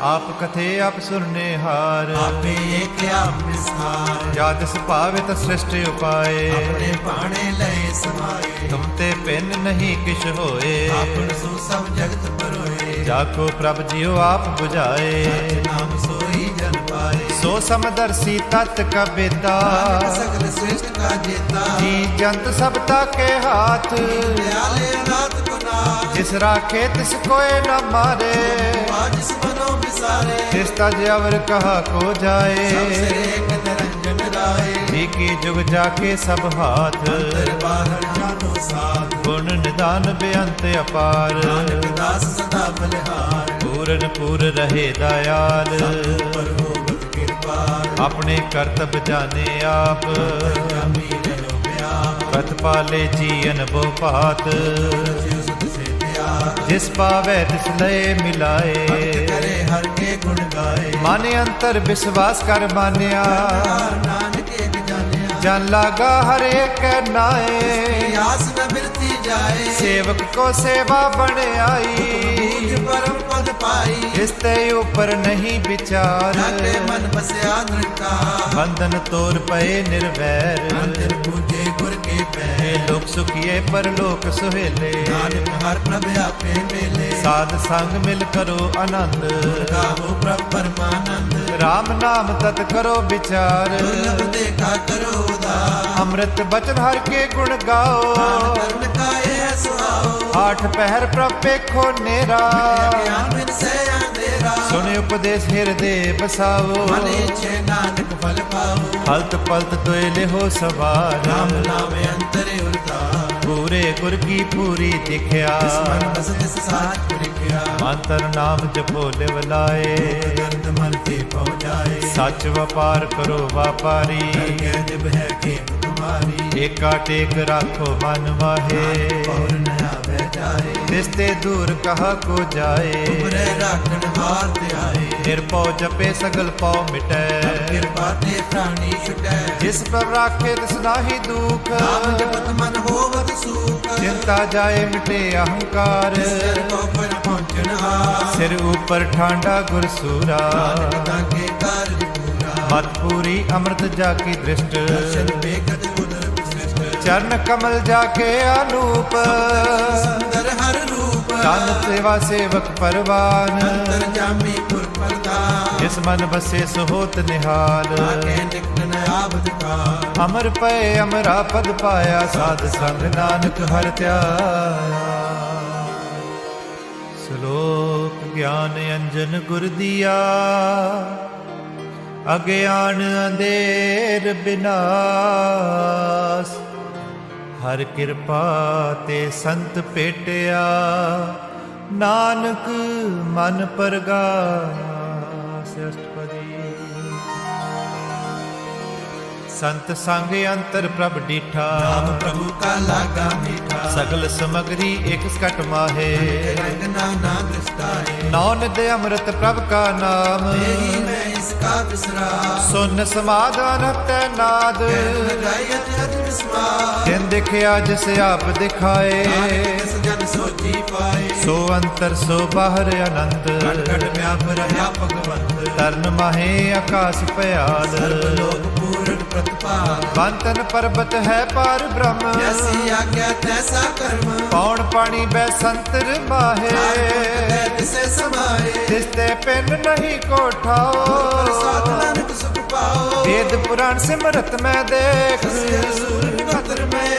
आप कथे आप सुरने हार आपे एक आप विस्तार जातिस पावित सृष्टि उपाय अपने पाणे लय समाये तुम ते पिन नहीं किश होए आपन सो सब जगत परोए जाको प्रभ जियो आप बुझाए नाम सोई जन पाए सो समदर्शी तत् का बेता सकल श्रेष्ठ का जेता जी जंत सबता के हाथ दयाले अनाथ को नाथ जिस राखे तिस कोय न मारे जिस मनो विसारे जिस तज अवर कहा को जाए सबसे एक निरंजन राय जी की जुग जाके सब हाथ अंतर बाहर जानो साथ गुण निदान बेअंत अपार नानक दास सदा बलिहार पूरन पूर रहे दयाल पर हो बत कृपाल अपने कर्तव्य जाने आप जामी रहो व्याप पथ पाले जीवन बो पात जियो सुध से त्याग जिस पावे तिस लय मिलाए करे हर के गुण गाए माने अंतर विश्वास कर मान्या नानक एक जानिया जन लागा हर एक नाए आस न मिलती जाए सेवक को सेवा बन आई पूज परम पद पाई इसते ऊपर नहीं विचार जाके मन बसया नृता बंधन तोर पए निर्वैर अंतर पूजे गुर के हे पैर लोक सुखिए पर लोक सुहेले नानक हर प्रभ आपे मेले साध संग मिल करो आनंद गावो प्रभ परमानंद राम नाम तत् करो विचार दुर्लभ देखा करो उदार अमृत बचन हर के गुण गाओ कर्ण का यह सुहाओ आठ पहर प्रभ पेखो नेरा ज्ञान बिन से अंधेरा सुने उपदेश हृदय बसाओ मन इच्छे नानक फल पाओ हलत पलत दोयले हो सवार राम नाम अंतरे उदार पूरे गुर की पूरी दिख्या मन बस तिस साच प्रख्या मंत्र नाम जपो लिवलाए दर्द मन ते पहुँचाए सच व्यापार करो व्यापारी कह दिब है के तुम्हारी एका टेक राखो मन वाहे और नया बह जाए रिश्ते दूर कहा को जाए तुमरे राखन हार ते आए निर्पौ जपे सगल पौ मिटै कृपा ते प्राणी छुटै जिस पर राखे तिस नाहि दुख नाम जपत मन होवत सुख चिंता जाए मिटे अहंकार सिर को पर पहुँचन हार सिर ऊपर ठांडा गुरसूरा नानक ताके कार्य पूरा मत पूरी अमृत जाकी दृष्ट दर्शन बेगत उदर विशिष्ट चरण कमल जाके अनूप सुंदर हर रूप तन सेवा सेवक परवान अंतर जामी पुर प्रधान जिस मन बसे सुहोत निहाल आके निकट न आबद का अमर पय अमरा पद पाया साध संग नानक हर त्याया ਸ਼ਲੋਕ ਗਿਆਨ ਅੰਜਨ ਗੁਰ ਦੀਆ, ਅਗਿਆਨ ਅੰਧੇਰ ਬਿਨਾਸ਼। ਹਰ ਕਿਰਪਾ ਤੇ ਸੰਤ ਭੇਟਿਆ, ਨਾਨਕ ਮਨ ਪਰਗਾਸ। ਅਸ਼ਟਪਦੀ। ਸੰਤ ਸੰਗ ਅੰਤਰ ਪ੍ਰਭ ਡੀਠਾ, ਨਾਮ ਪ੍ਰਭੂ ਕਾ ਲਾਗਾ ਮੀਠਾ। ਸਗਲ ਸਮਗਰੀ ਇਕ ਸਕਟ ਮਾਹੇ, रंग नाना दृष्टाए। ਨੌ ਨਿਧ ਅੰਮ੍ਰਿਤ ਪ੍ਰਭ ਕਾ ਨਾਮ। तेरी मैं इसका बिसरा, ਸੁਨ ਸਮਾਧਾਨ ਤੈ ਨਾਦ। गायत अज विस्मार। ਜਿਨ ਦੇਖਿਆ ਜਿਸ ਆਪ ਦਿਖਾਏ, नानक जन सोची पाए। ਸੋ ਅੰਤਰ ਸੋ ਬਾਹਰ ਅਨੰਤ। घट घट व्याप रहा भगवंत। ਤਰਨ ਮਾਹੇ ਆਕਾਸ ਪਿਆਦ। सर्वलोक पूर्ण प्रतिपाल। ਬੰਤਨ ਪਰਬਤ ਹੈ ਪਾਰ ਬ੍ਰਹਮ। जैसी आज्ञा तैसा कर्म। ਪੌਣ ਪਾਣੀ ਬੈ ਸੰਤਰ ਮਾਹੇ, तिसे समाए। ਤਿਸ ਤੇ ਪਿੰਨ ਨਹੀਂ ਕੋਠਾਓ। प्रसाद नानक सुख पाओ। ਵੇਦ ਪੁਰਾਣ ਸਿਮਰਤ ਮੈਂ ਦੇਖ, सूर निकटर में।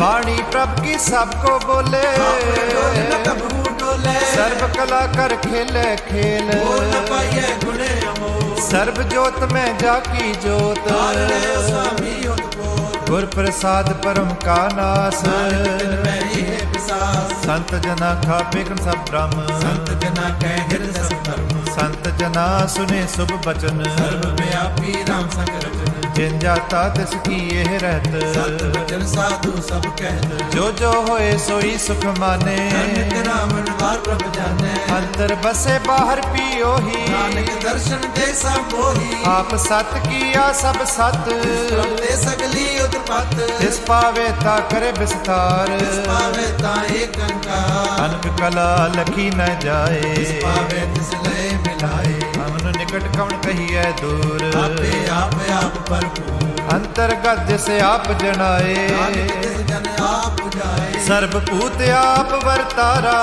ਬਾਣੀ ਪ੍ਰਭ ਕੀ ਸਭ ਕੋ ਬੋਲੇ। डोले न कबू डोले। ਸਰਬ ਕਲਾ ਕਰ ਖੇਲੇ ਖੇਲ। बोल न पाइए गुणे अमोल। ਸਰਬ ਜੋਤ ਮੈਂ ਜਾ ਕੀ ਜੋਤ। तार ले स्वामी उत्पोत। ਗੁਰ ਪ੍ਰਸਾਦ ਪਰਮ ਕਾ ਨਾਸ। दिन में ही है विसास। ਸੰਤ ਜਨਾ ਖਾਪੇ ਕਨ ਸਭ ਬ੍ਰਹਮ। संत जना कह हृदय सब धर्म। ਸੰਤ ਜਨਾ ਸੁਨੇ ਸੁਭ ਬਚਨ। सर्वव्यापी राम संग रचन। ਜਿਨ ਜਾਤਾ ਤਿਸ ਕੀ ਇਹ ਰਹਿਤ। सत वचन साधु सब कहत। ਜੋ ਜੋ ਹੋਏ ਸੋਈ ਸੁਖ ਮਾਨੇ। नानक रावण वार प्रभ जाने। ਅੰਤਰ ਬਸੇ ਬਾਹਰ ਪੀਓਹੀ। नानक दर्शन दे सब मोही। ਆਪ ਸਤ ਕੀਆ ਸਭ ਸਤ। प्रभ दे सगली उत्पत। ਤਿਸ ਪਾਵੇ ਤਾ ਕਰੇ ਵਿਸਤਾਰ। पावे ता एक अंकार। ਅਨਕ ਕਲਾ ਲਖੀ ਨ ਜਾਏ। पावे तिस लय मिलाए। ਅਮਨ ਨਿਕਟ ਕਵਣ ਕਹੀਐ ਦੂਰ। आपे आप आप भरपूर। ਅੰਤਰਗਤ ਜਿਸ ਆਪ ਜਣਾਏ। नानक तिस जन आप जाए। ਸਰਬ ਭੂਤ ਆਪ ਵਰਤਾਰਾ।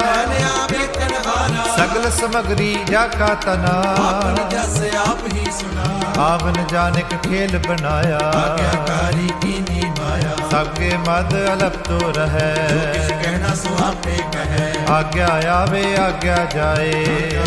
मैंने आप एक कनहारा। ਸਗਲ ਸਮਗਰੀ ਜਾ ਕਾ ਤਨਾ। आपन जस आप ही सुना। ਆਵਨ ਜਾਨਕ ਖੇਲ ਬਣਾਇਆ। आज्ञाकारी कीनी माया। ਸਭਕੇ ਮਦ ਅਲਪ ਤੋ ਰਹੈ। किस कहना सो आपे कहे। ਆਗਿਆ ਆਵੇ ਆਗਿਆ ਜਾਏ।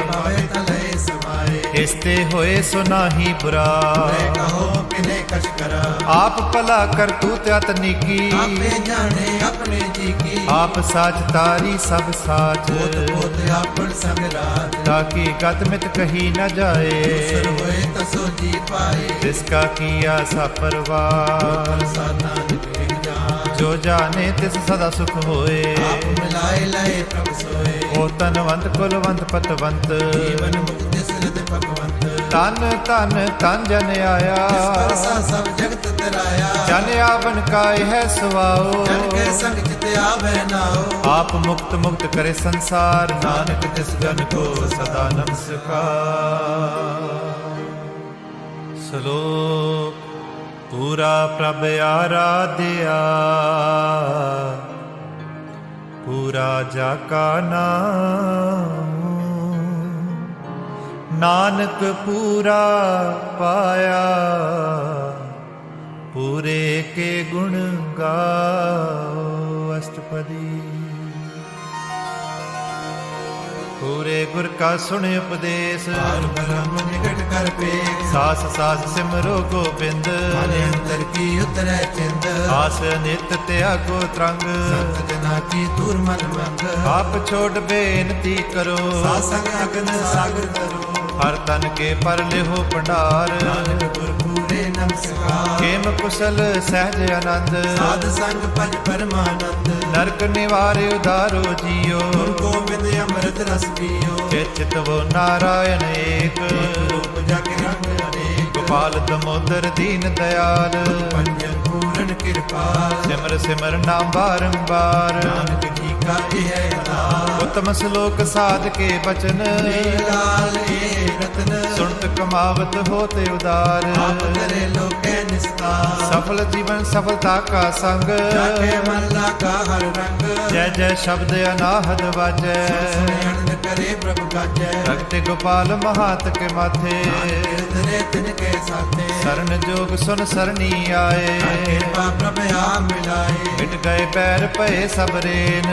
पावे तले समाए। ਇਸਤੇ ਹੋਏ ਸੋ ਨਾਹੀ ਬੁਰਾ। मैं कहो किने कछ करा। ਆਪ ਭਲਾ ਕਰ ਤੂ ਤਿਆਤ ਨੀਕੀ। आपे जाने अपने जी की। ਆਪ ਸਾਚ ਤਾਰੀ ਸਭ ਸਾਚ। पोत पोत आपन संग राज। ਤਾਕੀ ਗਤ ਮਿਤ ਕਹੀ ਨ ਜਾਏ। सर होए तसो जी पाए। ਤਿਸ ਕਾ ਕੀਆ ਸਾ ਪਰਵਾਰ। प्रसाद नानक एक जान। ਜੋ ਜਾਣੇ ਤਿਸ ਸਦਾ ਸੁਖ ਹੋਏ। आप मिलाए लय प्रभ सोए। ਓ ਤਨਵੰਤ ਕੁਲਵੰਤ ਪਤਵੰਤ। जीवन मुक्त सिरद भगवंत। ਤਨ ਤਨ ਤਨ ਜਨ ਆਇਆ। परसा सब जगत तराया। ਜਨ ਆਵਨ ਕਾਇ ਹੈ ਸੁਆਓ। जन के संग चित आवे नाओ। ਆਪ ਮੁਕਤ ਮੁਕਤ ਕਰੇ ਸੰਸਾਰ। ਨਾਨਕ ਤਿਸ ਜਨ ਕੋ ਸਦਾ ਨਮਸਕਾਰ। ਸ਼ਲੋਕ ਪੂਰਾ ਪ੍ਰਭ ਆਰਾਧਿਆ, ਪੂਰਾ ਜਾ ਕਾ ਨਾਮ। ਨਾਨਕ ਪੂਰਾ ਪਾਇਆ, ਪੂਰੇ ਕੇ ਗੁਣ ਗਾਓ। ਅਸ਼ਟਪਦੀ। ਪੂਰੇ ਗੁਰ ਕਾ ਸੁਣ ਉਪਦੇਸ਼, पार ब्रह्म निकट कर पेख। ਸਾਸ ਸਾਸ ਸਿਮਰੋ ਗੋਬਿੰਦ। मन अंतर की उतरै चिंद। ਆਸ ਨਿਤ ਤਿਆਗੋ ਤਰੰਗ। संत जना की दूर मन मंग। ਆਪ ਛੋੜ ਬੇਨਤੀ ਕਰੋ। सासंग अगन सागर करो। ਹਰ ਤਨ ਕੇ ਪਰ ਲਿਹੋ ਭੰਡਾਰ। नानक गुर पूरे नमस्कार। ਖੇਮ ਕੁਸ਼ਲ ਸਹਿਜ ਆਨੰਦ। साध संग पज परमानंद। ਨਰਕ ਨਿਵਾਰਿ ਉਦਾਰੋ ਜੀਓ। गुरु गोविंद अमृत रस पियो। ਚਿਤ ਵੋ ਨਾਰਾਇਣ ਏਕ। रूप जग रंग अनेक। ਗੋਪਾਲ ਦਮੋਦਰ ਦੀਨ ਦਿਆਲ। पंजन पूर्ण कृपाल। ਸਿਮਰ ਸਿਮਰ ਨਾਮ ਬਾਰੰਬਾਰ। नानक जी का यह अवतार। ਉਤਮ ਸ਼ਲੋਕ ਸਾਧ ਕੇ ਬਚਨ। लाल ए रतन। ਸੁਣਤ ਕਮਾਵਤ ਹੋਤੇ ਉਦਾਰ। आप करे लोके निस्तार। ਸਫਲ ਜੀਵਨ ਸਫਲਤਾ ਕਾ ਸੰਗ। जाके मन लागा हर रंग। ਜੈ ਜੈ ਸ਼ਬਦ ਅਨਾਹਦ ਵਾਜੈ। सुनयन करे प्रभु गाजै। ਰਖਤੇ ਗੋਪਾਲ ਮਹਾਤ ਕੇ ਮਾਥੇ। कीर्तने तिनके साथे। ਸਰਨ ਜੋਗ ਸੁਨ ਸਰਣੀ ਆਏ। कृपा प्रभ आप मिलाए। ਮਿਟ ਗਏ ਗਏ ਪੈਰ ਪਏ ਸਬਰੇਨ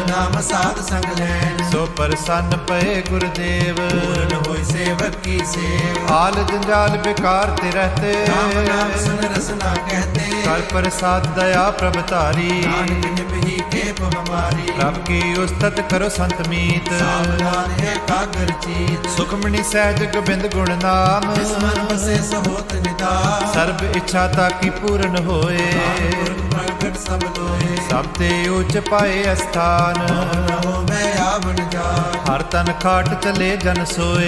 ਨਾਮ ਸਾਧ ਸੰਗ ਲੈਣ ਸੋ ਪ੍ਰਸੰਨ ਪਏ ਗੁਰਦੇਵ ਪੂਰਨ ਹੋਈ ਸੇਵਕ ਕੀ ਸੇਵ ਆਲ ਜੰਜਾਲ बेकार ते रहते ਨਾਮ ਨਾਮ ਸੁਨ ਰਸਨਾ ਕਹਤੇ कर प्रसाद दया प्रभ तारी ਨਾਨਕ ਨਿਭੀ ਖੇਪ ਹਮਾਰੀ प्रभ की उस्तत करो संत मीत ਸਾਵਧਾਨ ਹੈ ਕਾਗਰ ਚੀਤ सुखमणि सहज गोबिंद गुण नाम ਜਿਸ ਮਨ ਬਸੇ ਸਹੋਤ ਨਿਦਾ सर्ब इच्छा ताकी पूर्ण होए ਪੁਰਖ ਪ੍ਰਗਟ ਸਭ ਲੋਏ सब ते उच्च पाए अस्थान ਰਹੋ ਮੈਂ ਆਵਣ ਜਾ हर तन खाट चले जन सोए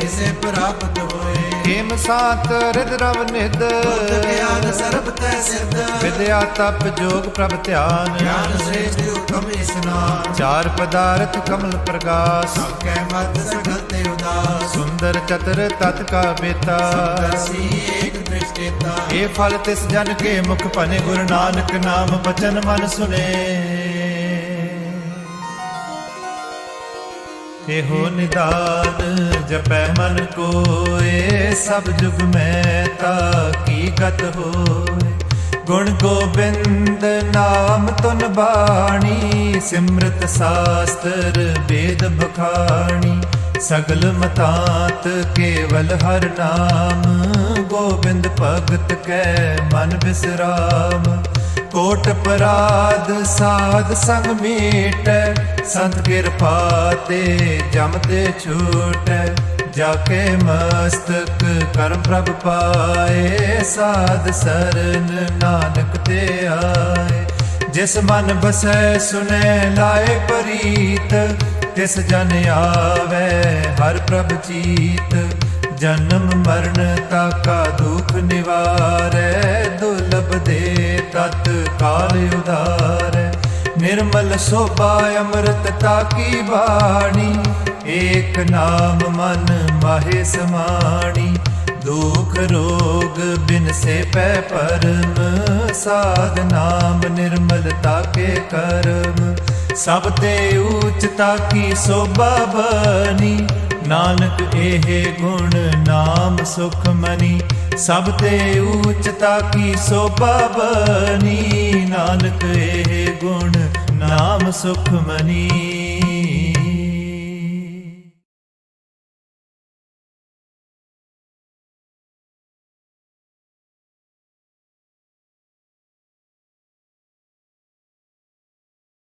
ਇਸੇ ਪ੍ਰਾਪਤ ਹੋਏ हेम सात हृद रव निध ਬੁੱਧ ਗਿਆਨ ਸਰਬ ਤੈ ਸਿੱਧ विद्या तप जोग प्रभ ध्यान ਗਿਆਨ ਸ੍ਰੇਸ਼ਟ ਉਤਮ ਇਸਨਾਨ चार पदार्थ कमल प्रकाश ਸਭ ਕੈ ਮਤ ਸਗਲ ਤੇ ਉਦਾਸ सुंदर चतुर तत् का बेता ਦਰਸੀ ਏਕ ਦ੍ਰਿਸ਼ਟੇਤਾ ये फल तिस जन के मुख पने गुरु नानक नाम बचन मन सुने एहो निदान जपै मन कोय सब जुग में ताकी गत होय गुण गोबिंद नाम तुन बाणी सिमरत शास्त्र वेद बखाणी सगल मतांत केवल हर नाम गोबिंद भगत कै मन विसराम कोट पराध साध संग मीटै संत किरपा ते जम ते छूटै जाके मस्तक करम प्रभ पाए साध सरन नानक ते आए जिस मन बसै सुनै लाए परीत तिस जन आवे हर प्रभ चीत जन्म मरण ताका दुख निवारै दुर्लभ दे तत् काल उधारै निर्मल शोभा अमृत ताकी बाणी एक नाम मन माहे समाणी दुख रोग बिन से पै परम साध नाम निर्मलता के कर्म सब ते ऊच ताकी शोभा बनी नानक एहे गुण नाम सुख मनी सब ते ऊच ताकी शोभा बनी नानक एहे गुण नाम सुख मनी